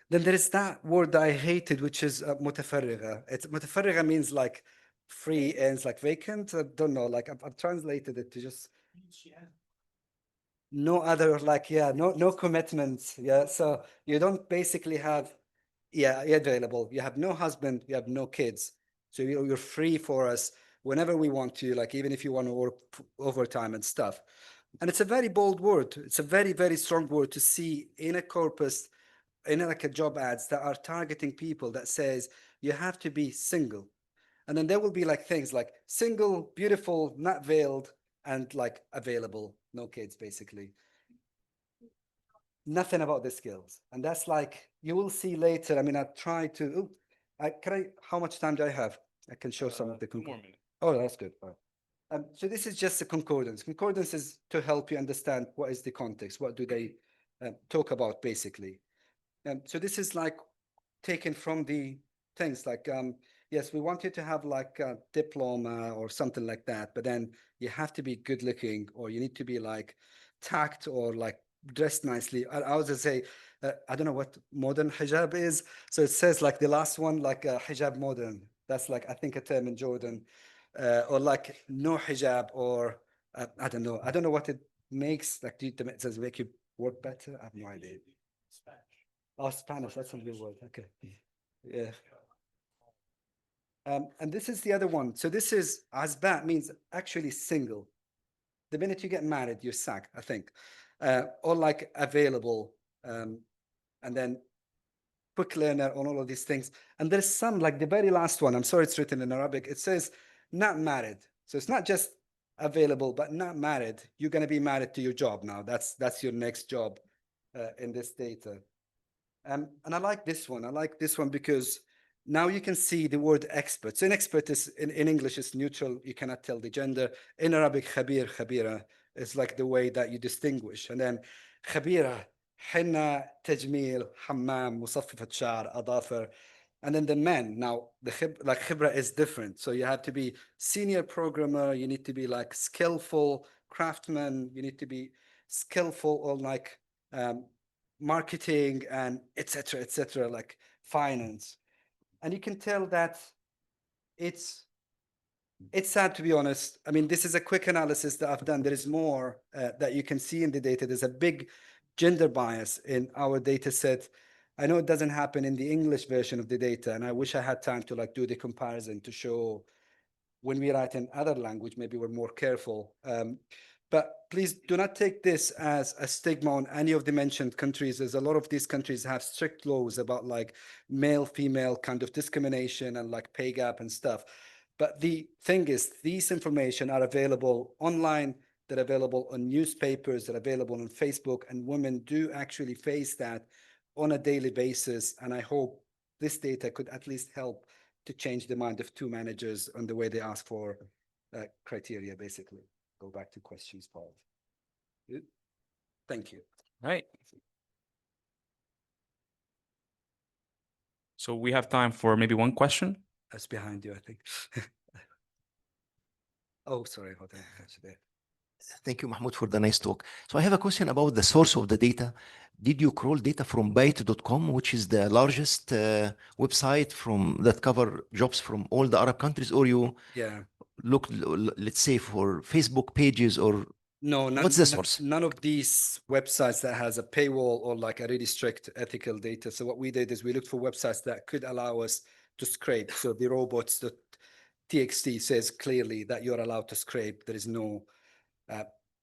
Then there is that word that I hated, which is mutafarriga. Mutafarriga means like free and it's like vacant. I don't know, like I've translated it to just no other, like, yeah, no commitments. Yeah, so you don't basically have, yeah, available. You have no husband, you have no kids. So you're free for us whenever we want to, like even if you want to work overtime and stuff. And it's a very bold word. It's a very, very strong word to see in a corpus, in like a job ads that are targeting people that says you have to be single. And then there will be like things like single, beautiful, not veiled, and like available, no kids, basically. Nothing about the skills. And that's like, you will see later. I mean, I try to, how much time do I have? I can show some of the concordance. Oh, that's good. All right. So this is just a concordance. Concordance is to help you understand what is the context. What do they talk about, basically. So this is like taken from the things like, yes, we want you to have like a diploma or something like that, but then you have to be good looking, or you need to be like tact or like dressed nicely. I was gonna say, I don't know what modern hijab is. So it says like the last one, like hijab modern. That's like, I think a term in Jordan, or like no hijab, or I don't know. I don't know what it makes. Like, does it make you work better? I have no idea. Oh, Spanish, that's a good word. Okay. Yeah. And this is the other one. So this is azbat, means actually single. The minute you get married, you're sacked, I think. Or like available. And then quick learner on all of these things. And there's some, like the very last one, I'm sorry it's written in Arabic, it says not married. So it's not just available, but not married. You're going to be married to your job now. That's your next job in this data. And I like this one. I like this one because now you can see the word expert. So an expert is in English is neutral. You cannot tell the gender. In Arabic, khabir, khabira is like the way that you distinguish. And then khabira, henna, tajmil, hammam, musaffifat shar, adafar. And then the men, now the khibra is different. So you have to be senior programmer. You need to be like skillful craftsman. You need to be skillful or like marketing and etc., like finance. And you can tell that it's sad, to be honest. I mean, this is a quick analysis that I've done. There is more that you can see in the data. There's a big gender bias in our data set. I know it doesn't happen in the English version of the data, and I wish I had time to like do the comparison to show when we write in other language, maybe we're more careful. But please do not take this as a stigma on any of the mentioned countries. There's a lot of these countries have strict laws about like male-female kind of discrimination and like pay gap and stuff. But the thing is, these information are available online. They're available on newspapers. They're available on Facebook. And women do actually face that on a daily basis. And I hope this data could at least help to change the mind of two managers on the way they ask for criteria, basically. Go back to questions, Paul. Thank you. Right. So we have time for maybe one question. That's behind you, I think. Oh, sorry about that. Thank you, Mahmoud, for the nice talk. So I have a question about the source of the data. Did you crawl data from byte.com, which is the largest website that cover jobs from all the Arab countries, or you look, let's say, for Facebook pages, or no? What's the source? None of these websites that has a paywall or like a really strict ethical data. So what we did is we looked for websites that could allow us to scrape. So the robots.txt says clearly that you're allowed to scrape. There is no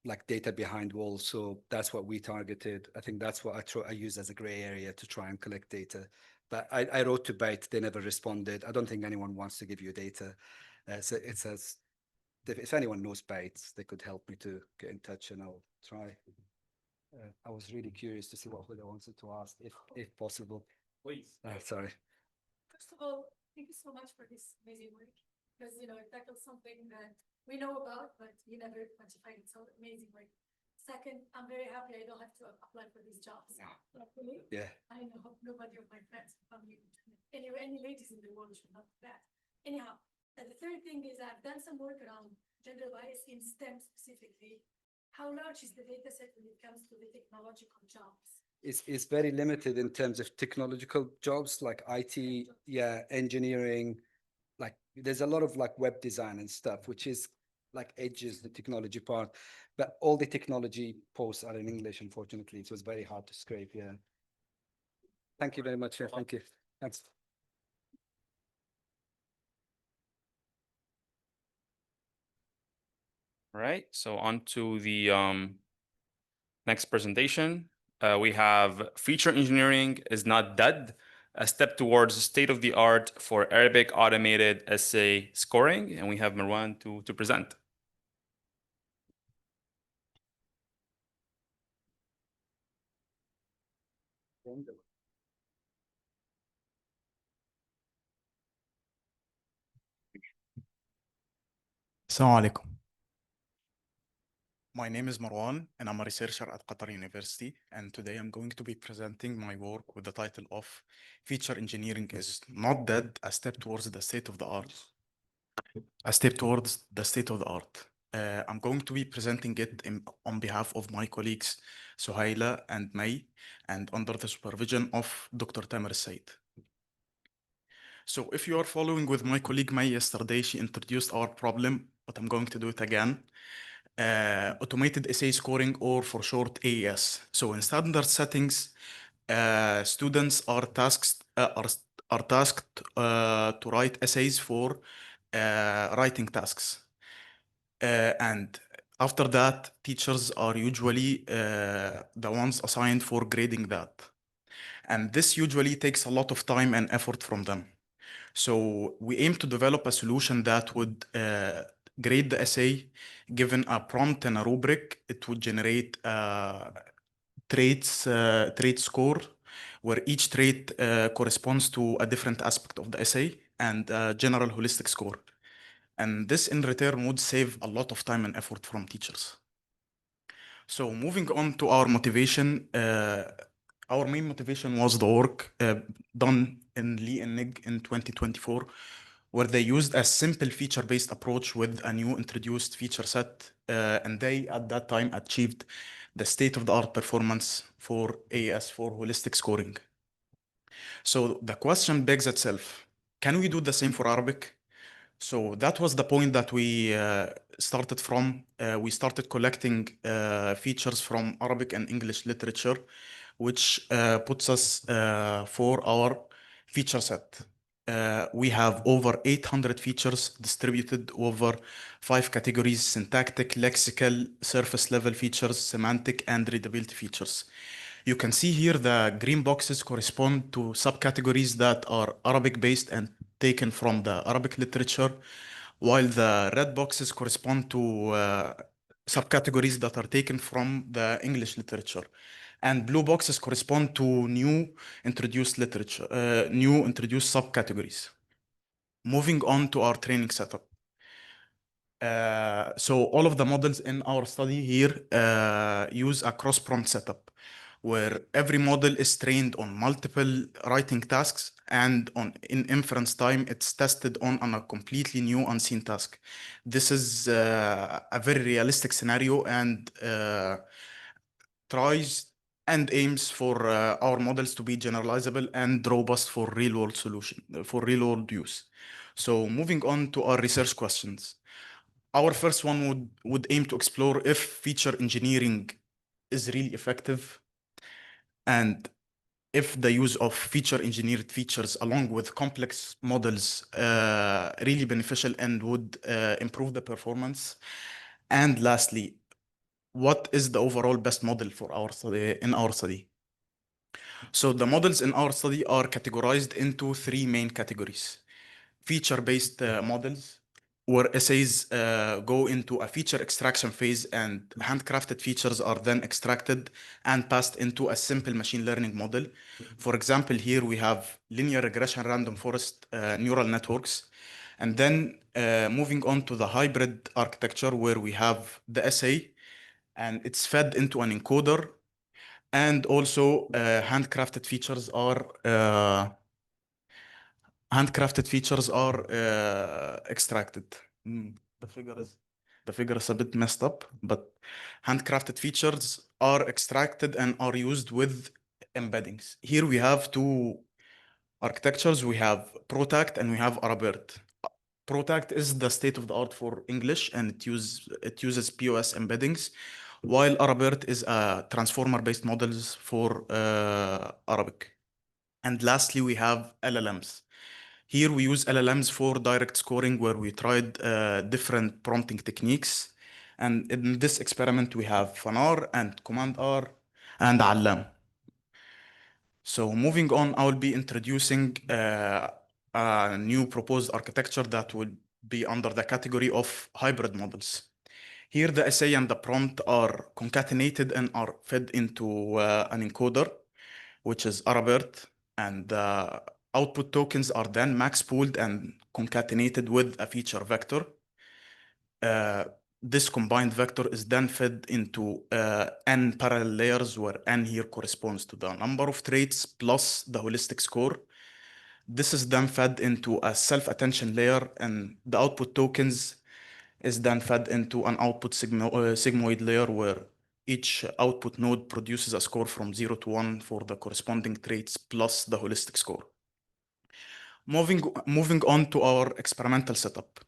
like data behind walls. So that's what we targeted. I think that's what I use as a gray area to try and collect data. But I wrote to Byte, they never responded. I don't think anyone wants to give you data. So it says, if anyone knows Byte, they could help me to get in touch and I'll try. I was really curious to see what they wanted to ask, if possible. Please. Sorry. First of all, thank you so much for this amazing work, because it tackles something that we know about, but you never quantify it. So amazing work. Second, I'm very happy I don't have to apply for these jobs. Luckily, I know nobody of my friends and family. Anyway, any ladies in the world should not do that. Anyhow, and the third thing is I've done some work around gender bias in STEM specifically. How large is the data set when it comes to the technological jobs? is very limited in terms of technological jobs like IT, engineering. Like there's a lot of like web design and stuff, which is like edges the technology part, but all the technology posts are in English, unfortunately. So it's very hard to scrape. Yeah. Thank you very much. Yeah, thank you. Thanks. All right, so on to the next presentation. We have feature engineering is not dead, a step towards state-of-the-art for Arabic automated essay scoring. And we have Marwan to present. Assalamu alaikum. My name is Marwan, and I'm a researcher at Qatari University. And today I'm going to be presenting my work with the title of Feature Engineering is Not Dead, a step towards the state of the art. A step towards the state of the art. I'm going to be presenting it on behalf of my colleagues Suhaila and May, and under the supervision of Dr. Tamer Said. So if you are following with my colleague May yesterday, she introduced our problem, but I'm going to do it again. Automated essay scoring, or for short AES. So in standard settings, students are tasked to write essays for writing tasks. And after that, teachers are usually the ones assigned for grading that. And this usually takes a lot of time and effort from them. So we aim to develop a solution that would grade the essay. Given a prompt and a rubric, it would generate a trait score, where each trait corresponds to a different aspect of the essay, and a general holistic score. And this in return would save a lot of time and effort from teachers. So moving on to our motivation, our main motivation was the work done in Lee and Nig in 2024, where they used a simple feature-based approach with a new introduced feature set, and they at that time achieved the state-of-the-art performance for AES, for holistic scoring. So the question begs itself, can we do the same for Arabic? So that was the point that we started from. We started collecting features from Arabic and English literature, which puts us for our feature set. We have over 800 features distributed over 5 categories: syntactic, lexical, surface level features, semantic, and readability features. You can see here the green boxes correspond to subcategories that are Arabic based and taken from the Arabic literature, while the red boxes correspond to subcategories that are taken from the English literature. And blue boxes correspond to new introduced literature, new introduced subcategories. Moving on to our training setup. So all of the models in our study here use a cross-prompt setup, where every model is trained on multiple writing tasks, and in inference time, it's tested on a completely new unseen task. This is a very realistic scenario, and tries and aims for our models to be generalizable and robust for real-world real-world use. So moving on to our research questions. Our first one would aim to explore if feature engineering is really effective, and if the use of feature engineered features along with complex models really beneficial and would improve the performance. And lastly, what is the overall best model for our study in our study? So the models in our study are categorized into 3 main categories: feature-based models, where essays go into a feature extraction phase, and handcrafted features are then extracted and passed into a simple machine learning model. For example, here we have linear regression random forest neural networks. And then moving on to the hybrid architecture, where we have the essay and it's fed into an encoder, and also handcrafted features are extracted. The figure is a bit messed up, but handcrafted features are extracted and are used with embeddings. Here we have two architectures. We have ProTact and we have ArabBert. ProTact is the state of the art for English, and it uses POS embeddings, while ArabBert is a transformer-based models for Arabic. And lastly, we have LLMs. Here we use LLMs for direct scoring, where we tried different prompting techniques. And in this experiment, we have FANAR and Command R and Allam. So moving on, I will be introducing a new proposed architecture that would be under the category of hybrid models. Here, the essay and the prompt are concatenated and are fed into an encoder, which is ArabBert, and the output tokens are then max pooled and concatenated with a feature vector. This combined vector is then fed into n parallel layers, where n here corresponds to the number of traits plus the holistic score. This is then fed into a self-attention layer, and the output tokens is then fed into an output sigmoid layer, where each output node produces a score from 0 to 1 for the corresponding traits plus the holistic score. Moving on to our experimental setup.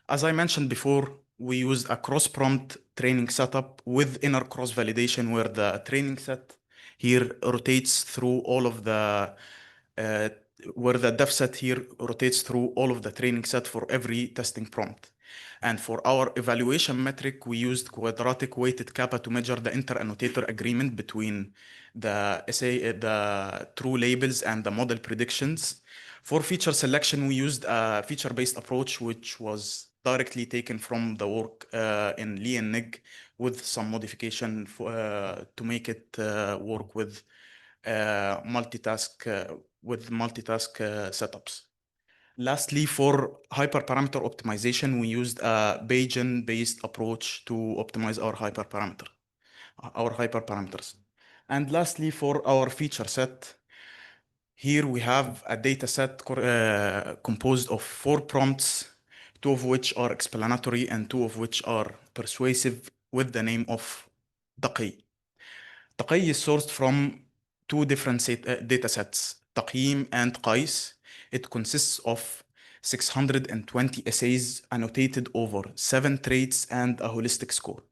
As I mentioned before, we used a cross-prompt training setup with inner cross-validation, where the training set here rotates through all of the where the def set here rotates through all of the training set for every testing prompt. And for our evaluation metric, we used quadratic weighted kappa to measure the inter-annotator agreement between the true labels and the model predictions. For feature selection, we used a feature-based approach, which was directly taken from the work in Lee and Nig, with some modification to make it work with multitask setups. Lastly, for hyperparameter optimization, we used a Bayesian-based approach to optimize our hyperparameters. And lastly, for our feature set, here we have a data set composed of 4 prompts, 2 of which are explanatory and 2 of which are persuasive, with the name of Taqi. Taqi is sourced from 2 different data sets, Taqyim and Qais. It consists of 620 essays annotated over 7 traits and a holistic score.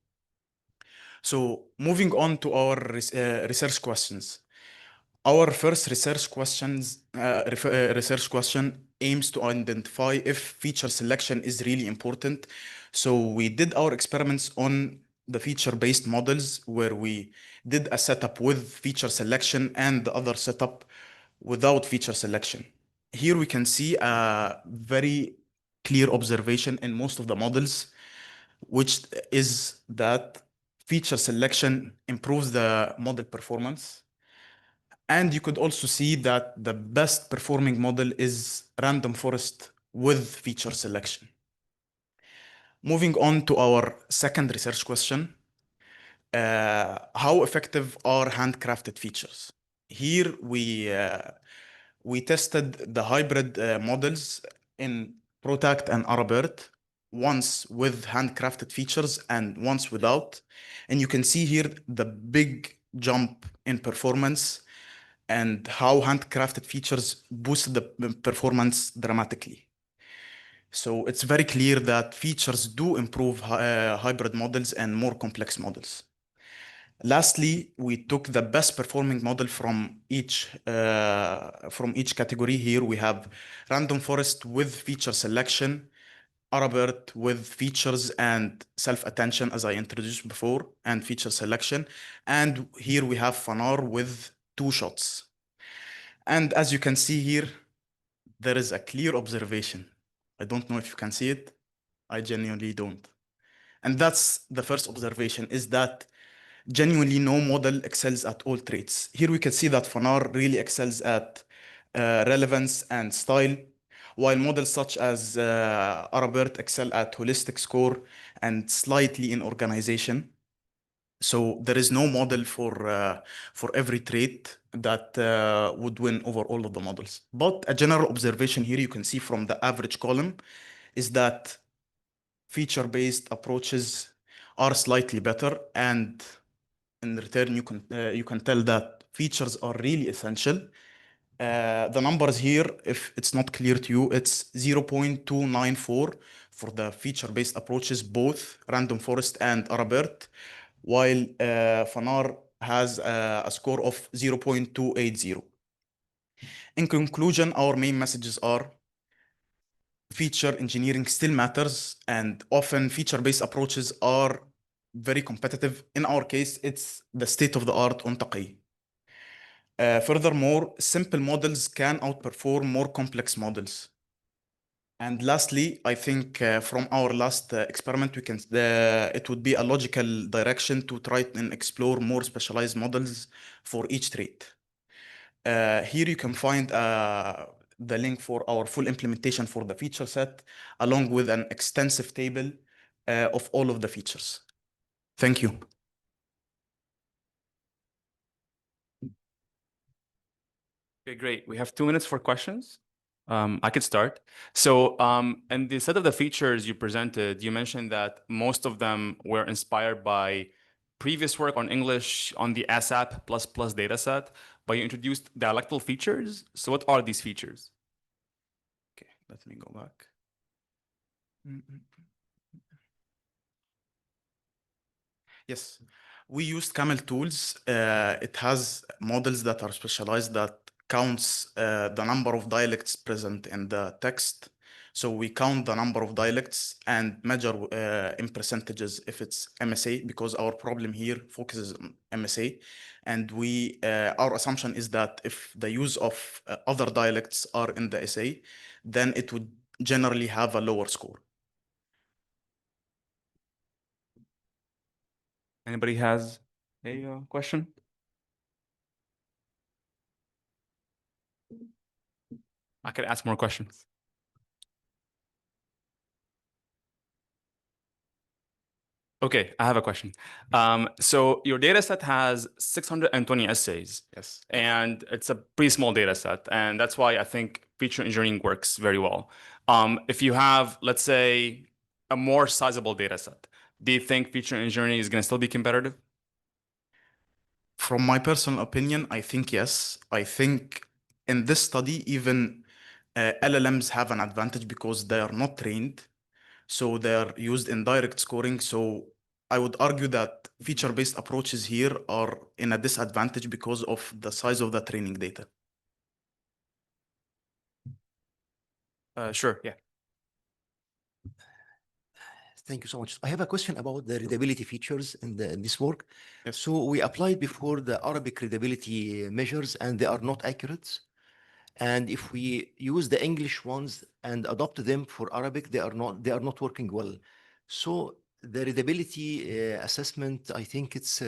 So moving on to our research questions. Our first research question aims to identify if feature selection is really important. So we did our experiments on the feature-based models, where we did a setup with feature selection and the other setup without feature selection. Here we can see a very clear observation in most of the models, which is that feature selection improves the model performance. And you could also see that the best performing model is random forest with feature selection. Moving on to our second research question, how effective are handcrafted features? Here we tested the hybrid models in ProTact and ArabBert, once with handcrafted features and once without. And you can see here the big jump in performance and how handcrafted features boost the performance dramatically. So it's very clear that features do improve hybrid models and more complex models. Lastly, we took the best performing model from each category. Here we have random forest with feature selection, ArabBert with features and self-attention, as I introduced before, and feature selection. And here we have FANAR with 2 shots. And as you can see here, there is a clear observation. I don't know if you can see it. I genuinely don't. And that's the first observation, is that genuinely no model excels at all traits. Here we can see that FANAR really excels at relevance and style, while models such as ArabBert excel at holistic score and slightly in organization. So there is no model for every trait that would win over all of the models. But a general observation here you can see from the average column is that feature-based approaches are slightly better, and in return you can tell that features are really essential. The numbers here, if it's not clear to you, it's 0.294 for the feature-based approaches, both random forest and ArabERT, while Fanar has a score of 0.280. In conclusion, our main messages are feature engineering still matters, and often feature-based approaches are very competitive. In our case, it's the state of the art on Taqi. Furthermore, simple models can outperform more complex models. And lastly, I think from our last experiment, we can it would be a logical direction to try and explore more specialized models for each trait. Here you can find the link for our full implementation for the feature set, along with an extensive table of all of the features. Thank you. Okay, great. We have 2 minutes for questions. I could start. So, in the set of the features you presented, you mentioned that most of them were inspired by previous work on English on the ASAP++ dataset, but you introduced dialectal features. So what are these features? Okay, let me go back. Yes, we used Camel tools. It has models that are specialized that counts the number of dialects present in the text. So we count the number of dialects and measure in percentages if it's MSA, because our problem here focuses on MSA. And our assumption is that if the use of other dialects are in the essay, then it would generally have a lower score. Anybody has a question? I could ask more questions. Okay, I have a question. So your data set has 620 essays. Yes. And it's a pretty small data set. And that's why I think feature engineering works very well. If you have, let's say, a more sizable data set, do you think feature engineering is going to still be competitive? From my personal opinion, I think yes. I think in this study, even LLMs have an advantage because they are not trained. So they're used in direct scoring. So I would argue that feature-based approaches here are in a disadvantage because of the size of the training data. Sure, yeah. Thank you so much. I have a question about the readability features in this work. Yes. So we applied before the Arabic readability measures, and they are not accurate. And if we use the English ones and adopt them for Arabic, they are not working well. So the readability assessment, I think it's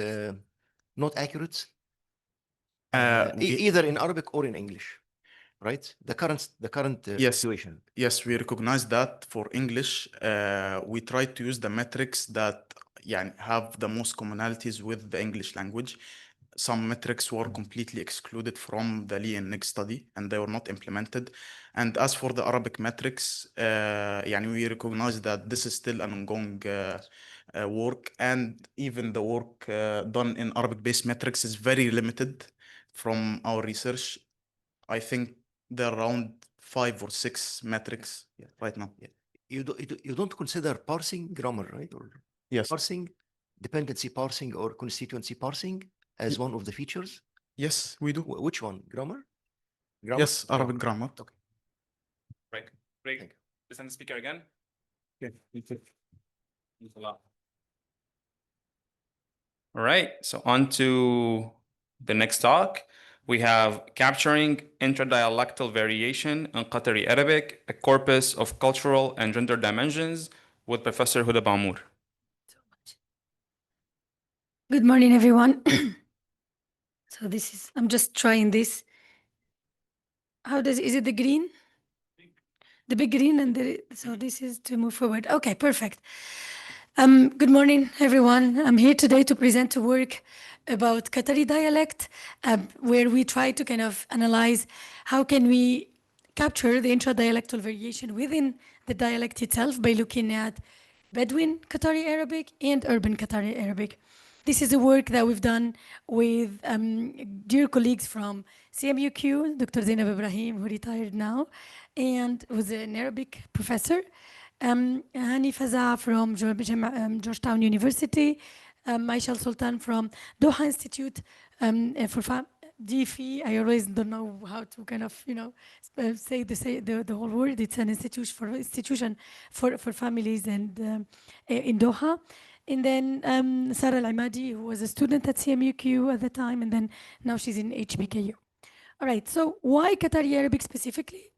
not accurate, either in Arabic or in English, right? The current Yes. situation. Yes, we recognize that for English. We try to use the metrics that have the most commonalities with the English language. Some metrics were completely excluded from the Lee and Nick study, and they were not implemented. And as for the Arabic metrics, we recognize that this is still an ongoing work, and even the work done in Arabic-based metrics is very limited from our research. I think there are around 5 or 6 metrics right now. Yeah. You don't consider parsing grammar, right? Or Yes. parsing, dependency parsing, or constituency parsing as one of the features? Yes, we do. Which one? Grammar? Yes, Arabic grammar. Okay. Right. Great. Listen to the speaker again. Okay. Thanks a lot. All right. So on to the next talk. We have capturing intra-dialectal variation in Qatari Arabic, a corpus of cultural and gender dimensions, with Professor Huda Bamour. Good morning, everyone. So I'm just trying this. Is it the green? The big green, and so this is to move forward. Okay, perfect. Good morning, everyone. I'm here today to present a work about Qatari dialect, where we try to kind of analyze how can we capture the intra-dialectal variation within the dialect itself by looking at Bedouin Qatari Arabic and urban Qatari Arabic. this is a work that we've done with dear colleagues from CMUQ, Dr. Zainab Ibrahim, who retired now, and was an Arabic professor. Hani Faza from Georgetown University, Aisha Sultan from Doha Institute for DFE. I always don't know how to kind of, say the whole word. It's an institution for families and in Doha. And then Sarah Al-Imadi, who was a student at CMUQ at the time, and then now she's in HBKU. All right, so why Qatari Arabic specifically?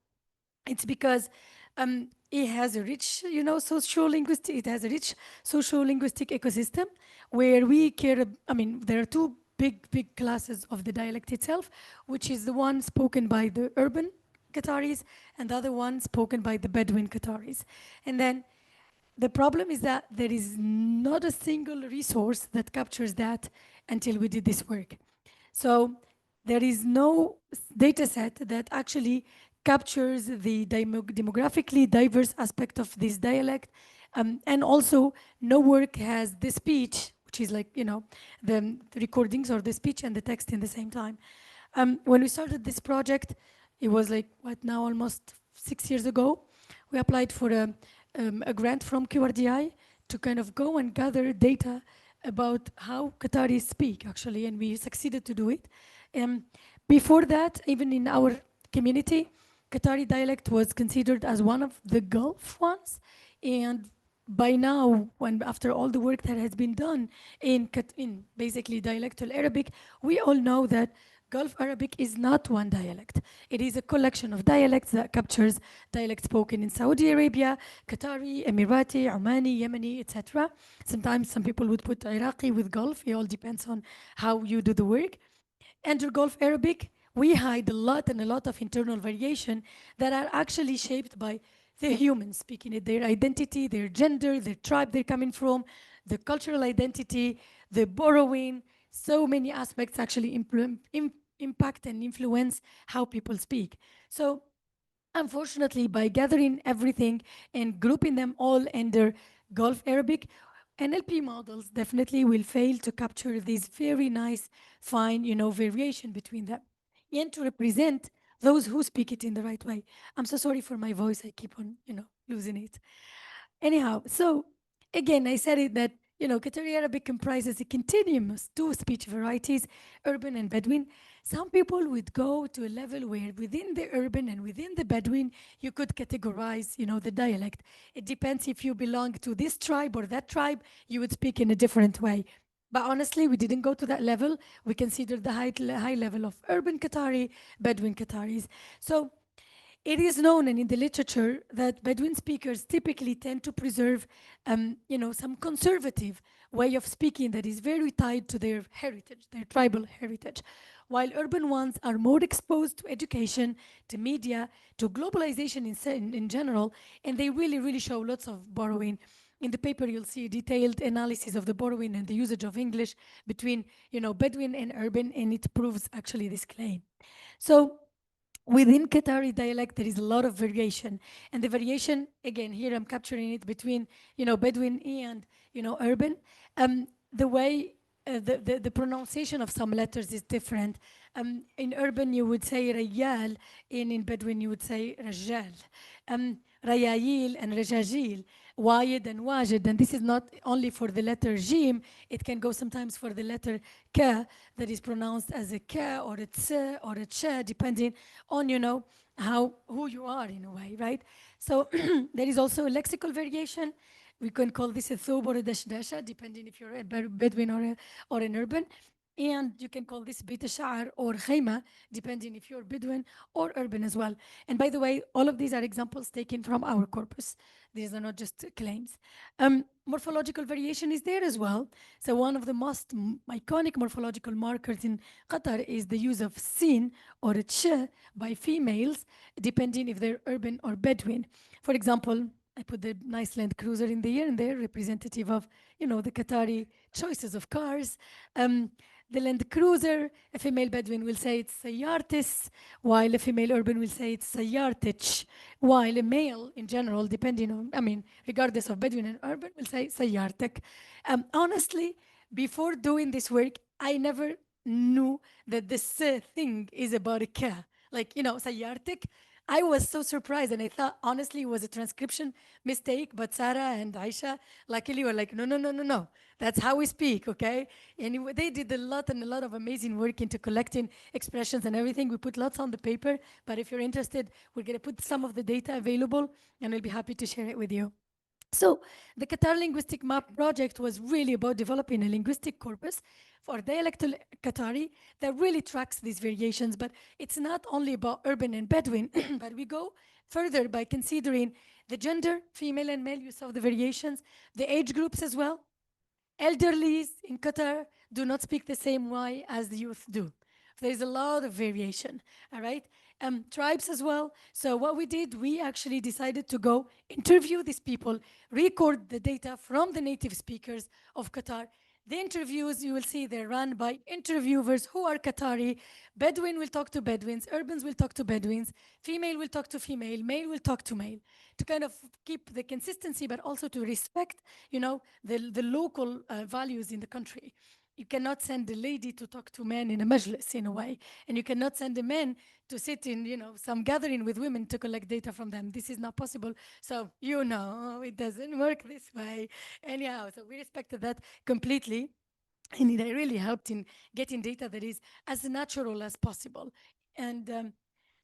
It's because it has a rich, socio-linguistic, it has a rich socio-linguistic ecosystem where we care, there are two big classes of the dialect itself, which is the one spoken by the urban Qataris and the other one spoken by the Bedouin Qataris. And then the problem is that there is not a single resource that captures that until we did this work. So there is no data set that actually captures the demographically diverse aspect of this dialect. And also no work has the speech, which is like, the recordings or the speech and the text in the same time. When we started this project, it was like, almost 6 years ago, we applied for a grant from QRDI to kind of go and gather data about how Qataris speak, actually, and we succeeded to do it. Before that, even in our community, Qatari dialect was considered as one of the Gulf ones. And by now, after all the work that has been done in basically dialectal Arabic, we all know that Gulf Arabic is not one dialect. It is a collection of dialects that captures dialects spoken in Saudi Arabia, Qatari, Emirati, Omani, Yemeni, etc. Sometimes some people would put Iraqi with Gulf. It all depends on how you do the work. Under Gulf Arabic, we hide a lot of internal variation that are actually shaped by the humans speaking it, their identity, their gender, their tribe they're coming from, the cultural identity, the borrowing. So many aspects actually impact and influence how people speak. So unfortunately, by gathering everything and grouping them all under Gulf Arabic, NLP models definitely will fail to capture this very nice, fine, variation between them, and to represent those who speak it in the right way. I'm so sorry for my voice. I keep on, losing it. Anyhow, so again, I said it that, Qatari Arabic comprises a continuum of two speech varieties, urban and Bedouin. Some people would go to a level where within the urban and within the Bedouin, you could categorize, the dialect. It depends if you belong to this tribe or that tribe, you would speak in a different way. But honestly, we didn't go to that level. We considered the high level of urban Qatari, Bedouin Qataris. So it is known and in the literature that Bedouin speakers typically tend to preserve, some conservative way of speaking that is very tied to their heritage, their tribal heritage, while urban ones are more exposed to education, to media, to globalization in general, and they really show lots of borrowing. In the paper, you'll see a detailed analysis of the borrowing and the usage of English between, Bedouin and urban, and it proves actually this claim. So within Qatari dialect, there is a lot of variation. And the variation, again, here I'm capturing it between, Bedouin and, urban. The way the pronunciation of some letters is different. In urban, you would say Rayal, and in Bedouin, you would say Rajal. Rayayil and Rajajil, Wayid and Wajid, and this is not only for the letter Jim, it can go sometimes for the letter Ka that is pronounced as a Ka or a Tse or a Cha, depending on, who you are in a way, right? So there is also a lexical variation. We can call this a Thob or a Dashdasha, depending if you're a Bedouin or an urban. And you can call this Beit Sha'ar or Khayma, depending if you're Bedouin or urban as well. And by the way, all of these are examples taken from our corpus. These are not just claims. Morphological variation is there as well. So one of the most iconic morphological markers in Qatar is the use of sin or a ch by females, depending if they're urban or Bedouin. For example, I put the nice Land Cruiser in there, and they're representative of, the Qatari choices of cars. The Land Cruiser, a female Bedouin will say it's Sayartis, while a female urban will say it's Sayartich, while a male in general, depending on, regardless of Bedouin and urban, will say Sayartek. Honestly, before doing this work, I never knew that this thing is about a car. Like, you know, سيارتك. I was so surprised, and I thought, honestly, it was a transcription mistake, but Sarah and Aisha luckily were like, no, no, no, no, no. That's how we speak, okay? And they did a lot of amazing work into collecting expressions and everything. We put lots on the paper, but if you're interested, we're gonna put some of the data available, and we'll be happy to share it with you. So the Qatar Linguistic Map project was really about developing a linguistic corpus for dialectal Qatari that really tracks these variations. But it's not only about urban and Bedouin, but we go further by considering the gender, female and male use of the variations, the age groups as well. Elderlies in Qatar do not speak the same way as the youth do. There's a lot of variation, all right? Tribes as well. So what we did, we actually decided to go interview these people, record the data from the native speakers of Qatar. The interviews, you will see, they're run by interviewers who are Qatari. Bedouin will talk to Bedouins, Urbans will talk to Bedouins, female will talk to female, male will talk to male, to kind of keep the consistency, but also to respect, you know, the local values in the country. You cannot send a lady to talk to men in a majlis in a way, and you cannot send a man to sit in, you know, some gathering with women to collect data from them. This is not possible. So, you know, it doesn't work this way. Anyhow, so we respected that completely. And it really helped in getting data that is as natural as possible. And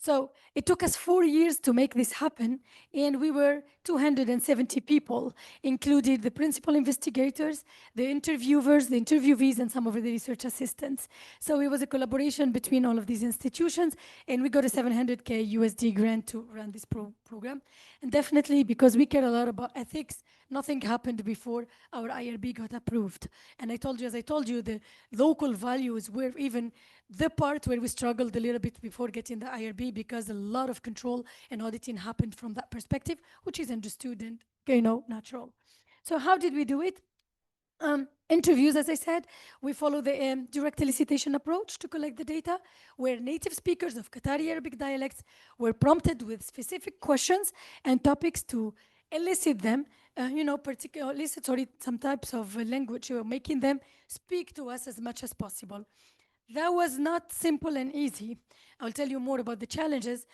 so it took us 4 years to make this happen, and we were 270 people, included the principal investigators, the interviewers, the interviewees, and some of the research assistants. So it was a collaboration between all of these institutions, and we got a 700K USD grant to run this program. And definitely, because we care a lot about ethics, nothing happened before our IRB got approved. And I told you, as I told you, the local values were even the part where we struggled a little bit before getting the IRB, because a lot of control and auditing happened from that perspective, which is understood and, you know, natural. So how did we do it? Interviews, as I said, we follow the direct elicitation approach to collect the data, where native speakers of Qatari Arabic dialects were prompted with specific questions and topics to elicit them, you know, elicit some types of language, making them speak to us as much as possible. That was not simple and easy. I'll tell you more about the challenges,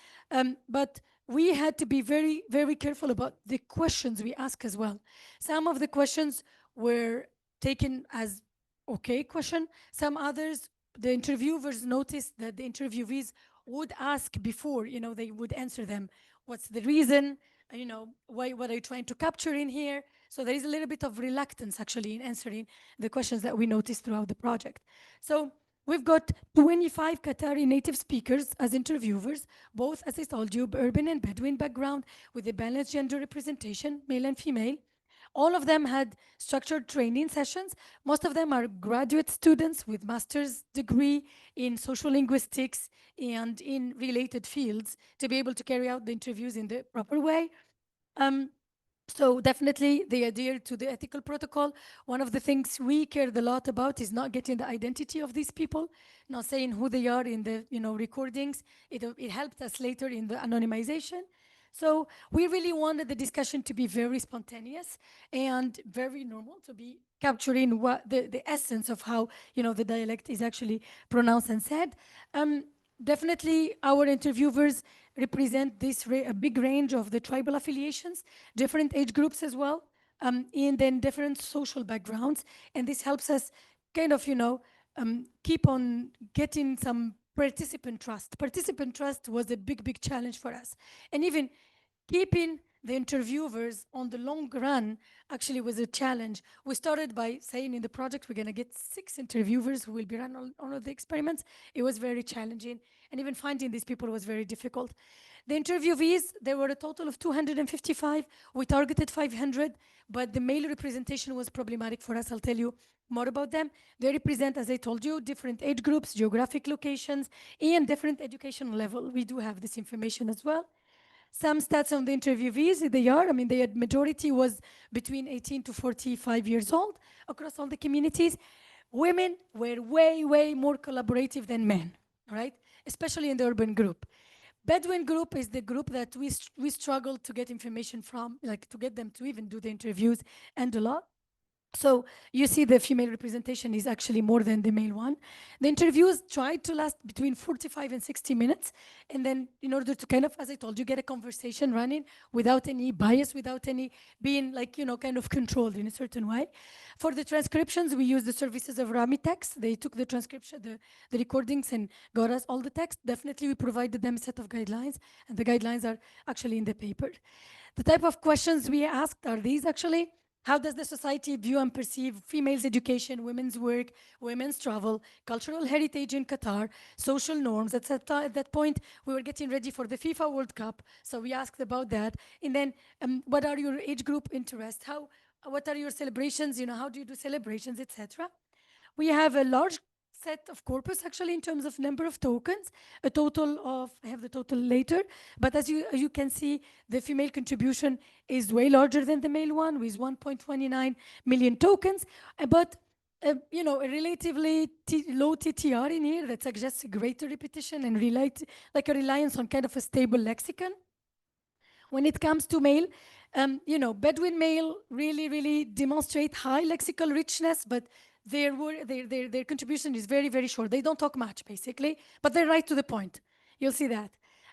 but we had to be very, very careful about the questions we ask as well. Some of the questions were taken as okay question. Some others, the interviewers noticed that the interviewees would ask before, you know, they would answer them. What's the reason? You know, what are you trying to capture in here? So there is a little bit of reluctance actually in answering the questions that we noticed throughout the project. So we've got 25 Qatari native speakers as interviewers, both, as I told you, urban and Bedouin background, with a balanced gender representation, male and female. All of them had structured training sessions. Most of them are graduate students with master's degree in social linguistics and in related fields to be able to carry out the interviews in the proper way. So definitely they adhere to the ethical protocol. One of the things we cared a lot about is not getting the identity of these people, not saying who they are in the, you know, recordings. It helped us later in the anonymization. So we really wanted the discussion to be very spontaneous and very normal, to be capturing what the essence of how, you know, the dialect is actually pronounced and said. Definitely our interviewers represent this a big range of the tribal affiliations, different age groups as well, and then different social backgrounds. And this helps us kind of, you know, keep on getting some participant trust. Participant trust was a big, big challenge for us. And even keeping the interviewers on the long run actually was a challenge. We started by saying in the project we're going to get 6 interviewers who will be running all of the experiments. It was very challenging, and even finding these people was very difficult. The interviewees, there were a total of 255. We targeted 500, but the male representation was problematic for us. I'll tell you more about them. They represent, as I told you, different age groups, geographic locations, and different educational level. We do have this information as well. Some stats on the interviewees, they are, I mean, the majority was between 18 to 45 years old across all the communities. Women were way, way more collaborative than men, right? Especially in the urban group. Bedouin group is the group that we struggled to get information from, like to get them to even do the interviews and a lot. So you see the female representation is actually more than the male one. The interviews tried to last between 45 and 60 minutes. And then in order to kind of, as I told you, get a conversation running without any bias, without any being like, kind of controlled in a certain way. For the transcriptions, we use the services of RamiText. They took the transcription, the recordings and got us all the text. Definitely we provided them a set of guidelines, and the guidelines are actually in the paper. The type of questions we asked are these actually. How does the society view and perceive females' education, women's work, women's travel, cultural heritage in Qatar, social norms, etc.? At that point, we were getting ready for the FIFA World Cup, so we asked about that. And then, what are your age group interests? What are your celebrations? How do you do celebrations, etc.? We have a large set of corpus actually in terms of number of tokens, a total of, I have the total later, but as you can see, the female contribution is way larger than the male one with 1.29 million tokens, but a relatively low TTR in here that suggests a greater repetition and like a reliance on kind of a stable lexicon. When it comes to male, Bedouin male really demonstrate high lexical richness, but their contribution is very, very short. They don't talk much, basically, but they're right to the point. You'll see that.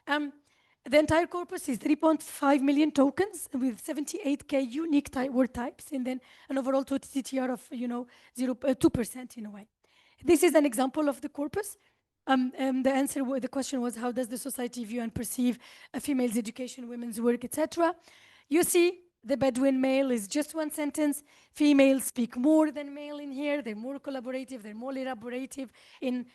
The entire corpus is 3.5 million tokens with 78K unique word types, and then an overall total TTR of 2% in a way. This is an example of the corpus. The question was, how does the society view and perceive a female's education, women's work, etc.? You see, the Bedouin male is just one sentence. Females speak more than male in here. They're more collaborative. They're more elaborative in,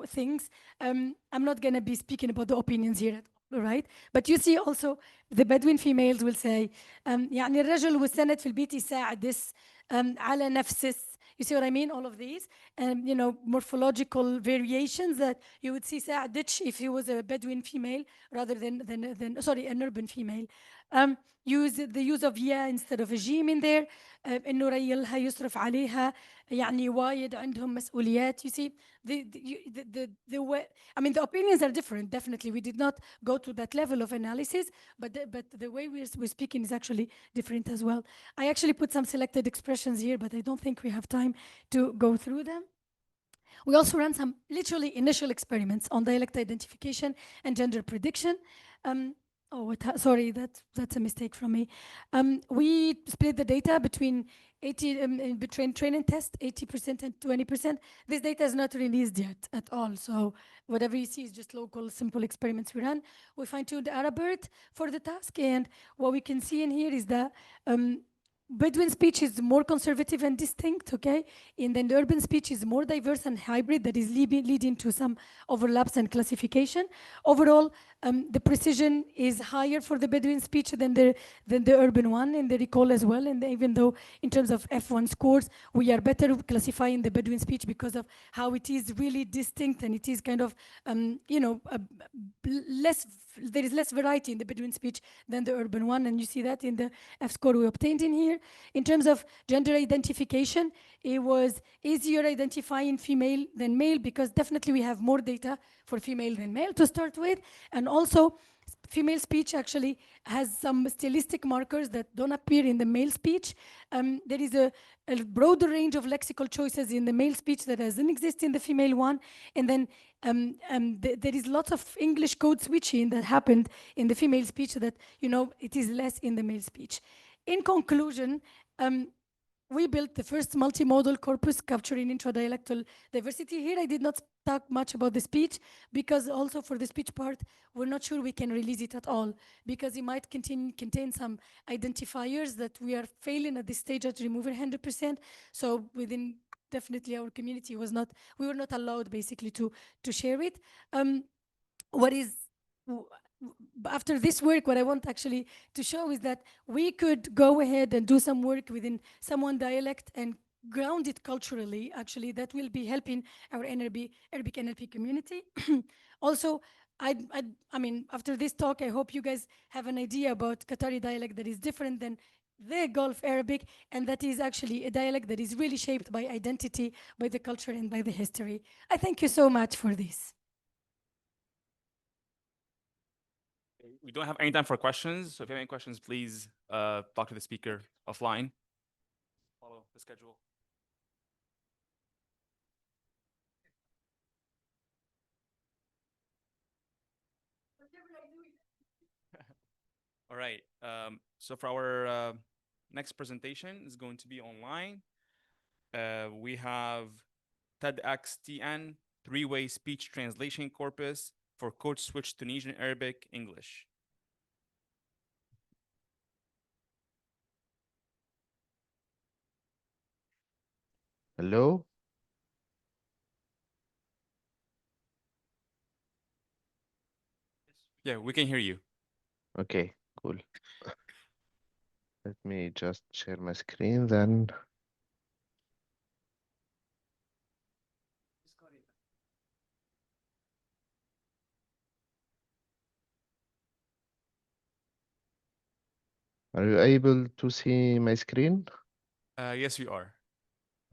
things. I'm not going to be speaking about the opinions here, right? But you see also the Bedouin females will say, يعني الرجل والسند في البيت يساعدس على نفسس. You see what I mean? All of these, morphological variations that you would see ساعدتش if he was a Bedouin female rather than an urban female. The use of ya instead of a jim in there. إنه ريلها يصرف عليها يعني وايد عندهم مسؤوليات. You see, the way, the opinions are different. Definitely, we did not go to that level of analysis, but the way we're speaking is actually different as well. I actually put some selected expressions here, but I don't think we have time to go through them. We also ran some literally initial experiments on dialect identification and gender prediction. Sorry, that's a mistake from me. We split the data between between train and test, 80% and 20%. This data is not released yet at all. So whatever you see is just local, simple experiments we ran. We fine-tuned ArabBERT for the task. And what we can see in here is that Bedouin speech is more conservative and distinct, okay? And then the urban speech is more diverse and hybrid, that is leading to some overlaps and classification. Overall, the precision is higher for the Bedouin speech than the urban one, and the recall as well. And even though in terms of F1 scores, we are better classifying the Bedouin speech because of how it is really distinct, and it is kind of, there is less variety in the Bedouin speech than the urban one, and you see that in the F score we obtained in here. In terms of gender identification, it was easier identifying female than male because definitely we have more data for female than male to start with, and also female speech actually has some stylistic markers that don't appear in the male speech. There is a broader range of lexical choices in the male speech that doesn't exist in the female one. And then there is lots of English code switching that happened in the female speech that, it is less in the male speech. In conclusion, we built the first multimodal corpus capturing intra-dialectal diversity. Here I did not talk much about the speech because also for the speech part, we're not sure we can release it at all because it might contain some identifiers that we are failing at this stage at removing 100%. So within definitely our community we were not allowed basically to share it. After this work, what I want actually to show is that we could go ahead and do some work within someone dialect and ground it culturally. Actually, that will be helping our ArabicNLP community. Also, after this talk, I hope you guys have an idea about Qatari dialect that is different than the Gulf Arabic, and that is actually a dialect that is really shaped by identity, by the culture, and by the history. I thank you so much for this. We don't have any time for questions, so if you have any questions, please talk to the speaker offline. Follow follow the schedule. All right. So for our next presentation is going to be online. We have TEDxTN, three-way speech translation corpus for code switch Tunisian, Arabic, English. Hello? Yeah, we can hear you. Okay, cool. Let me just share my screen then. Are you able to see my screen? Yes, we are.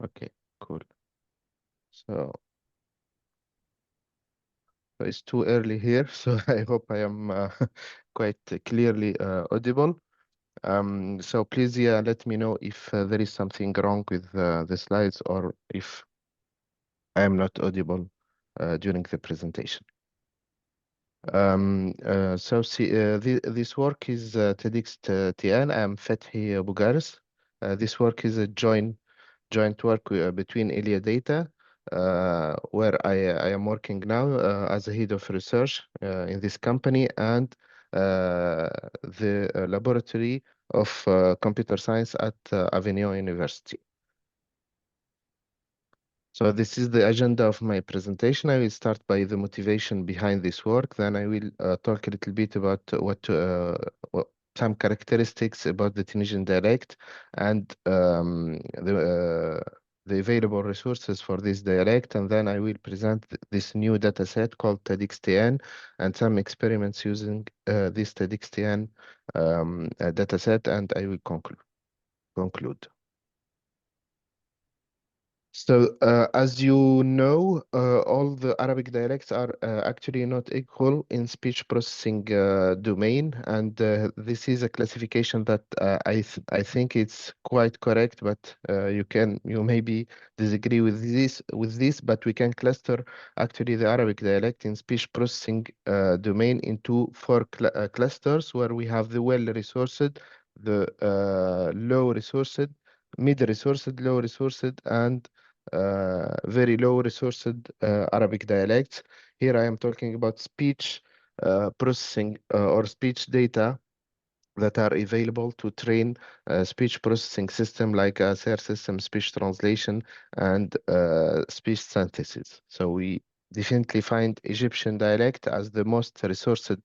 Okay, cool. So it's too early here, so I hope I am quite clearly audible. So please, yeah, let me know if there is something wrong with the slides or if I am not audible during the presentation. So see, this work is TEDxTN. I am Fethi Bougaris. This work is a joint work between Ilia Data, where I am working now as a head of research in this company, and the laboratory of computer science at Avignon University. So this is the agenda of my presentation. I will start by the motivation behind this work. Then I will talk a little bit about some characteristics about the Tunisian dialect and the available resources for this dialect. And then I will present this new data set called TEDxTN and some experiments using this TEDxTN data set, and I will conclude. So, as you know, all the Arabic dialects are actually not equal in speech processing domain, and this is a classification that I think it's quite correct, but you maybe disagree with this, but we can cluster actually the Arabic dialect in speech processing domain into four clusters, where we have the well-resourced, the low-resourced, mid-resourced, low-resourced, and very low resourced Arabic dialects. Here I am talking about speech processing or speech data that are available to train a speech processing system like a SER system, speech translation, and speech synthesis. So we definitely find Egyptian dialect as the most resourced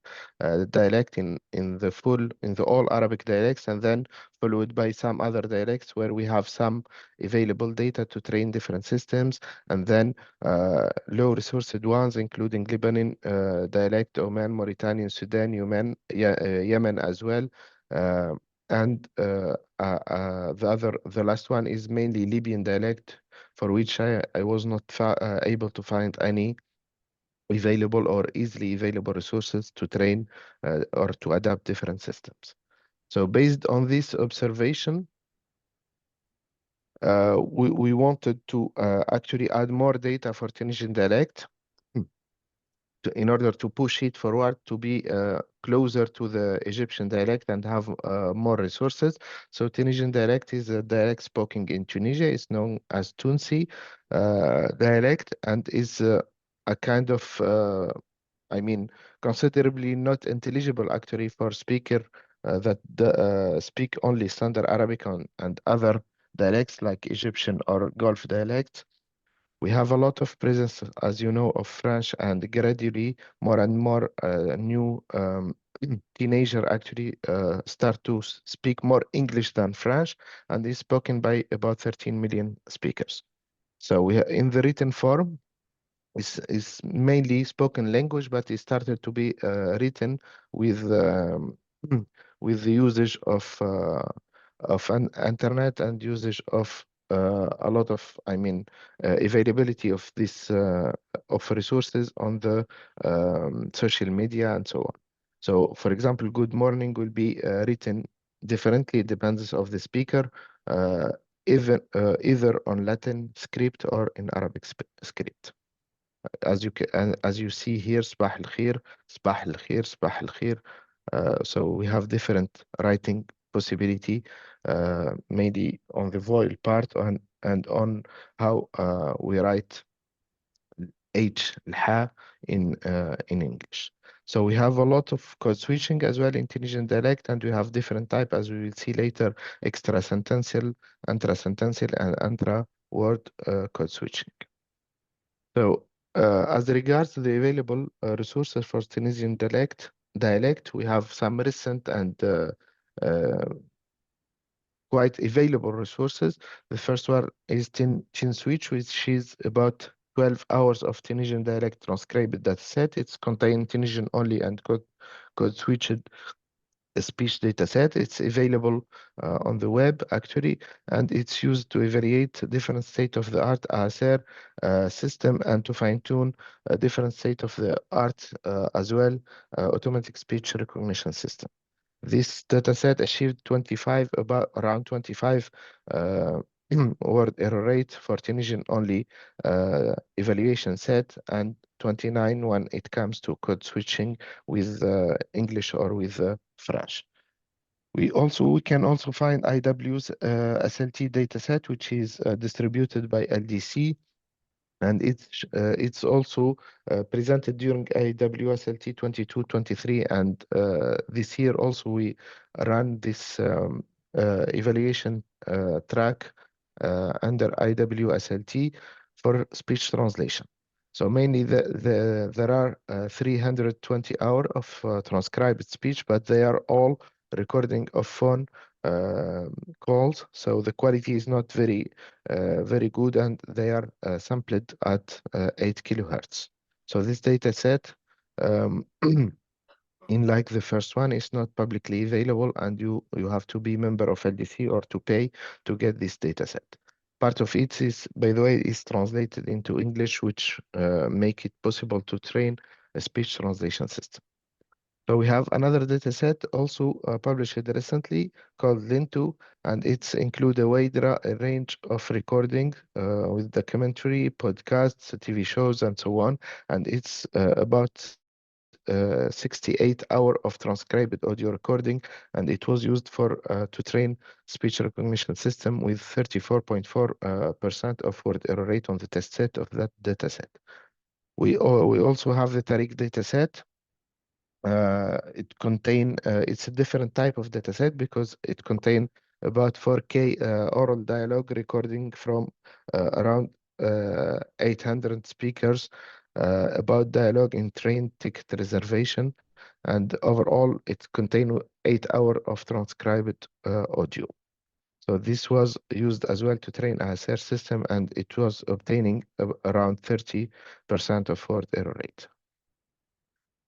dialect in the all Arabic dialects, and then followed by some other dialects where we have some available data to train different systems, and then low resourced ones including Lebanon dialect, Oman, Mauritanian, Sudan, Yemen as well. And the last one is mainly Libyan dialect, for which I was not able to find any available or easily available resources to train or to adapt different systems. So based on this observation, we wanted to actually add more data for Tunisian dialect in order to push it forward to be closer to the Egyptian dialect and have more resources. So Tunisian dialect is a dialect spoken in Tunisia. It's known as Tunsi dialect and is a kind of, considerably not intelligible actually for speaker that speak only standard Arabic and other dialects like Egyptian or Gulf dialects. We have a lot of presence, as you know, of French, and gradually more and more new teenager actually start to speak more English than French, and is spoken by about 13 million speakers. So in the written form, is mainly spoken language, but it started to be written with with the usage of an internet and usage of a lot of, availability of this of resources on the social media and so on. So, for example, good morning will be written differently. It depends of the speaker. either on Latin script or in Arabic script. As you see here, صباح الخير, صباح الخير, صباح الخير. So we have different writing possibility, mainly on the vowel part and on how we write H, الحاء in English. So we have a lot of code switching as well in Tunisian dialect, and we have different type, as we will see later, extrasentential, intrasentential, and intra-word code switching. So as regards the available resources for Tunisian dialect, we have some recent and quite available resources. The first one is TunSwitch, which is about 12 hours of Tunisian dialect transcribed dataset. It's contained Tunisian only and code switched speech dataset. It's available on the web actually, and it's used to evaluate different state-of-the-art ASR system and to fine-tune a different state-of-the-art as well automatic speech recognition system. This dataset achieved around 25 word error rate for Tunisian only evaluation set, and 29 when it comes to code switching with English or with French. We can also find IW's SLT dataset, which is distributed by LDC, and it's also presented during AWSLT 22-23, and this year also we ran this evaluation track under IWSLT for speech translation. So mainly there are 320 hours of transcribed speech, but they are all recording of phone calls, so the quality is not very good, and they are sampled at 8 kilohertz. So this data set, in like the first one, is not publicly available, and you have to be member of LDC or to pay to get this data set. Part of it is, by the way, is translated into English, which make it possible to train a speech translation system. So we have another data set also published recently called Lintu, and it's include a wide range of recording with documentary, podcasts, TV shows, and so on. And it's about 68 hours of transcribed audio recording, and it was used for to train speech recognition system with 34.4% of word error rate on the test set of that data set. We also have the Tariq data set. It's a different type of dataset because it contains about 4K oral dialogue recording from around 800 speakers about dialogue in train ticket reservation, and overall it contains 8 hours of transcribed audio. So this was used as well to train a ASR system, and it was obtaining around 30% of word error rate.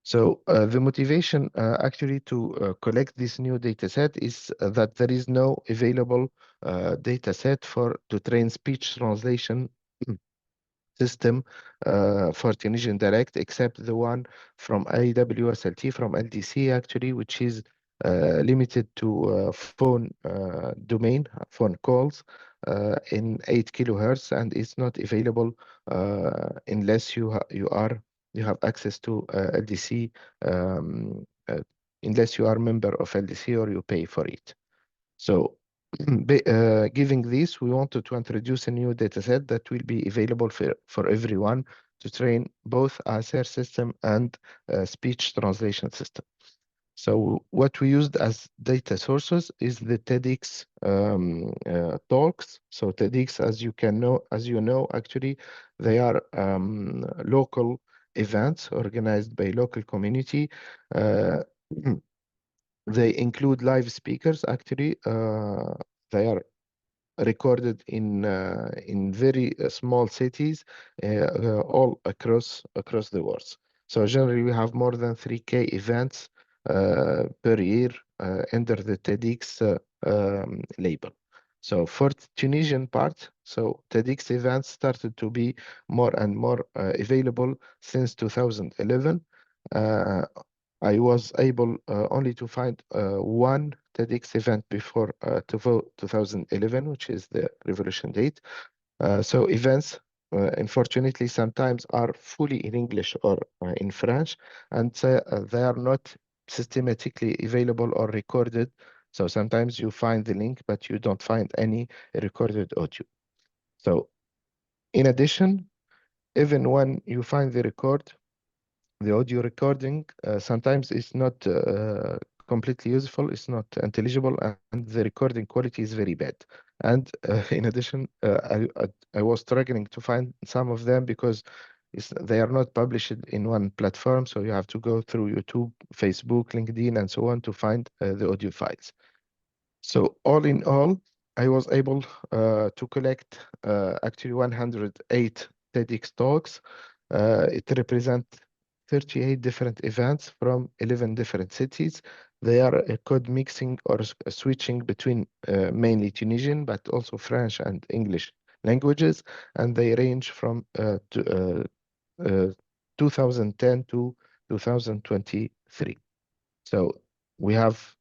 So the motivation actually to collect this new data set is that there is no available data set to train speech translation system for Tunisian dialect, except the one from AWSLT, from LDC actually, which is limited to phone domain, phone calls in 8 kilohertz, and it's not available unless you have access to LDC, unless you are a member of LDC or you pay for it. So giving this, we wanted to introduce a new dataset that will be available for everyone to train both ASR system and speech translation system. So what we used as data sources is the TEDx talks. So TEDx, as you know, actually, they are local events organized by local community. They include live speakers. Actually, they are recorded in very small cities all across the world. So generally, we have more than 3K events per year under the TEDx label. So for Tunisian part, so TEDx events started to be more and more available since 2011. I was able only to find one TEDx event before 2011, which is the revolution date. So events, unfortunately, sometimes are fully in English or in French, and they are not systematically available or recorded. So sometimes you find the link, but you don't find any recorded audio. So in addition, even when you find the audio recording sometimes is not completely useful, it's not intelligible, and the recording quality is very bad. And in addition, I was struggling to find some of them because they are not published in one platform, so you have to go through YouTube, Facebook, LinkedIn, and so on to find the audio files. So all in all, I was able to collect actually 108 TEDx talks. It represents 38 different events from 11 different cities. They are a code mixing or switching between mainly Tunisian, but also French and English languages, and they range from 2010 to 2023. So we have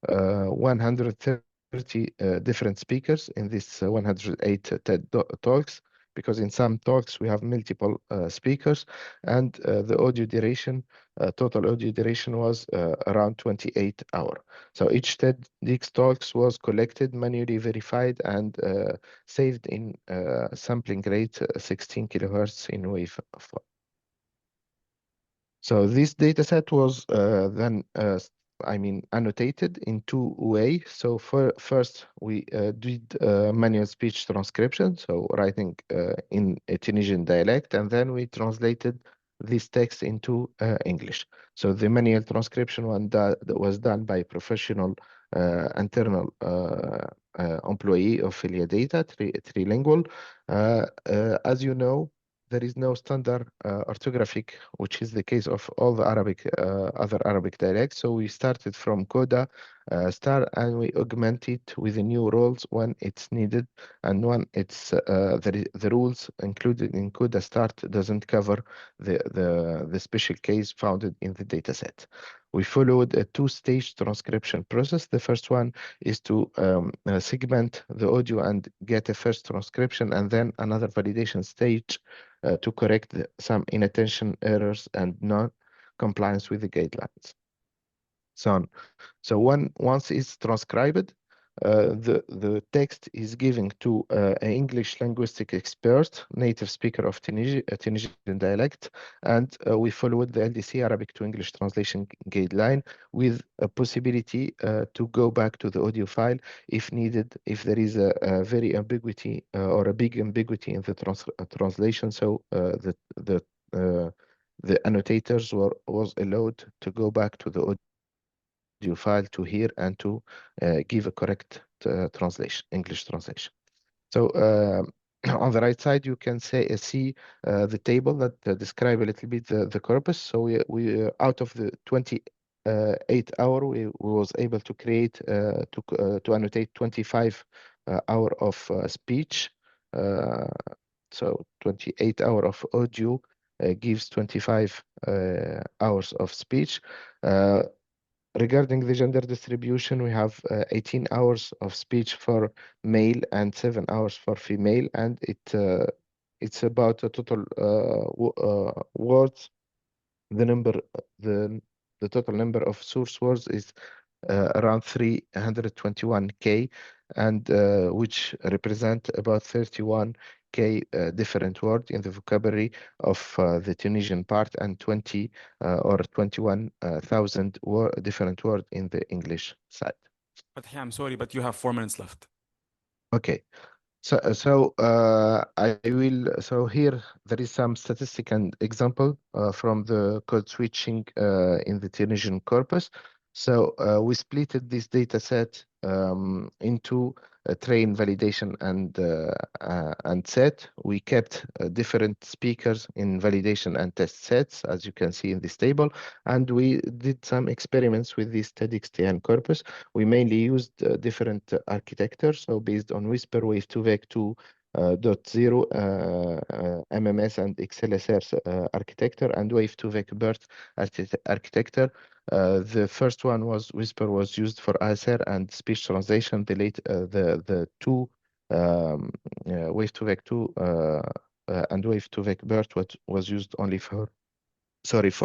130 different speakers in this 108 TED Talks, because in some talks we have multiple speakers, and the audio duration, total audio duration was around 28 hours. So each TEDx Talks was collected, manually verified, and saved in sampling rate 16 kilohertz in waveform. So this data set was then annotated in two ways. So first, we did manual speech transcription, so writing in a Tunisian dialect, and then we translated this text into English. So the manual transcription was done by professional internal employee of Filia Data, trilingual. As you know, there is no standard orthographic, which is the case of all the other Arabic dialects. So we started from Coda star, and we augment it with the new rules when it's needed, and when it's the rules included in Coda start doesn't cover the special case found in the dataset. We followed a two-stage transcription process. The first one is to segment the audio and get a first transcription, and then another validation stage to correct some inattention errors and non-compliance with the guidelines. So once it's transcribed, the text is given to an English linguistic expert, native speaker of Tunisian dialect, and we followed the LDC Arabic to English translation guideline with a possibility to go back to the audio file if needed, if there is a very ambiguity or a big ambiguity in the translation. So the annotators was allowed to go back to the audio file to hear and to give a correct translation, English translation. So on the right side, you can see the table that describe a little bit the corpus. So we out of the 28 hour, we was able to create to annotate 25 hour of speech. So 28 hour of audio gives 25 hours of speech. Regarding the gender distribution, we have 18 hours of speech for male and 7 hours for female, and it's about a total words. The total number of source words is around 321K, and which represent about 31K different words in the vocabulary of the Tunisian part, and 20 or 21,000 different words in the English side. But I'm sorry, but you have 4 minutes left. Okay. So here there is some statistic and example from the code switching in the Tunisian corpus. So we splitted this data set into train, validation, and set. We kept different speakers in validation and test sets, as you can see in this table, and we did some experiments with this TEDxTN corpus. We mainly used different architectures, so based on Whisper, Wave 2, Vec 2, .0 MMS and XLSR architecture and Wave 2 Vec BERT architecture. The first one was Whisper was used for ASR and speech translation. The two Wave 2 Vec 2 and Wave 2 Vec BERT was used only for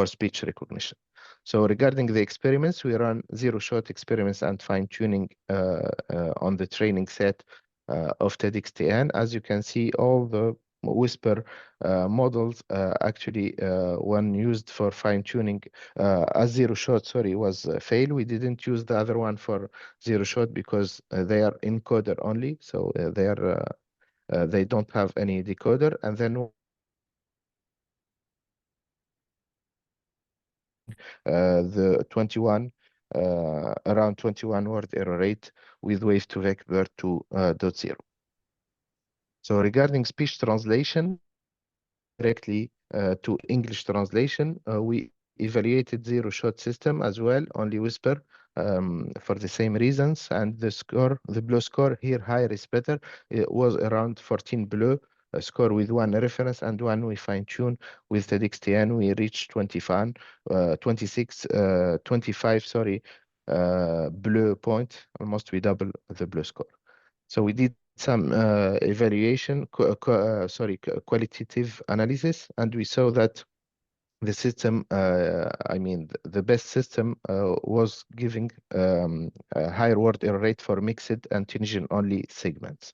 speech recognition. So regarding the experiments, we run zero-shot experiments and fine-tuning on the training set of TEDxTN. As you can see, all the Whisper models actually one used for fine-tuning as zero-shot, was fail. We didn't use the other one for zero-shot because they are encoder only, so they don't have any decoder. And then the 21 around 21 word error rate with Wave 2 Vec BERT 2.0. So regarding speech translation, directly to English translation, we evaluated zero-shot system as well, only Whisper, for the same reasons. And the blue score here, higher is better. It was around 14 blue, a score with one reference, and one we fine-tune with TEDxTN. We reached 25, blue point, almost we double the blue score. So we did some evaluation, qualitative analysis, and we saw that the system, the best system was giving a higher word error rate for mixed and Tunisian only segments.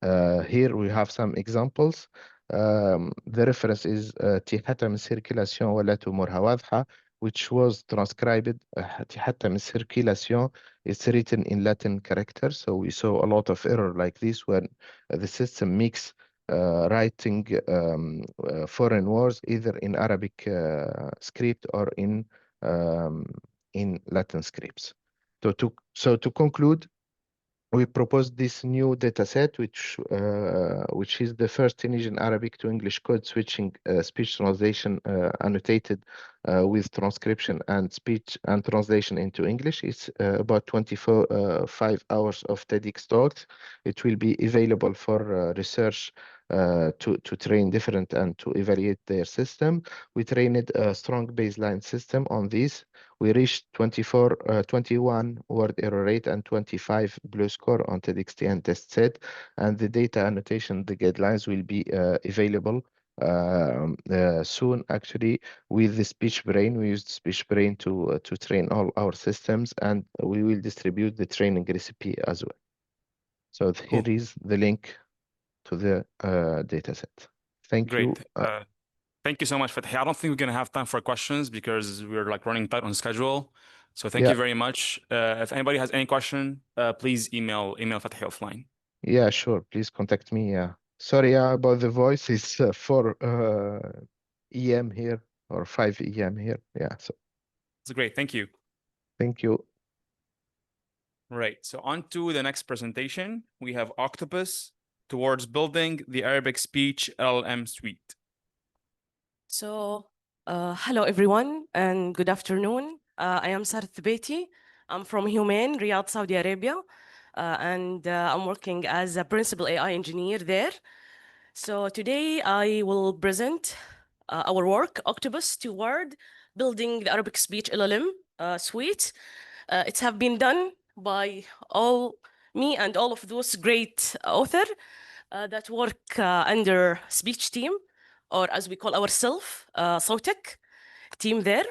Here we have some examples. The reference is تحت من circulation ولا تمورها واضحة, which was transcribed. تحت من circulation is written in Latin characters, so we saw a lot of error like this when the system mix writing foreign words either in Arabic script or in Latin scripts. So to conclude, we proposed this new data set, which is the first Tunisian Arabic to English code switching speech translation annotated with transcription and speech and translation into English. It's about 5 hours of TEDx talks. It will be available for research to train different and to evaluate their system. We trained a strong baseline system on this. We reached 21 word error rate and 25 blue score on TEDxTN test set, and the data annotation, the guidelines will be available soon. Actually, with the speech brain, we used speech brain to train all our systems, and we will distribute the training recipe as well. So here is the link to the data set. Thank you. Thank you so much, Fatih. I don't think we're going to have time for questions because we're like running tight on schedule. So thank you very much. If anybody has any question, please email Fatih offline. Yeah, sure. Please contact me. Yeah. Sorry about the voice. It's 4 EM here or 5 EM here. Yeah. So it's great. Thank you. Thank you. Right. So on to the next presentation. We have Octopus towards building the Arabic speech LLM suite. So, hello everyone and good afternoon. I am Sarah Thibeti. I'm from Humain, Riyadh, Saudi Arabia, and I'm working as a principal AI engineer there. So today I will present our work, Octopus, toward building the Arabic speech LLM suite. It's have been done by me and all of those great authors that work under speech team, or as we call ourselves, Sautek team there.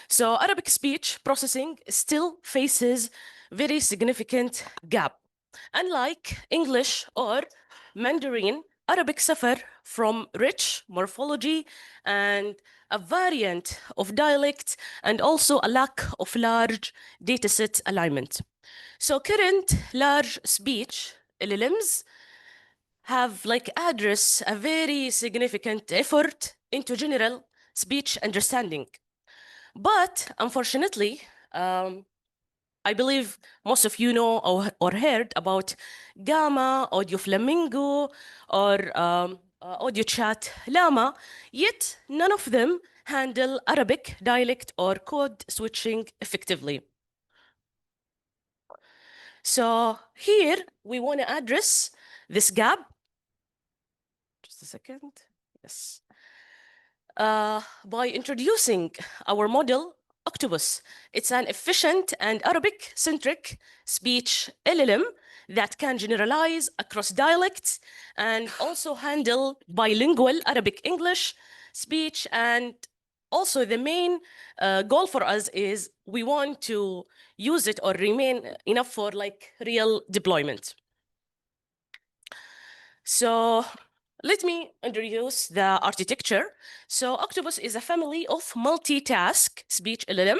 So Arabic speech processing still faces very significant gap. Unlike English or Mandarin, Arabic suffer from rich morphology and a variant of dialect and also a lack of large dataset alignment. So current large speech LLMs have address a very significant effort into general speech understanding. But unfortunately, I believe most of you know or heard about Gamma, Audio Flamingo, or Audio Chat Llama, yet none of them handle Arabic dialect or code switching effectively. So here we want to address this gap. Just a second. Yes. By introducing our model, Octopus. It's an efficient and Arabic-centric speech LLM that can generalize across dialects and also handle bilingual Arabic-English speech. And also the main goal for us is we want to use it or remain enough for like real deployment. So let me introduce the architecture. So Octopus is a family of multitask speech LLM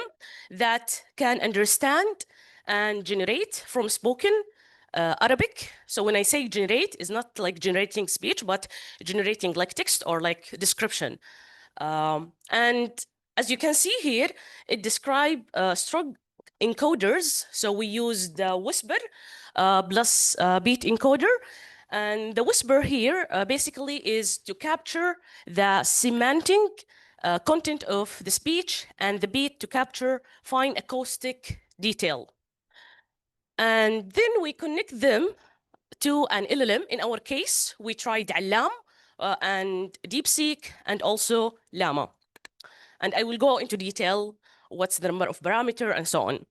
that can understand and generate from spoken Arabic. So when I say generate, it's not like generating speech, but generating like text or like description. And as you can see here, it describes strong encoders. So we use the Whisper plus beat encoder. And the Whisper here basically is to capture the semantic content of the speech, and the beat to capture fine acoustic detail. And then we connect them to an LLM. In our case, we tried Allam and DeepSeek and also Llama. And I will go into detail what's the number of parameter and so on.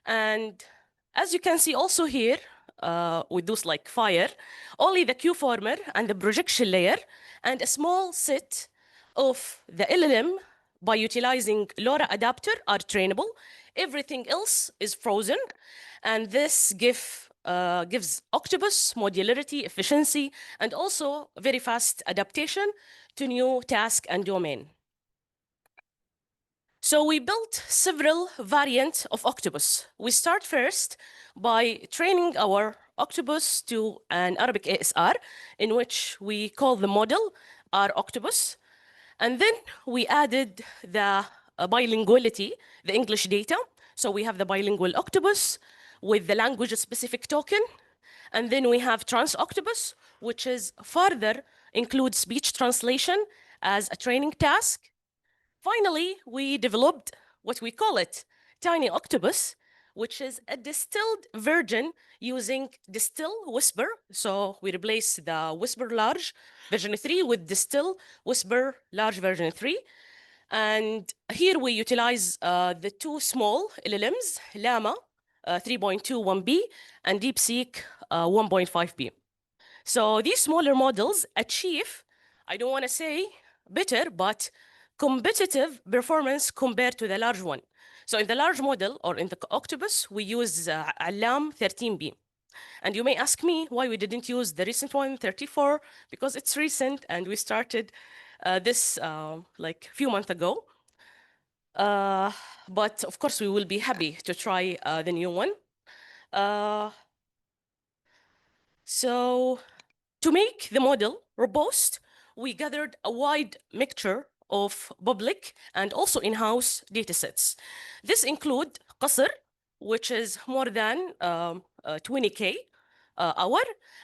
And as you can see also here, with those like fire, only the Q-former and the projection layer and a small set of the LLM by utilizing LoRa adapter are trainable. Everything else is frozen. And this gives Octopus modularity, efficiency, and also very fast adaptation to new task and domain. So we built several variants of Octopus. We start first by training our Octopus to an Arabic ASR, in which we call the model our Octopus. And then we added the bilinguality, the English data. So we have the bilingual Octopus with the language-specific token. And then we have Trans Octopus, which is further includes speech translation as a training task. Finally, we developed what we call it Tiny Octopus, which is a distilled version using Distill Whisper. So we replace the Whisper Large version 3 with Distill Whisper Large version 3. And here we utilize the two small LLMs, Llama 3.21b and DeepSeek 1.5b. So these smaller models achieve, I don't want to say better, but competitive performance compared to the large one. So in the large model, or in the Octopus, we use Allam 13b. And you may ask me why we didn't use the recent one, 34, because it's recent and we started this like a few months ago. But of course, we will be happy to try the new one. So to make the model robust, we gathered a wide mixture of public and also in-house datasets. This include Qasr, which is more than 20K hour,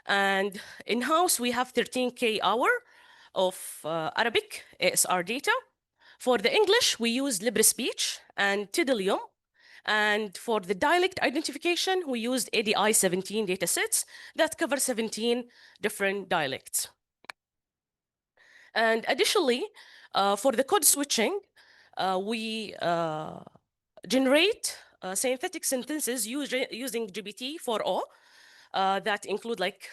and in-house we have 13K hour of Arabic ASR data. For the English, we use LibreSpeech and Tidalium. And for the dialect identification, we used ADI 17 datasets that cover 17 different dialects. And additionally, for the code switching, we generate synthetic sentences using GPT-4o that include like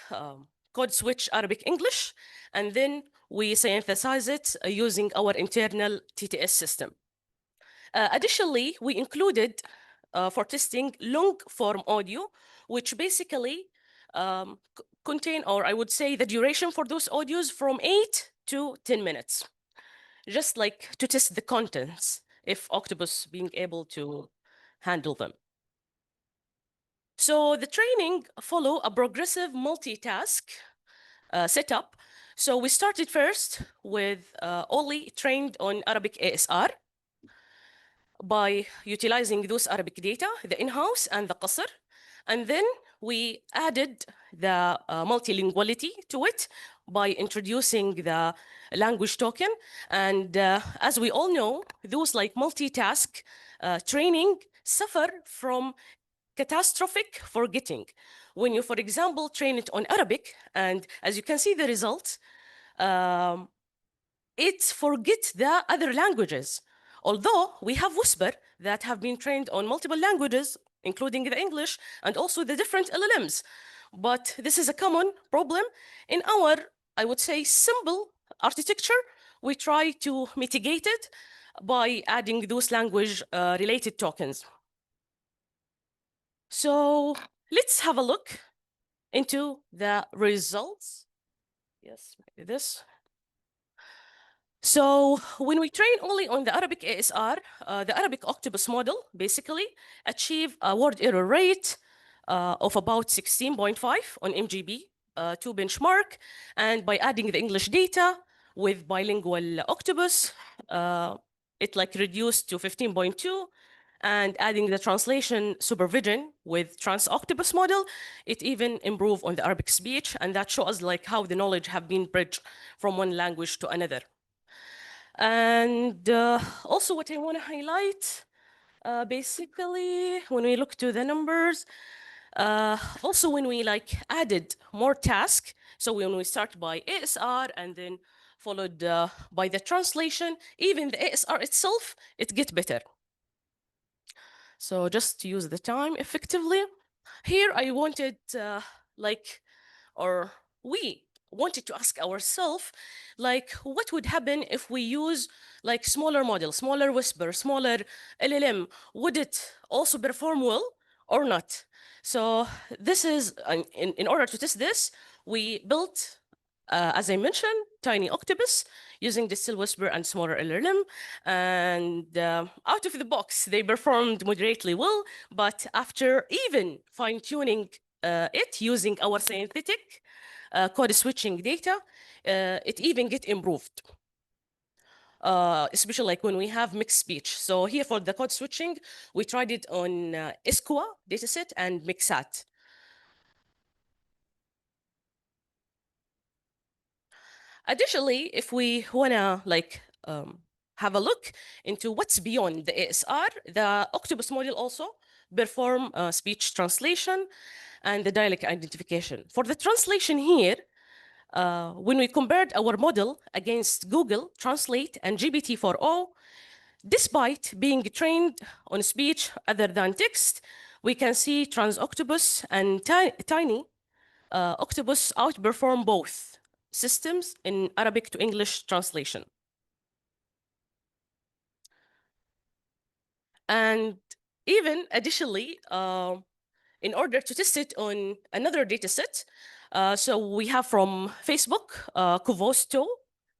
code switch Arabic English, and then we synthesize it using our internal TTS system. Additionally, we included for testing long form audio, which basically contain, or I would say the duration for those audios from 8 to 10 minutes, just like to test the contents, if Octopus being able to handle them. So the training follow a progressive multitask setup. So we started first with only trained on Arabic ASR by utilizing those Arabic data, the in-house and the Qasr. And then we added the multilinguality to it by introducing the language token. And as we all know, those like multitask training suffer from catastrophic forgetting. When you, for example, train it on Arabic, and as you can see the results, it forgets the other languages. Although we have Whisper that have been trained on multiple languages, including the English and also the different LLMs. But this is a common problem. In our, I would say, simple architecture, we try to mitigate it by adding those language-related tokens. So let's have a look into the results. Yes, maybe this. So when we train only on the Arabic ASR, the Arabic Octopus model basically achieve a word error rate of about 16.5 on MGB, 2 benchmark. And by adding the English data with bilingual Octopus, it like reduced to 15.2. And adding the translation supervision with Trans-Octopus model, it even improved on the Arabic speech. And that shows like how the knowledge have been bridged from one language to another. And also what I want to highlight, basically, when we look to the numbers, also when we like added more tasks, so when we start by ASR and then followed by the translation, even the ASR itself, it gets better. So just to use the time effectively, here I wanted we wanted to ask ourselves, like, what would happen if we use like smaller model, smaller Whisper, smaller LLM? Would it also perform well or not? So this is, in order to test this, we built, as I mentioned, Tiny Octopus using the Still Whisper and smaller LLM. And out of the box, they performed moderately well. But after even fine-tuning it using our synthetic code switching data, it even get improved. Especially like when we have mixed speech. So here for the code switching, we tried it on Esqua dataset and Mixat. Additionally, if we wanna like have a look into what's beyond the ASR, the Octopus model also perform speech translation and the dialect identification. For the translation here, when we compared our model against Google Translate and GPT-4o, despite being trained on speech other than text, we can see Trans-Octopus and Tiny Octopus outperform both systems in Arabic to English translation. And even additionally, in order to test it on another data set, so we have from Facebook, Covosto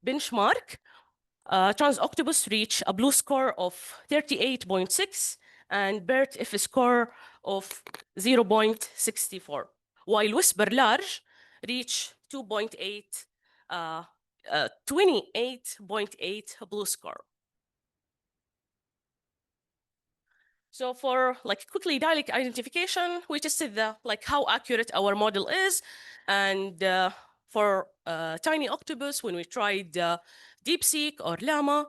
benchmark, Trans-Octopus reach a blue score of 38.6 and BERT F score of 0.64, while Whisper Large reach 2.8, 28.8 blue score. So for like quickly dialect identification, we tested the like how accurate our model is, and for Tiny Octopus, when we tried DeepSeek or Llama,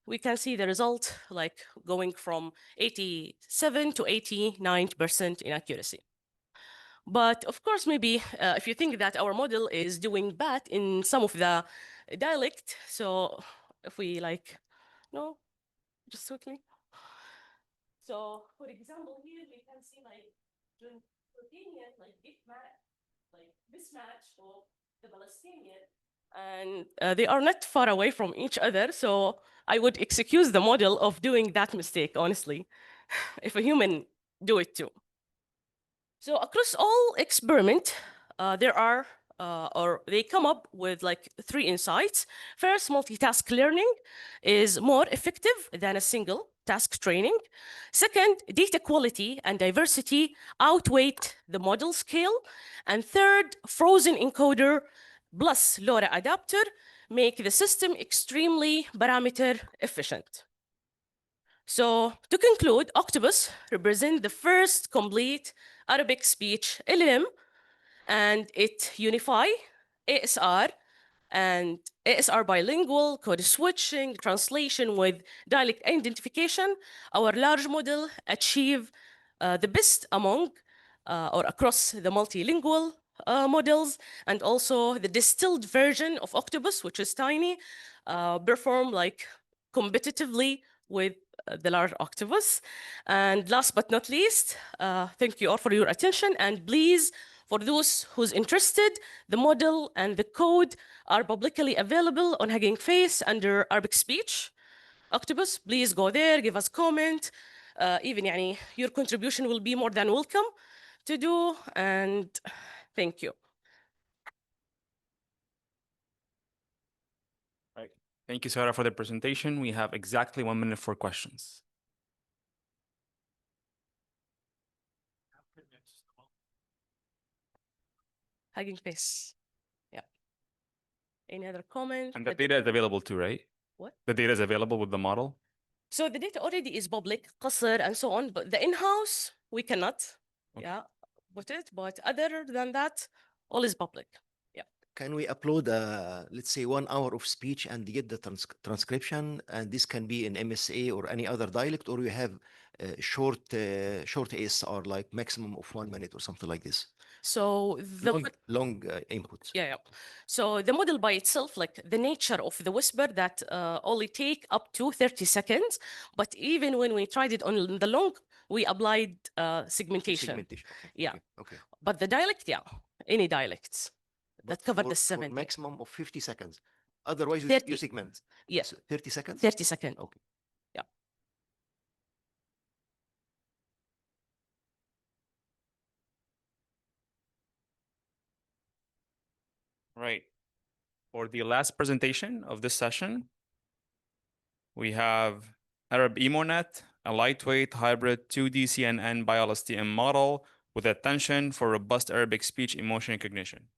we can see the result like going from 87 to 89% in accuracy. But of course, maybe if you think that our model is doing bad in some of the dialect, so if we like, no, just quickly. So for example, here we can see like Jordanian, like mismatch of the Palestinian, and they are not far away from each other. So I would excuse the model of doing that mistake, honestly, if a human do it too. So across all experiment, there are, or they come up with like 3 insights. First, multitask learning is more effective than a single task training. Second, data quality and diversity outweigh the model scale. And third, frozen encoder plus LoRa adapter make the system extremely parameter efficient. So to conclude, Octopus represents the first complete Arabic speech LLM, and it unify ASR and ASR bilingual, code switching, translation with dialect identification. Our large model achieve the best among or across the multilingual models, and also the distilled version of Octopus, which is tiny, perform like competitively with the large Octopus. And last but not least, thank you all for your attention. And please, for those who's interested, the model and the code are publicly available on Hugging Face under Arabic Speech. Octopus, please go there, give us comment. Even يعني, your contribution will be more than welcome to do. And thank you. Right. Thank you, Sarah, for the presentation. We have exactly 1 minute for questions. Hugging Face. Yeah. Any other comment? And the data is available too, right? What? The data is available with the model? So the data already is public, قصر and so on, but the in-house, we cannot, put it. But other than that, all is public. Yeah. Can we upload, let's say, 1 hour of speech and get the transcription? And this can be in MSA or any other dialect, or you have short ASR, like maximum of 1 minute or something like this? So the long input. Yeah. So the model by itself, like the nature of the whisper that only take up to 30 seconds. But even when we tried it on the long, we applied segmentation. Okay. Yeah. Okay. But the dialect, any dialects that cover the 70. Maximum of 50 seconds. Otherwise, you segment. Yes. So 30 seconds? 30 seconds. Okay. Yeah. Right. For the last presentation of this session, we have Arab EmoNet, a lightweight hybrid 2D CNN by LSTM model with attention for robust Arabic speech emotion recognition.